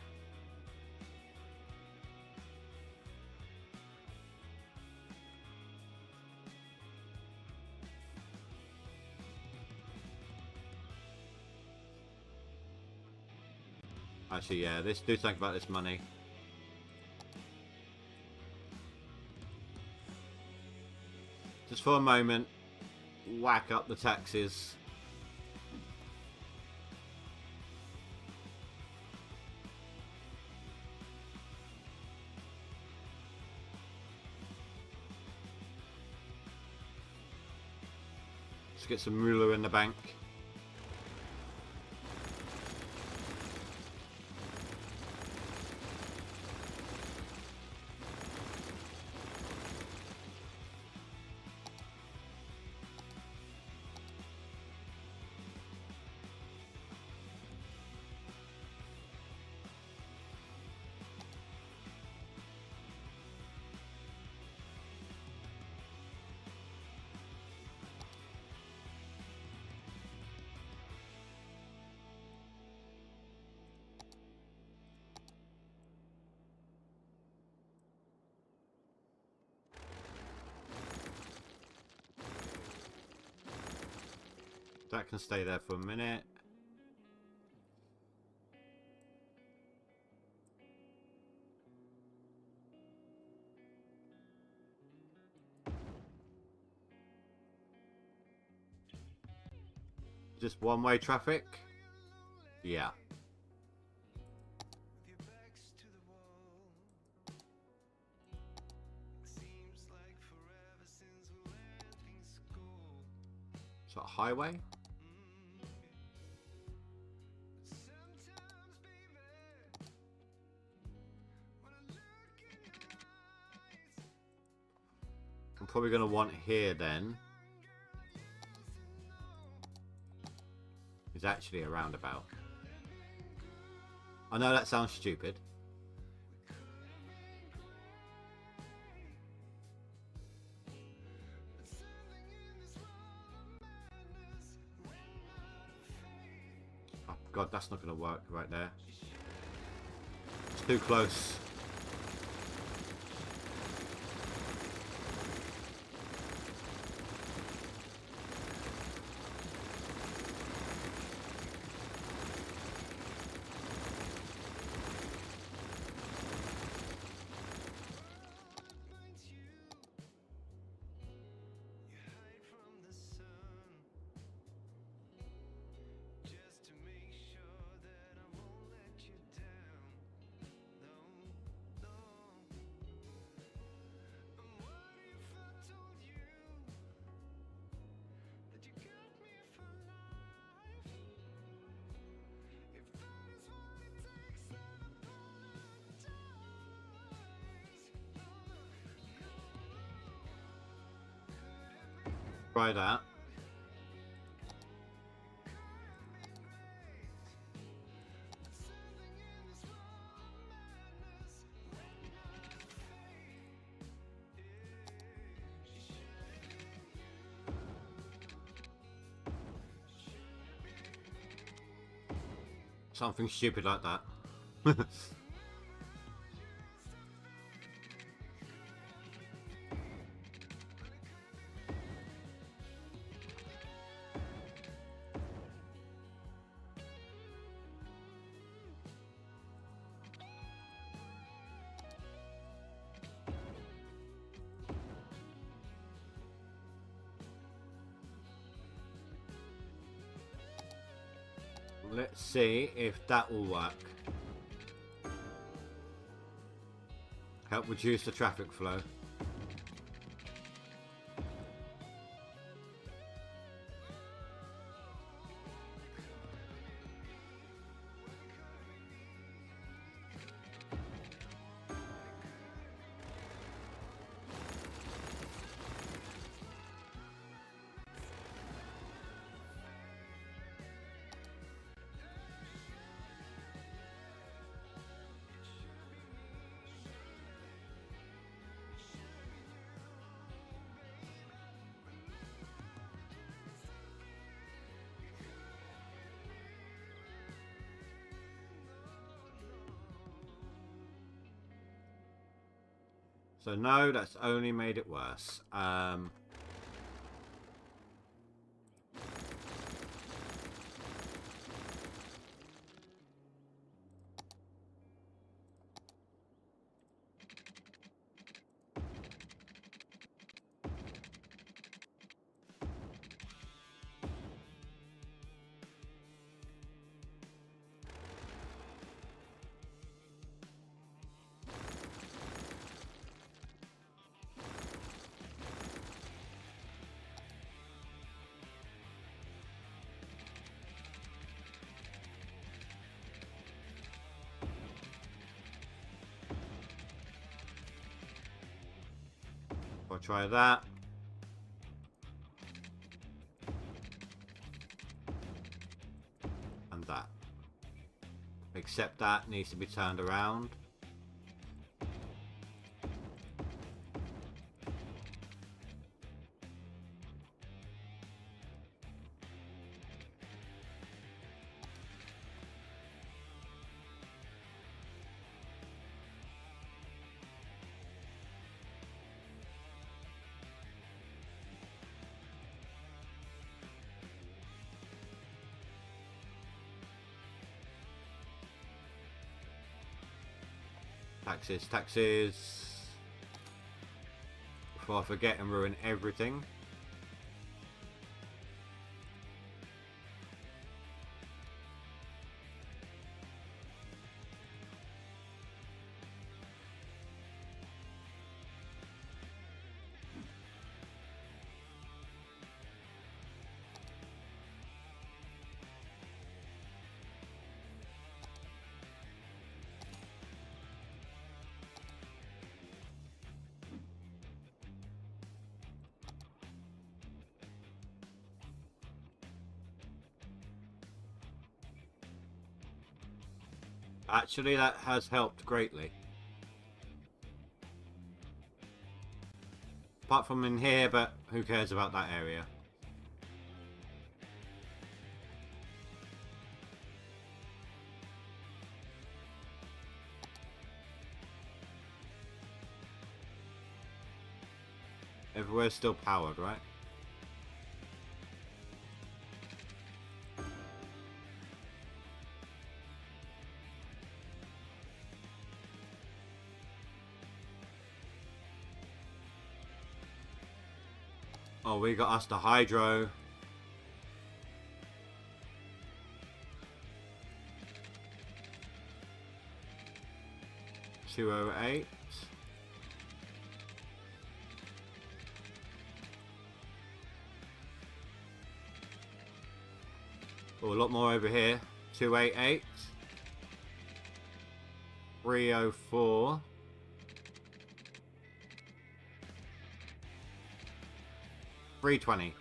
Actually, yeah, let's do something about this money. Just for a moment. Whack up the taxes. Let's get some moolah in the bank. That can stay there for a minute. Just one-way traffic? Yeah. So a highway? I'm probably going to want here then. Is actually a roundabout. I know that sounds stupid. Oh god, that's not going to work right there. It's too close. Try that. Something stupid like that. Let's see if that will work. Help reduce the traffic flow. So no, that's only made it worse. I'll try that. And that. Except that needs to be turned around. Taxes, taxes. Before I forget and ruin everything. Actually, that has helped greatly. Apart from in here, but who cares about that area? Everywhere's still powered, right? Oh, we got us the hydro. $208. Oh, a lot more over here. 288. 304. 320.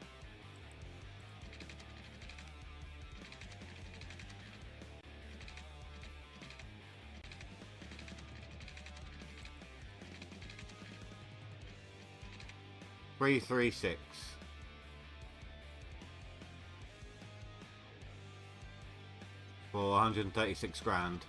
$336. For 136 grand.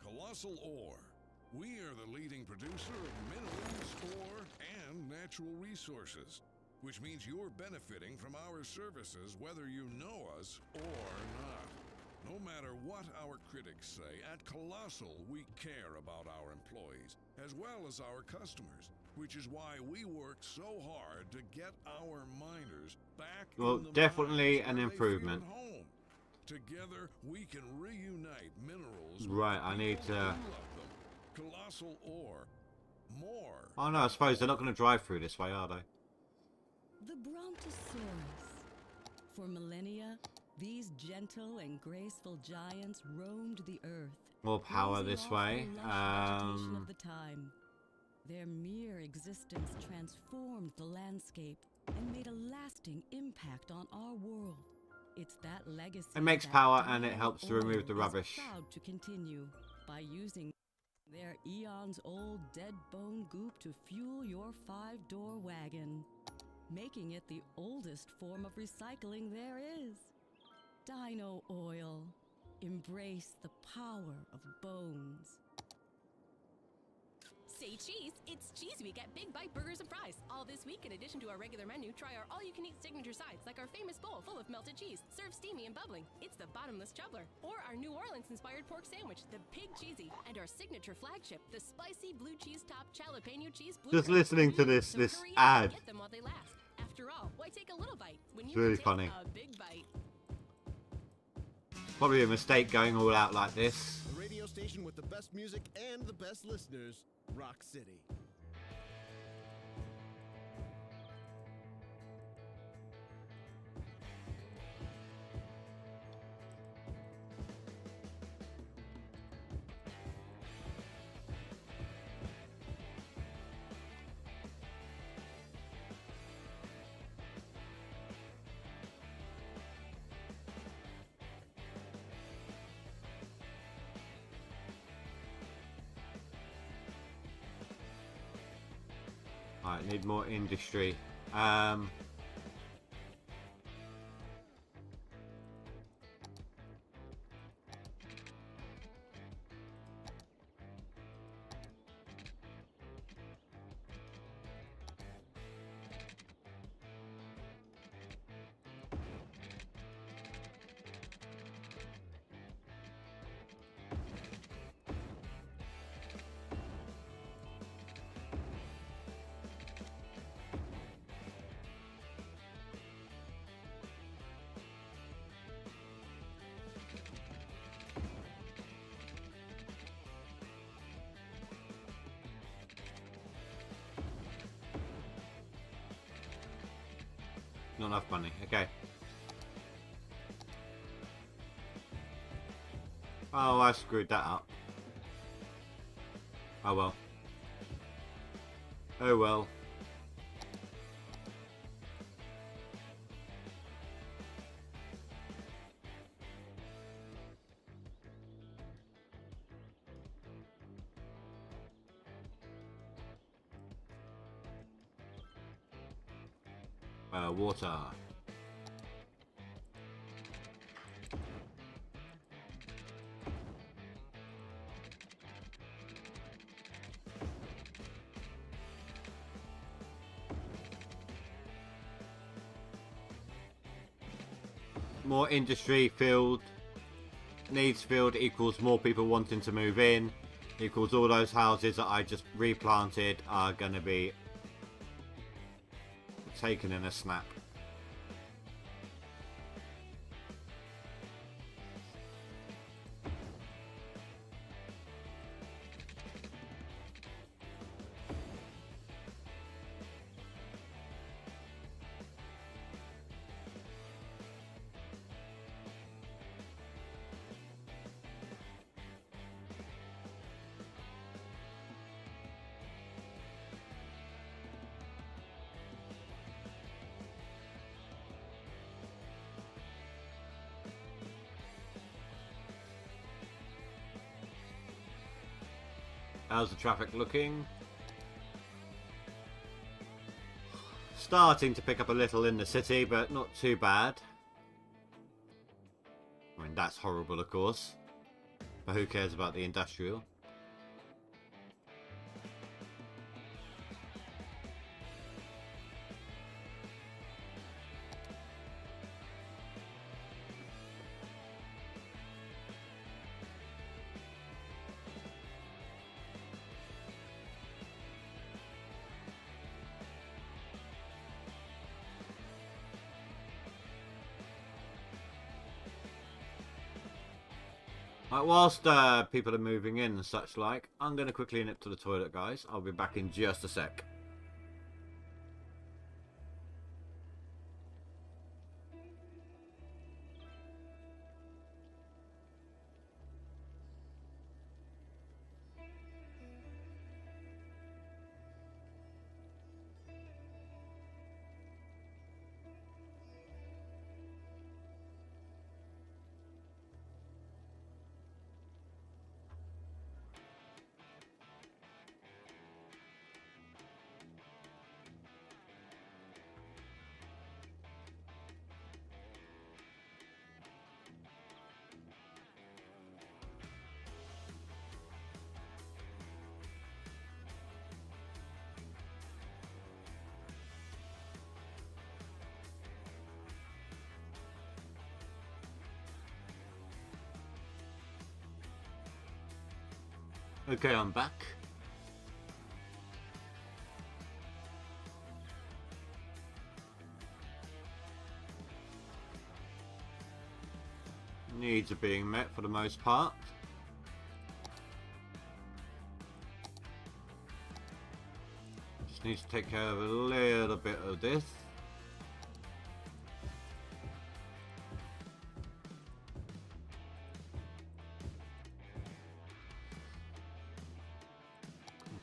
Colossal Ore. We are the leading producer of minerals, ore, and natural resources, which means you're benefiting from our services whether you know us or not. No matter what our critics say, at Colossal we care about our employees as well as our customers, which is why we work so hard to get our miners back Well, in the definitely mines an where they feel improvement. at home. Together, we can reunite minerals. Right, I need to... to. Love them. Colossal Ore. More. Oh no, I suppose they're not going to drive through this way, are they? The Brontosaurus. For millennia, these gentle and graceful giants roamed the earth. More power grazing this off way. the lush vegetation of the time. Their mere existence transformed the landscape and made a lasting impact on our world. It's that legacy. It makes that power and it Dino helps to remove the Oil is rubbish. proud to continue by using their eons-old dead bone goop to fuel your 5-door wagon, making it the oldest form of recycling there is. Dino Oil. Embrace the power of bones. Say cheese, it's Cheese Week at Big Bite Burgers and Fries. All this week, in addition to our regular menu, try our all-you-can-eat signature sides, like our famous bowl full of melted cheese, served steamy and bubbling. It's the Bottomless Chubbler. Or our New Orleans-inspired pork sandwich, the Pig Cheesy. And our signature flagship, the spicy blue cheese top jalapeno cheese blue. Just listening to this ad. Get them while they last. After all, why take a little bite when you It's really can take funny. a big bite? Probably a mistake going all out like this. The radio station with the best music and the best listeners, Rock City. Alright, need more industry. Not enough money. Okay. Oh, I screwed that up. Oh well. Oh well. Water. More industry filled, needs filled equals more people wanting to move in, equals all those houses that I just replanted are going to be taken in a snap. How's the traffic looking? Starting to pick up a little in the city, but not too bad. I mean, that's horrible, of course. But who cares about the industrial? Right, whilst people are moving in and such like, I'm going to quickly nip to the toilet, guys. I'll be back in just a sec. Okay, I'm back. Needs are being met for the most part. Just needs to take care of a little bit of this.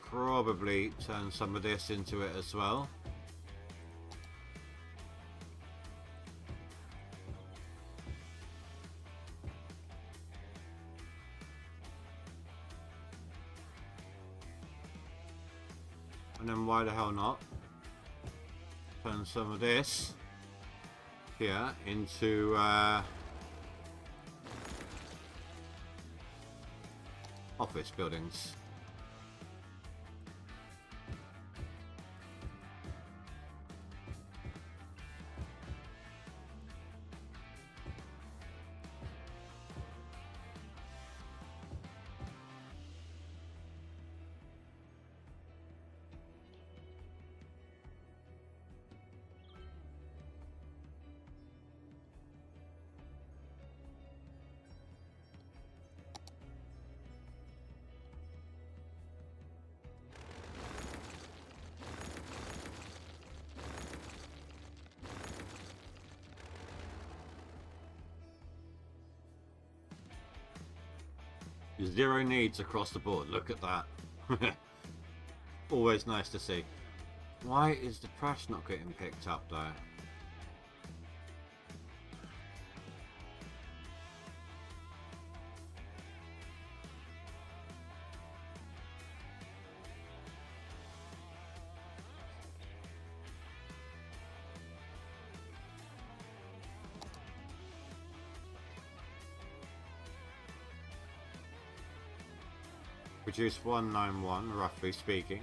Probably turn some of this into it as well. And then why the hell not turn some of this here into office buildings. Zero needs across the board. Look at that. Always nice to see. Why is the trash not getting picked up though? Produce 191, roughly speaking.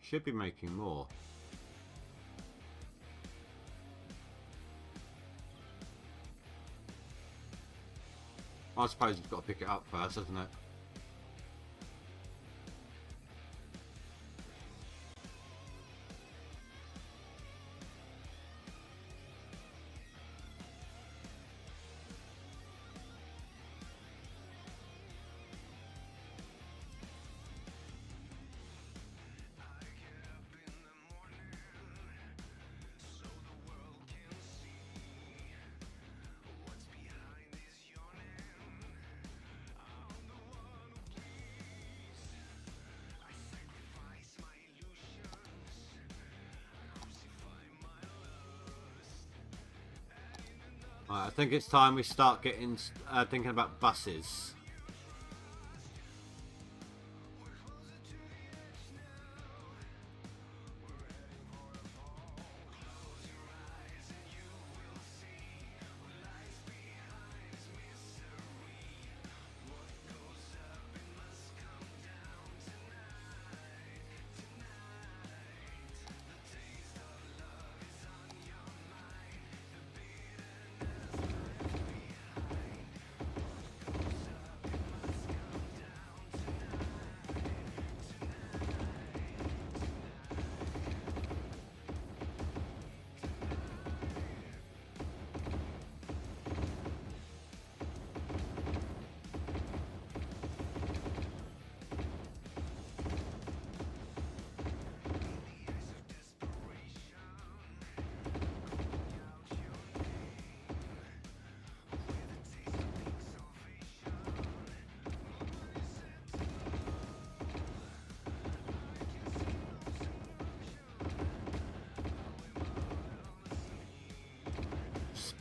Should be making more. I suppose you've got to pick it up first, hasn't it? I think it's time we start getting thinking about buses.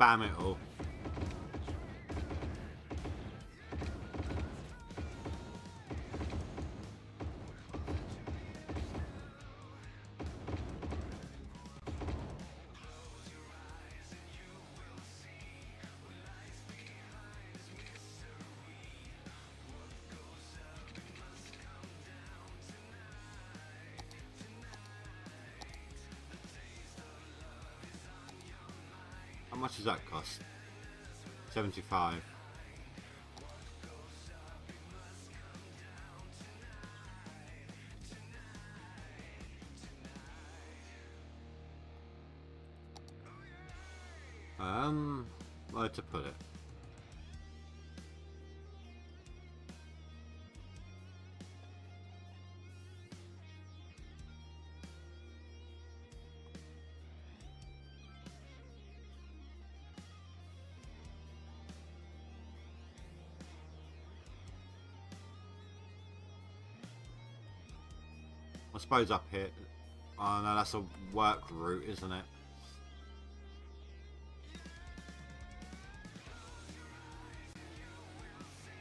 Spam it all. How much does that cost? 75. Where to put it? suppose up here. Oh no, that's a work route, isn't it?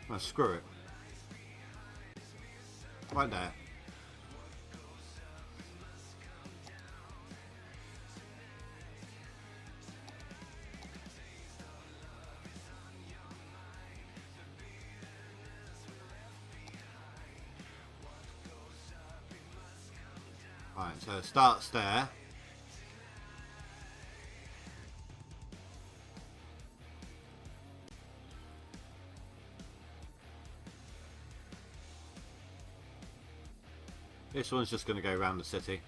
Oh, screw it. Right there. Right, so it starts there. This one's just going to go around the city.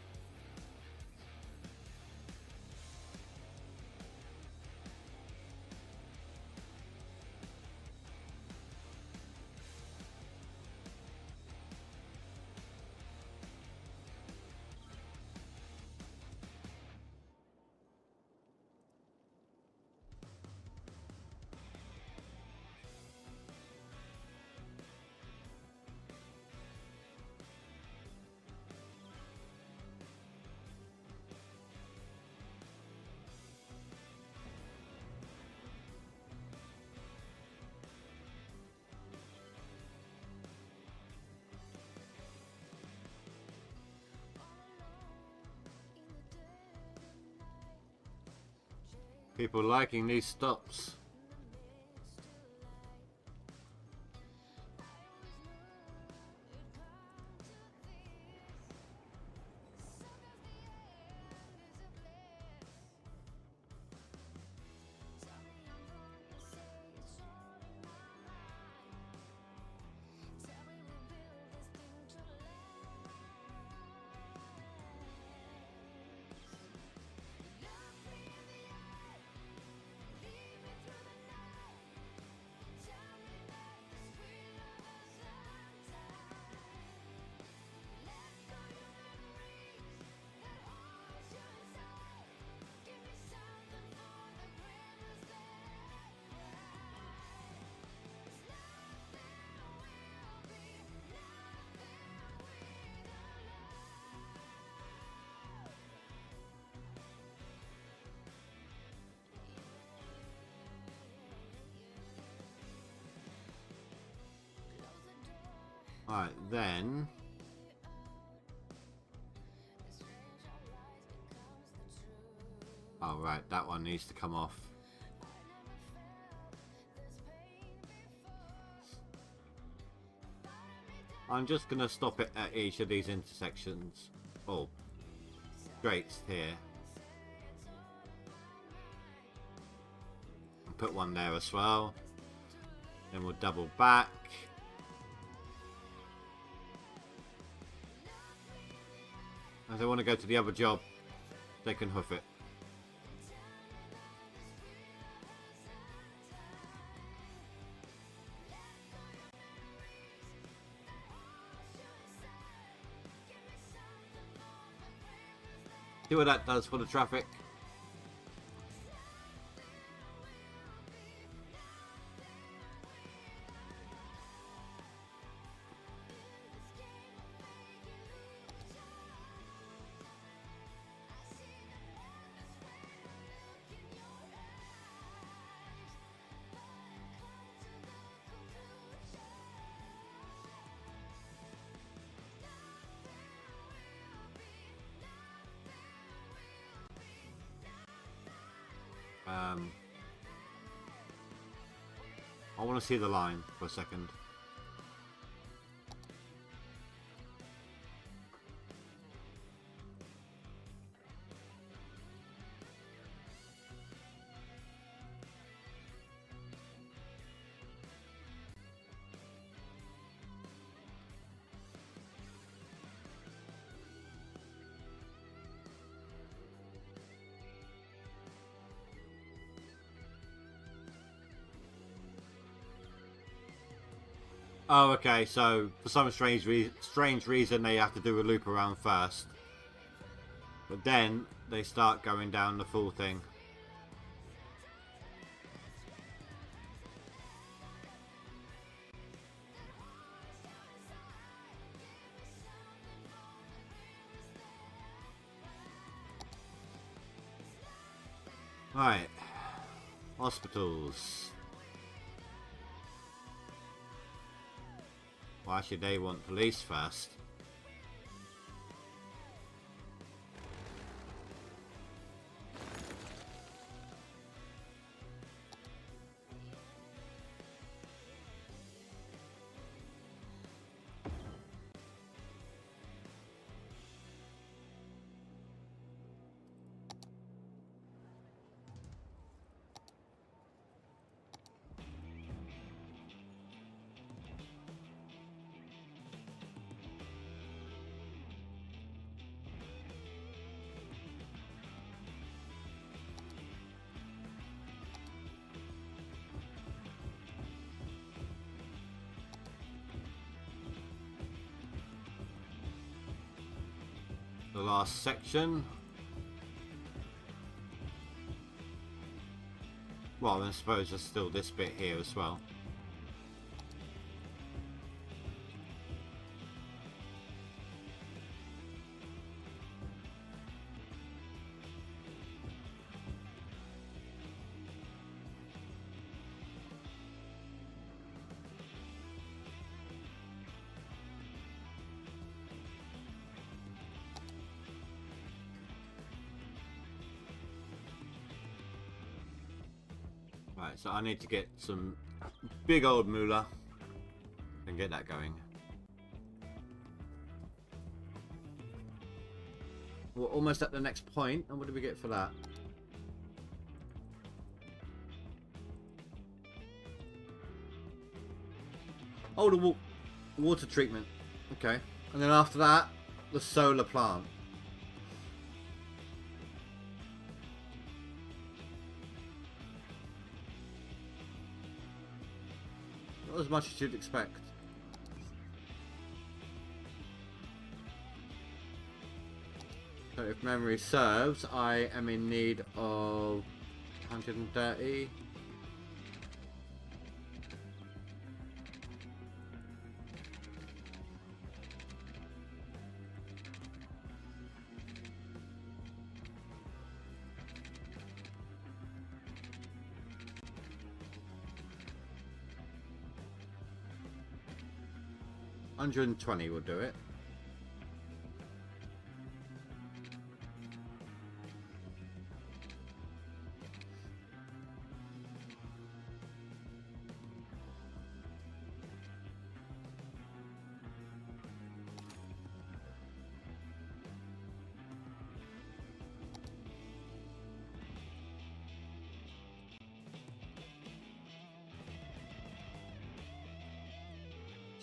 People liking these stops. Alright, then... Oh, right, that one needs to come off. I'm just going to stop it at each of these intersections. Oh, straights here. And put one there as well. Then we'll double back. If they want to go to the other job, they can hoof it. See what that does for the traffic. I want to see the line for a second. Oh, okay, so for some strange reason they have to do a loop around first. But then they start going down the full thing. Right. Hospitals. Well, actually, they want police first. The last section. Well, I suppose there's still this bit here as well. Right, so I need to get some big old moolah and get that going. We're almost at the next point, and what do we get for that? Oh, the water treatment. Okay. And then after that, the solar plant. Not as much as you'd expect. So if memory serves, I am in need of 130. $120 will do it.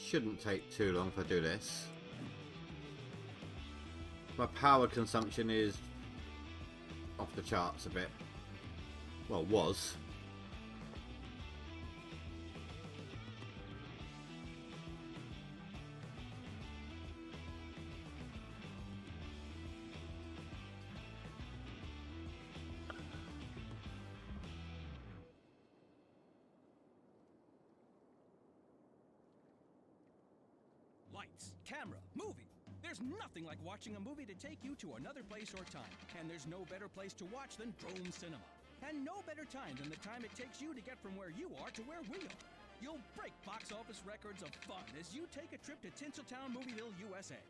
Shouldn't take too long if I do this. My power consumption is off the charts a bit. Well, was. Lights, camera, movie. There's nothing like watching a movie to take you to another place or time. And there's no better place to watch than Drone Cinema. And no better time than the time it takes you to get from where you are to where we are. You'll break box office records of fun as you take a trip to Tinseltown, Movieville, USA.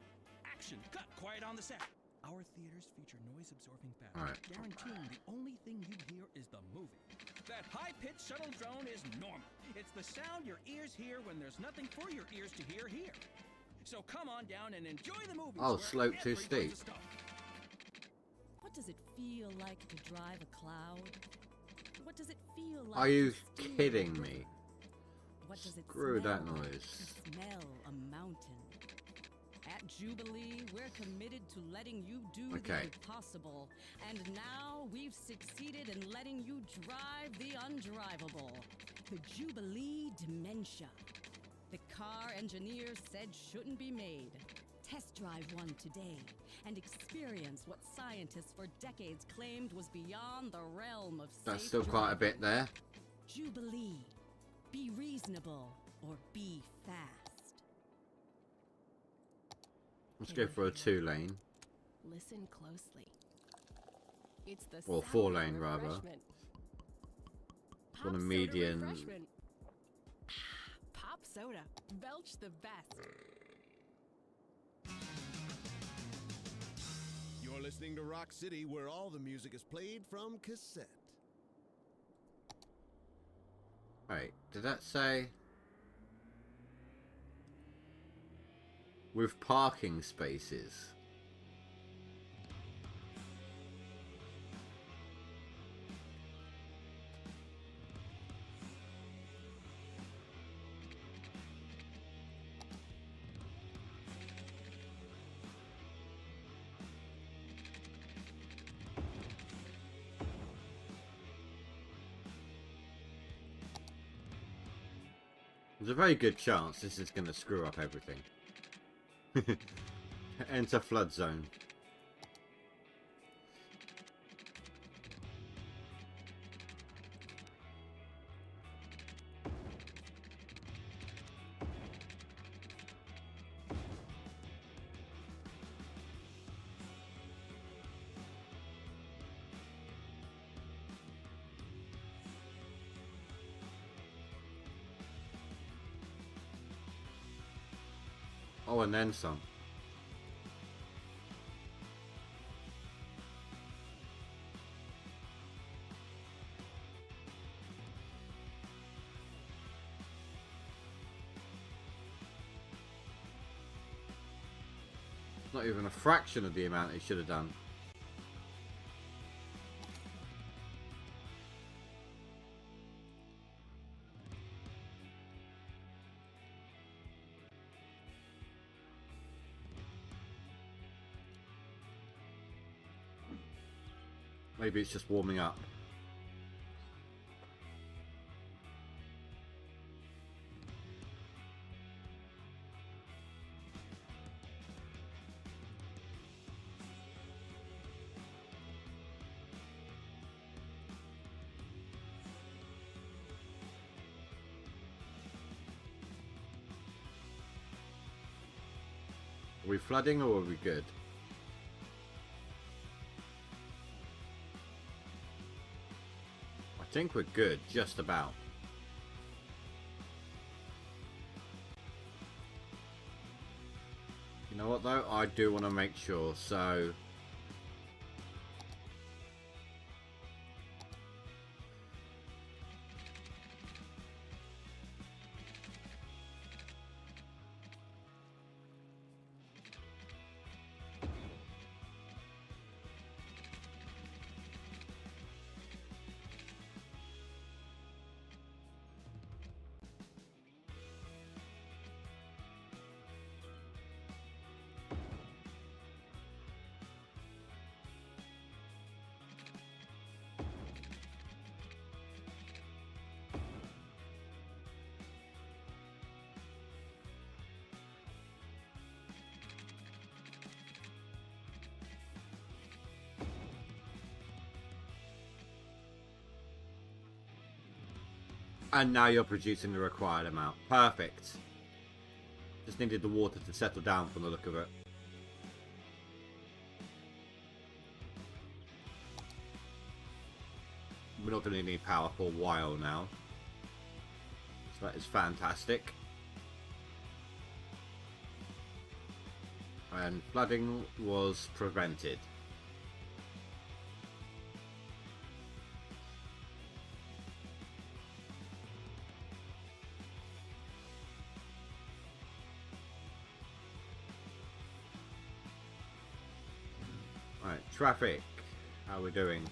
Action, cut, quiet on the set. Our theaters feature noise-absorbing patterns, guaranteeing the only thing you hear is the movie. That high-pitched shuttle drone is normal. It's the sound your ears hear when there's nothing for your ears to hear here. So come on down and enjoy the movie. Oh, slope too steep. What does it feel like to drive a cloud? What does it feel like? Are you to steer kidding a me? What does it Screw smell that like noise. to smell a mountain? At Jubilee, we're committed to letting you do Okay. the impossible. And now we've succeeded in letting you drive the undrivable. The Jubilee Dementia. The car engineers said shouldn't be made. Test drive one today and experience what scientists for decades claimed was beyond the realm of That's safe still quite a bit driving. there. Jubilee. Be reasonable or be fast. Let's go for a 2-lane. Listen closely. It's the Or South 4-lane rather. refreshment. It's on a Pop soda median. refreshment. Pop soda. Belch the best. You're listening to Rock City, where all the music is played from cassette. Wait, did that say with parking spaces? There's a very good chance this is going to screw up everything. Enter flood zone. Oh, and then some. Not even a fraction of the amount it should have done. Maybe it's just warming up. Are we flooding or are we good? I think we're good, just about. You know what though? I do want to make sure, so... And now you're producing the required amount. Perfect. Just needed the water to settle down from the look of it. We're not going to need power for a while now. So that is fantastic. And flooding was prevented. Right, traffic. How are we doing?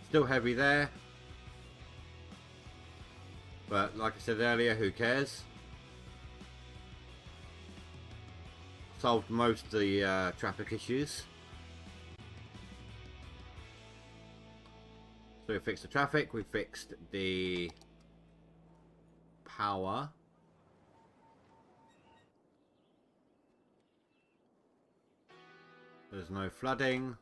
Still heavy there. But like I said earlier, who cares? Solved most of the traffic issues. So we fixed the traffic, we fixed the power. There's no flooding.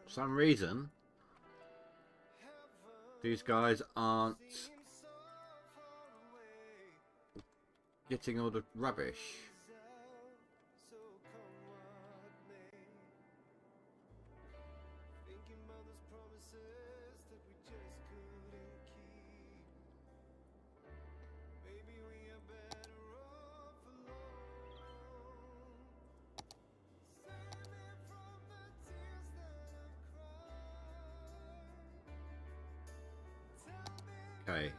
For some reason, these guys aren't getting all the rubbish. Okay,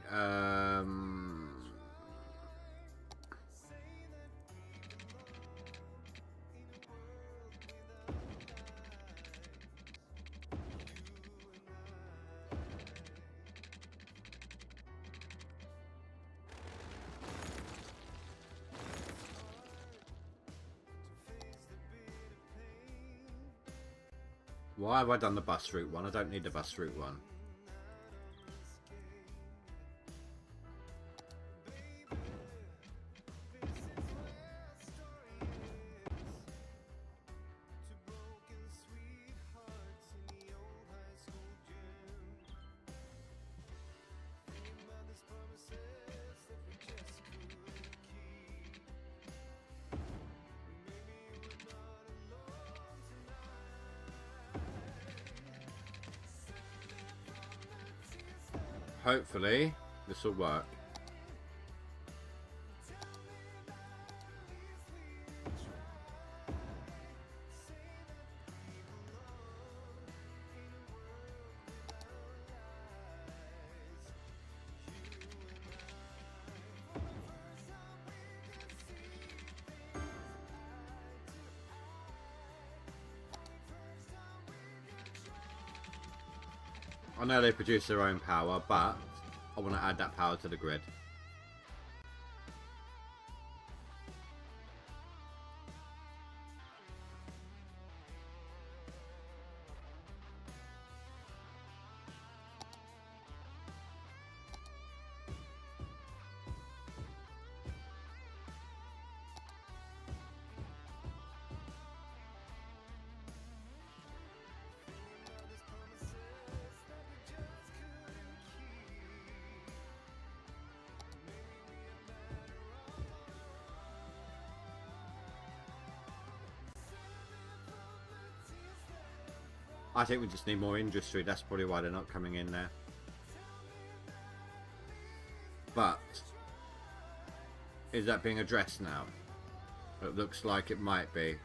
why have I done the bus route one? I don't need the bus route one. Hopefully, this will work. I know they produce their own power, but I want to add that power to the grid. I think we just need more industry. That's probably why they're not coming in there. But is that being addressed now? It looks like it might be.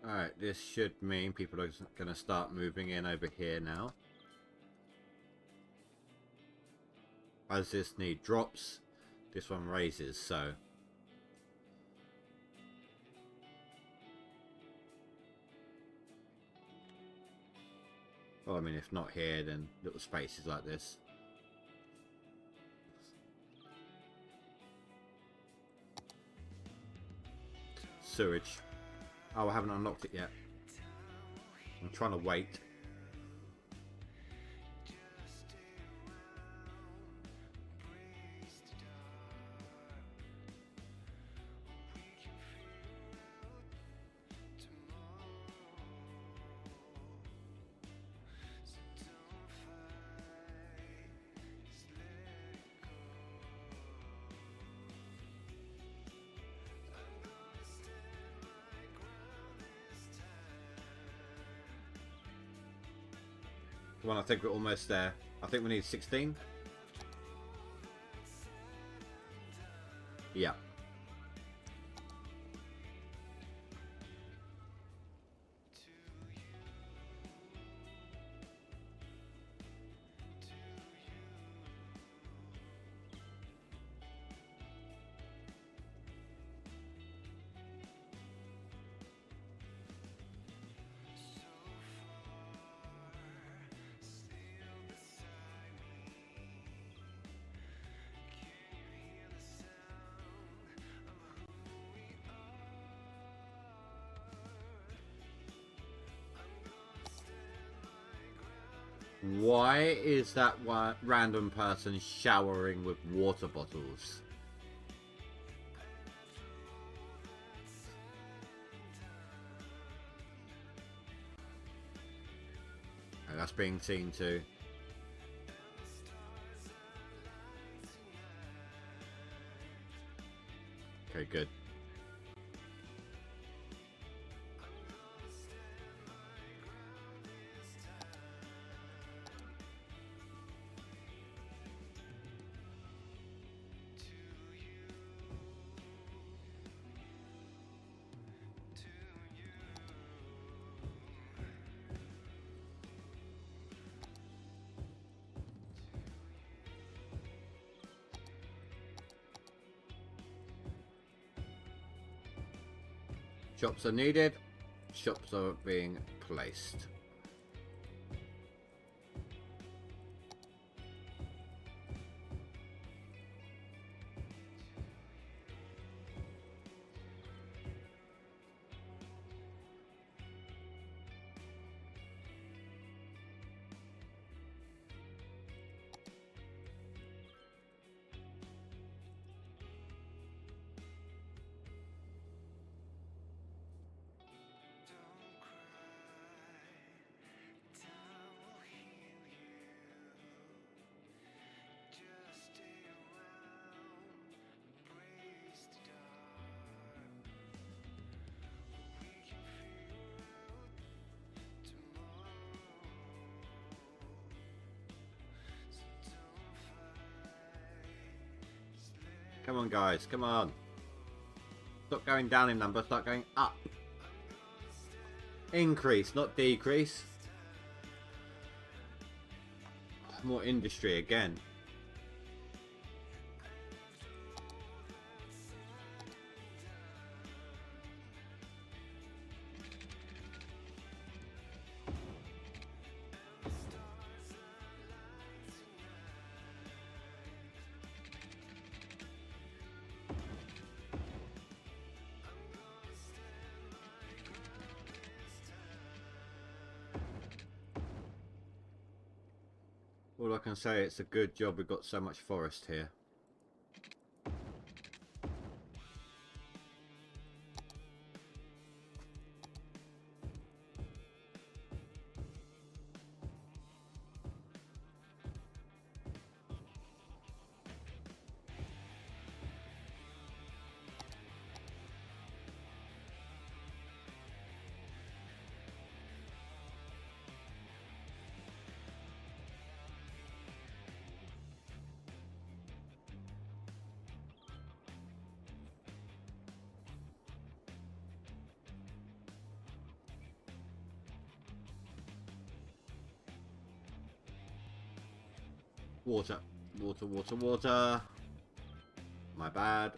Alright, this should mean people are going to start moving in over here now. As this need drops, this one raises, so... Well, I mean, if not here, then little spaces like this. Sewage. Oh, I haven't unlocked it yet. I'm trying to wait. Well, I think we're almost there. I think we need 16. Yeah. Why is that one random person showering with water bottles? And that's being seen too. Okay, good. Shops are needed. Shops are being placed. Come on, guys, come on. Stop going down in number, start going up. Increase, not decrease. More industry again. All I can say, it's a good job we've got so much forest here. Water, water, water, water. My bad.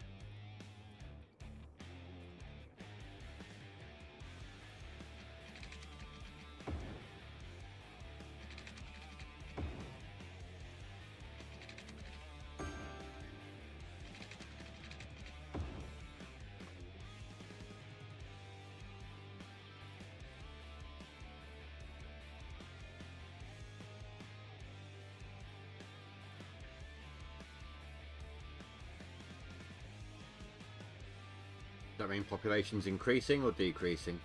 Does that mean population's increasing or decreasing?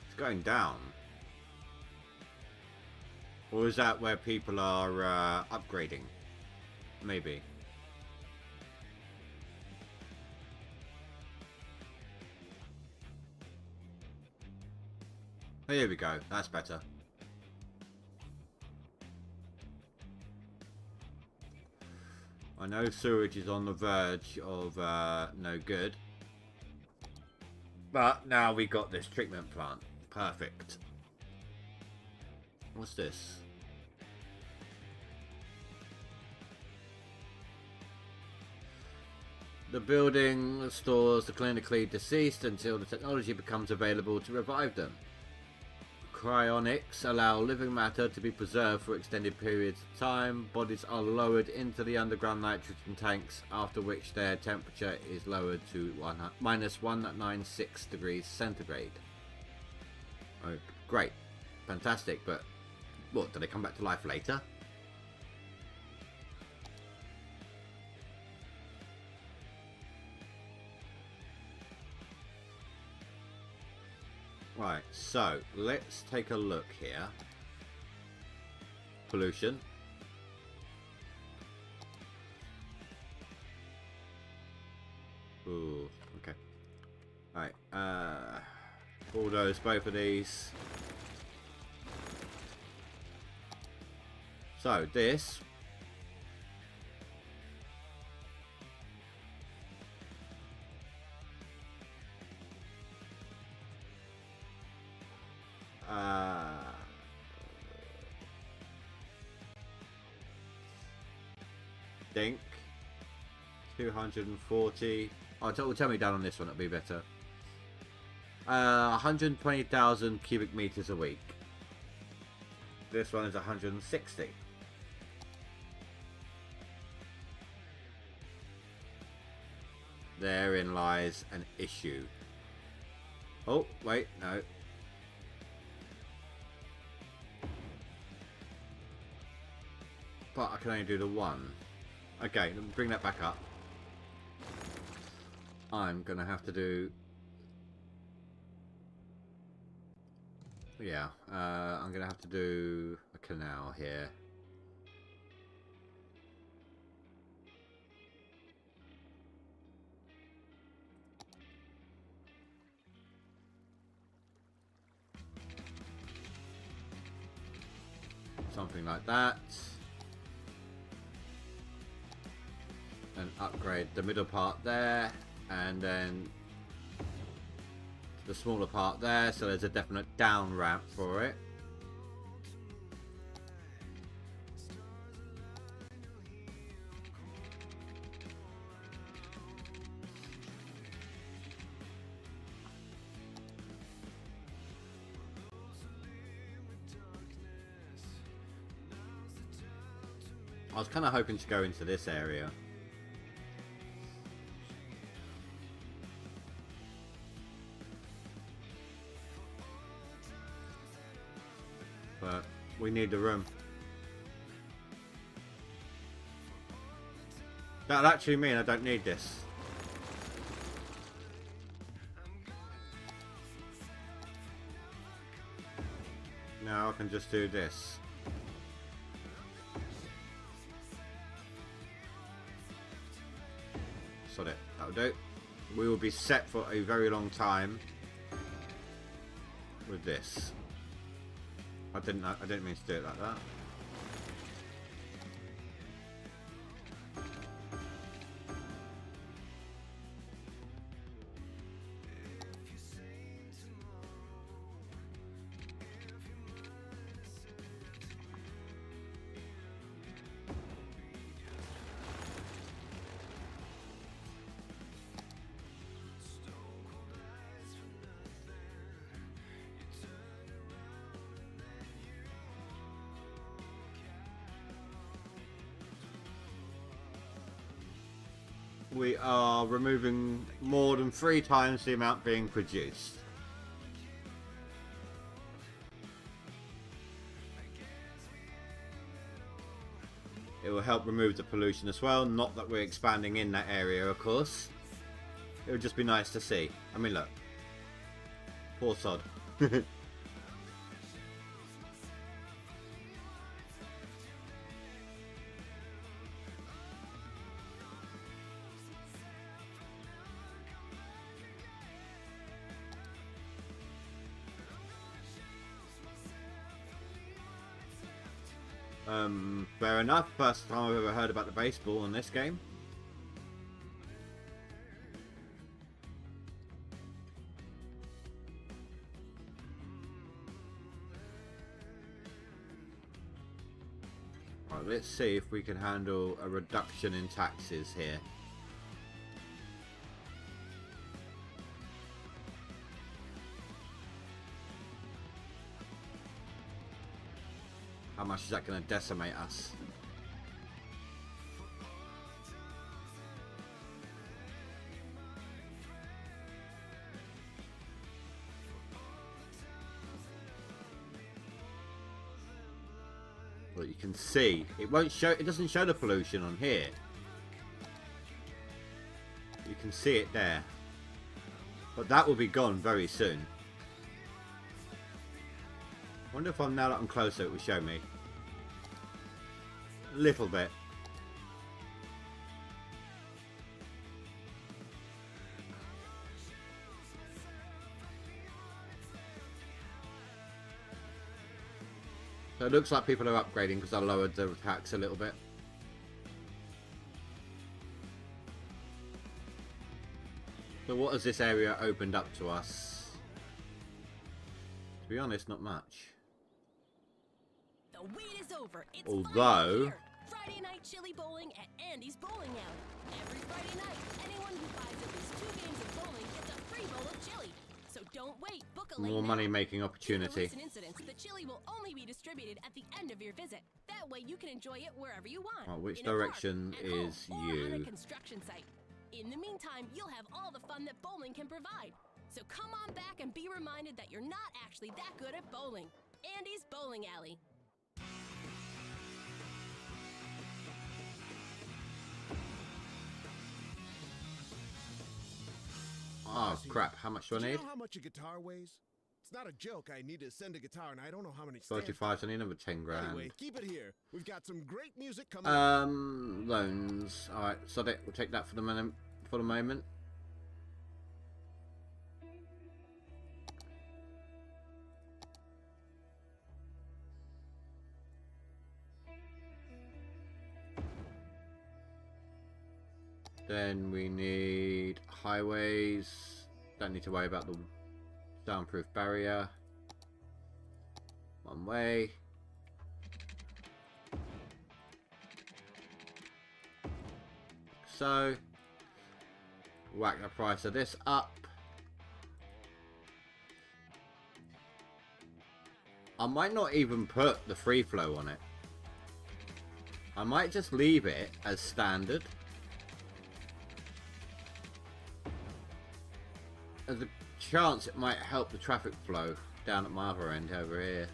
It's going down. Or is that where people are upgrading? Maybe. Oh, here we go. That's better. I know sewage is on the verge of no good. But now we got this treatment plant. Perfect. What's this? The building stores the clinically deceased until the technology becomes available to revive them. cryonics allow living matter to be preserved for extended periods of time. Bodies are lowered into the underground nitrogen tanks, after which their temperature is lowered to minus 196 degrees centigrade. Oh, great. Fantastic, but what, do they come back to life later? Right, so let's take a look here. Pollution. Ooh, okay. Alright, bulldoze both of these. So this think 240. Oh, tell me down on this one, it'll be better. 120,000 cubic meters a week. This one is 160. Therein lies an issue. Oh, wait, no. But I can only do the one. Okay, let me bring that back up. I'm gonna have to do... Yeah, I'm gonna have to do a canal here. Something like that. And upgrade the middle part there, and then the smaller part there, so there's a definite down ramp for it. I was kind of hoping to go into this area. But we need the room. That'll actually mean I don't need this. Now I can just do this. Sod it, that'll do. We will be set for a very long time with this. I didn't mean to do it like that. We are removing more than 3 times the amount being produced. It will help remove the pollution as well. Not that we're expanding in that area, of course. It would just be nice to see. I mean, look. Poor sod. Fair enough. First time I've ever heard about the baseball in this game. Right, let's see if we can handle a reduction in taxes here. How much is that going to decimate us? Well, you can see it won't show. It doesn't show the pollution on here. You can see it there, but that will be gone very soon. Wonder if now that I'm closer, it will show me a little bit. So it looks like people are upgrading because I lowered the tax a little bit. So what has this area opened up to us? To be honest, not much. The wait is over. It's Although here. Friday night chili bowling at Andy's Bowling Alley. Every Friday night, anyone who buys at least 2 games of bowling gets a free bowl of chili. So don't wait. Book a more money making opportunity. Incidents, the chili will only be distributed at the end of your visit. That way you can enjoy it wherever you want. Oh, which in a park, direction at home, is or on a you? construction site. In the meantime, you'll have all the fun that bowling can provide. So come on back and be reminded that you're not actually that good at bowling. Andy's Bowling Alley. Oh crap, how much do I Do you need? know how much a guitar weighs? It's not a joke. I need to send a guitar and I don't know how many. 35, so I need another 10 grand. Anyway, keep it here. We've got some great music coming up. Loans. Alright, so we'll take that for the moment. Then we need highways. Don't need to worry about the soundproof barrier. One way. So whack the price of this up. I might not even put the free flow on it. I might just leave it as standard. There's a chance it might help the traffic flow down at my other end over here.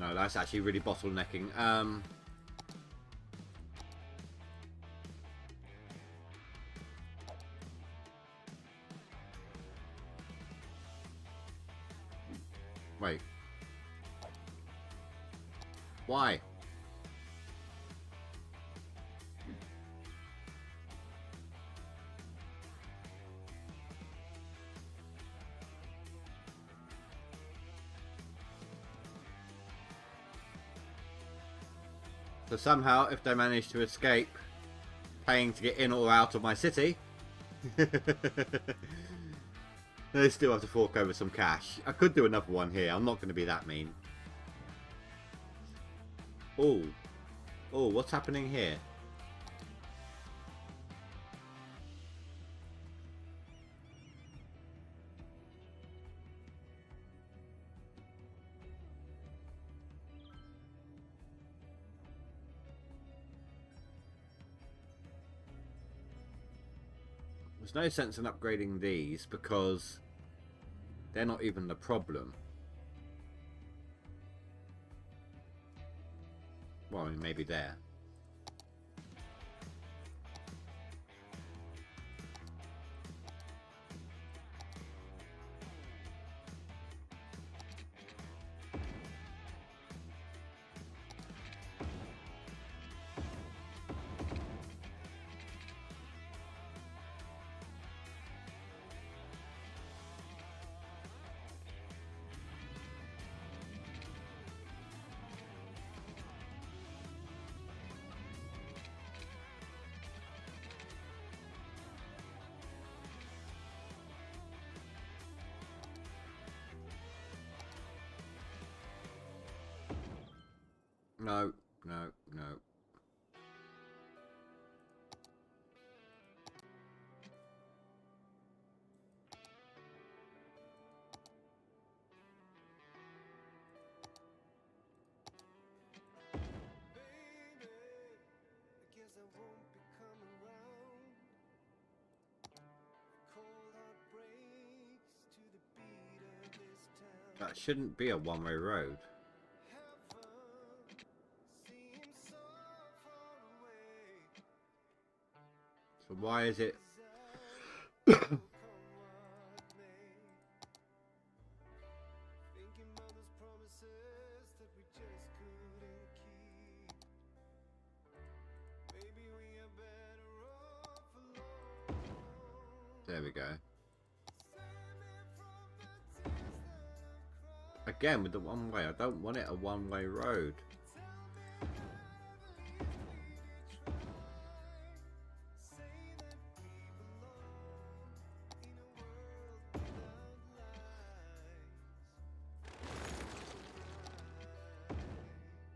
No, that's actually really bottlenecking. Wait. Why? So somehow, if they manage to escape paying to get in or out of my city, they still have to fork over some cash. I could do another one here. I'm not going to be that mean. Oh. Oh, what's happening here? There's no sense in upgrading these because they're not even the problem. Well, I mean, maybe there. No, no, no. That shouldn't be a one-way road. So why is it? There we go. Again with the one way, I don't want it a one-way road.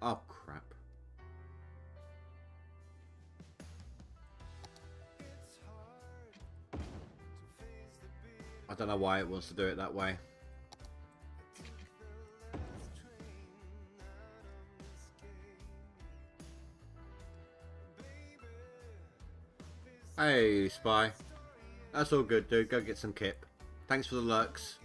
Oh crap. I don't know why it wants to do it that way. Hey, Spy. That's all good, dude. Go get some kip. Thanks for the lurks.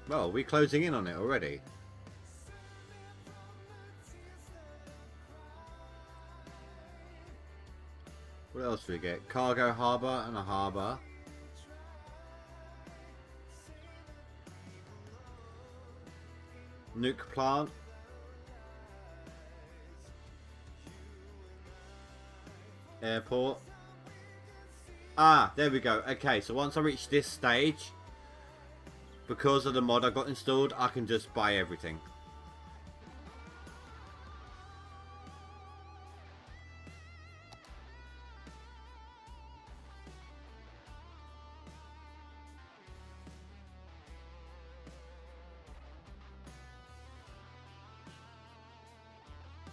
Well, we're closing in on it already. What else do we get? Cargo harbour and a harbour. Nuke plant. Airport. Ah, there we go. Okay, so once I reach this stage, because of the mod I got installed, I can just buy everything.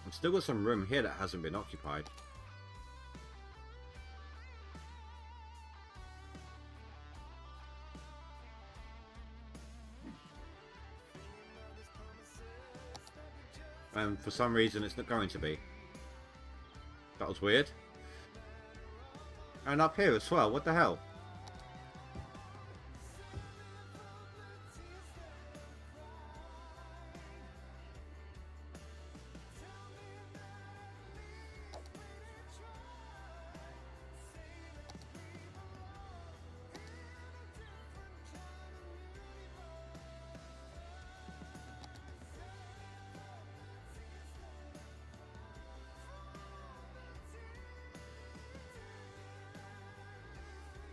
I've still got some room here that hasn't been occupied. And for some reason it's not going to be. That was weird. And up here as well, what the hell?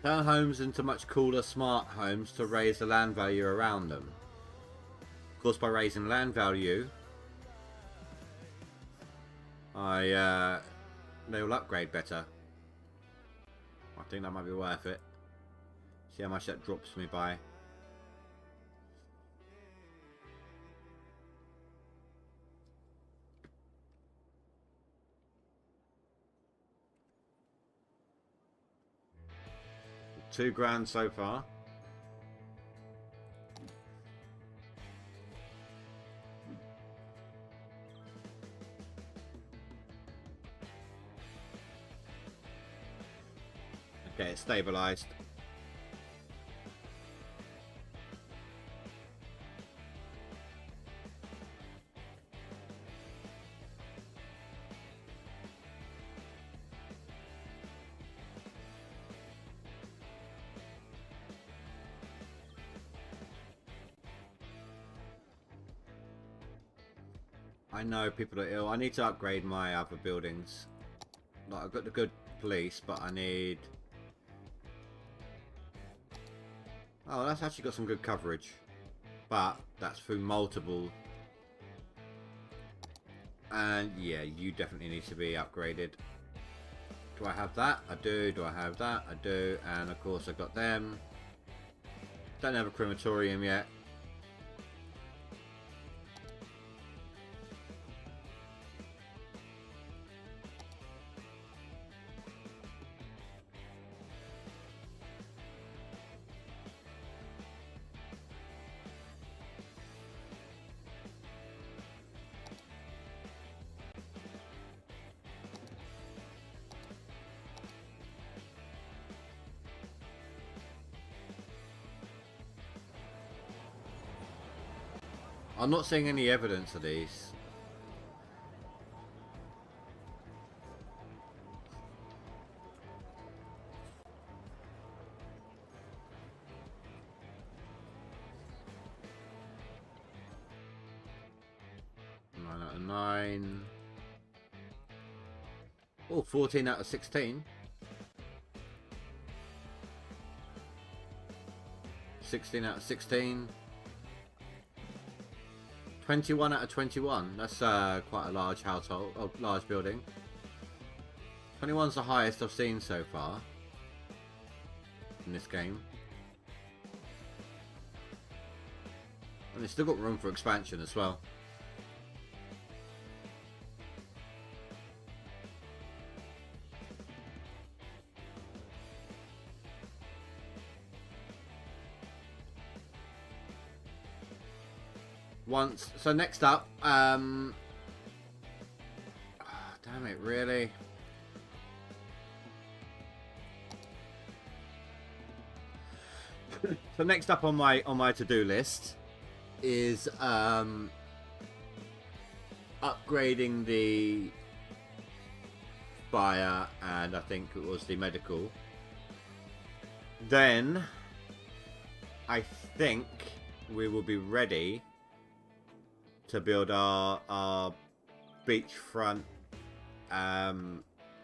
Turn homes into much cooler smart homes to raise the land value around them. Of course, by raising land value, they will upgrade better. I think that might be worth it. See how much that drops me by. £2,000 so far. Okay, it's stabilized. I know people are ill. I need to upgrade my other buildings. Like, I've got the good police, but I need... Oh, that's actually got some good coverage. But that's through multiple And yeah, you definitely need to be upgraded. Do I have that? I do. Do I have that? I do. And of course I've got them. Don't have a crematorium yet. I'm not seeing any evidence of these. Nine out of 9. Oh, 14 out of 16. 16 out of 16. 21 out of 21. That's quite a large household, a large building. 21's the highest I've seen so far in this game. And it's still got room for expansion as well. So next up, oh, damn it, really? So next up on my to-do list is upgrading the fire, and I think it was the medical. Then I think we will be ready to build our beachfront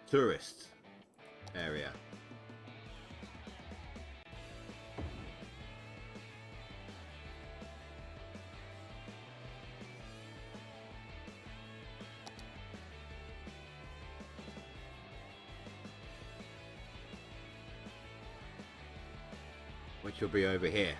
tourist area. Which will be over here.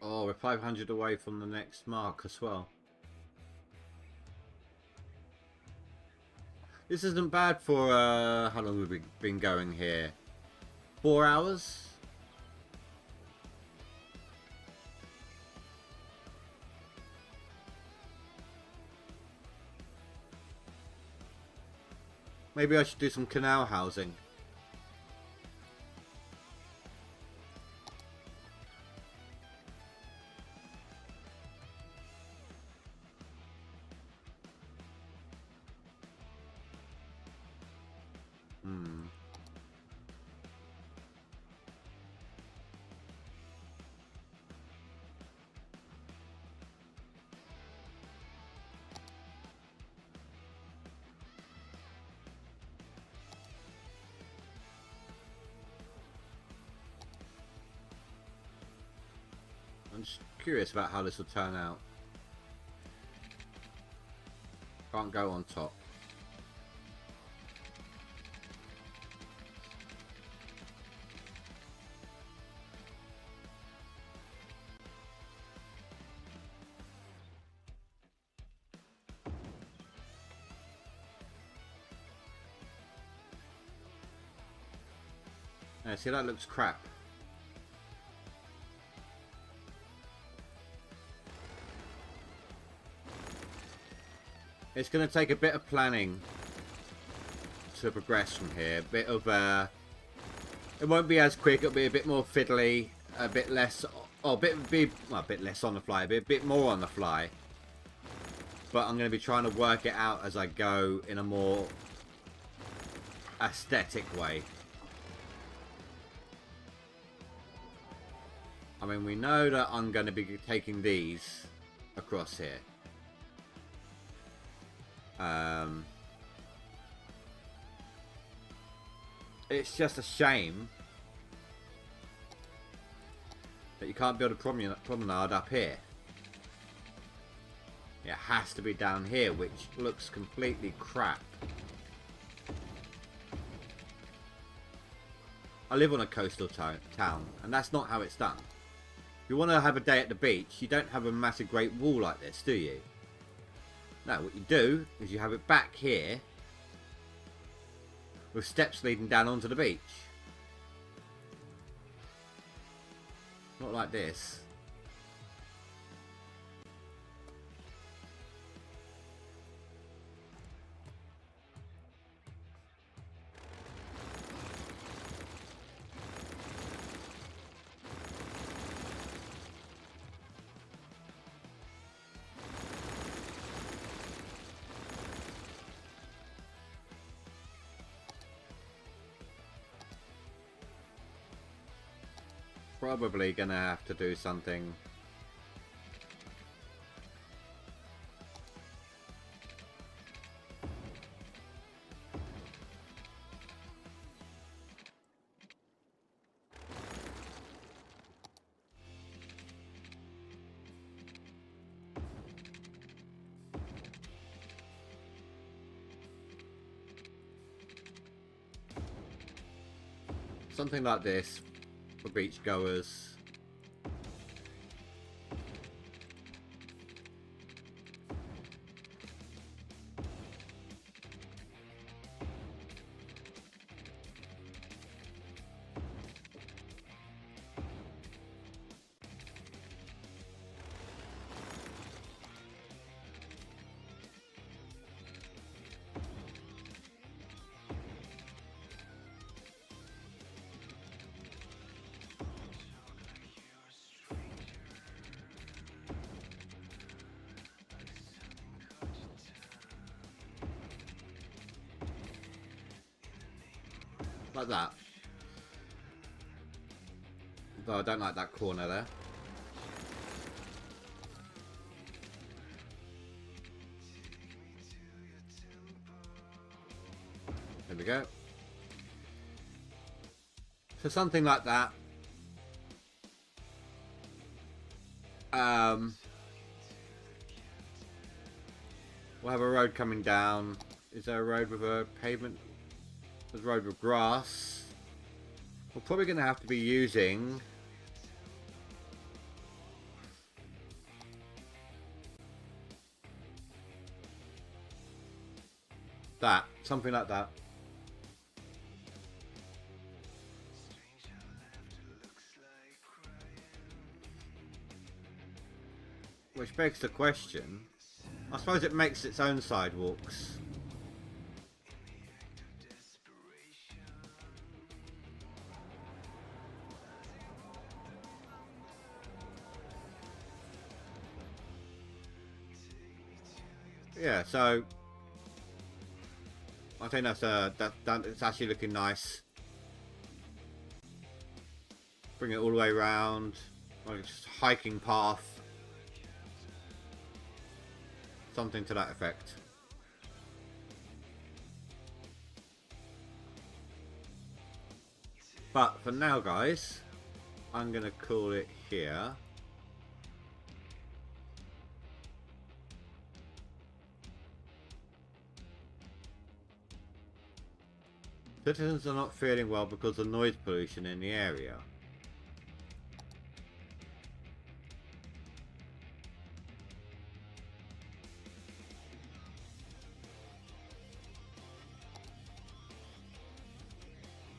Oh, we're 500 away from the next mark as well. This isn't bad for how long have we been going here? 4 hours? Maybe I should do some canal housing. I'm just curious about how this will turn out. Can't go on top. Yeah, see, that looks crap. It's going to take a bit of planning to progress from here. A bit of it won't be as quick. It'll be a bit more fiddly, a bit less Oh, well, a bit less on the fly, a bit more on the fly. But I'm going to be trying to work it out as I go in a more aesthetic way. I mean, we know that I'm going to be taking these across here. It's just a shame that you can't build a promenade up here. It has to be down here, which looks completely crap. I live on a coastal town, and that's not how it's done. If you want to have a day at the beach, you don't have a massive great wall like this, do you? No, what you do is you have it back here with steps leading down onto the beach. Not like this. Probably gonna have to do something. Something like this for beach goers. Like that. Though I don't like that corner there. There we go. So something like that. We'll have a road coming down. Is there a road with a pavement? There's a road with grass. We're probably going to have to be using that, something like that. Which begs the question, I suppose it makes its own sidewalks. Yeah, so I think that's it's actually looking nice. Bring it all the way around, like just hiking path, something to that effect. But for now, guys, I'm gonna call it here. Citizens are not feeling well because of noise pollution in the area.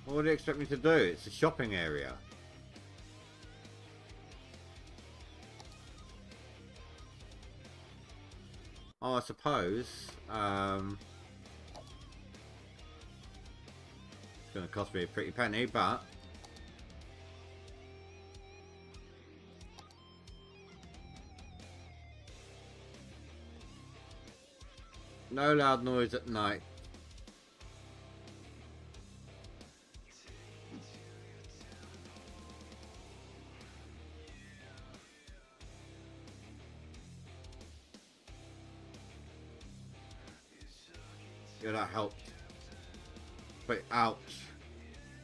What do you expect me to do? It's a shopping area. Oh, I suppose. Going to cost me a pretty penny, but No loud noise at night. Yeah, that helped. But ouch.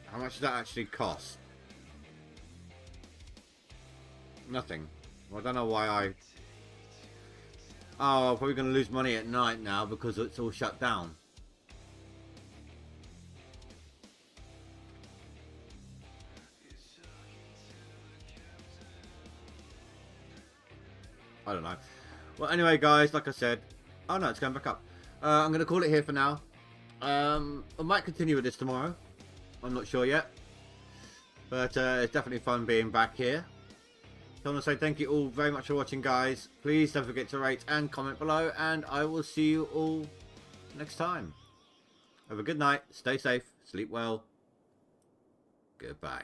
How much did that actually cost? Nothing. Well, I don't know why I... Oh, I'm probably going to lose money at night now because it's all shut down. I don't know. Well, anyway, guys, like I said... Oh, no, it's going back up. I'm going to call it here for now. I might continue with this tomorrow. I'm not sure yet. But it's definitely fun being back here. So I want to say thank you all very much for watching, guys. Please don't forget to rate and comment below. And I will see you all next time. Have a good night. Stay safe. Sleep well. Goodbye.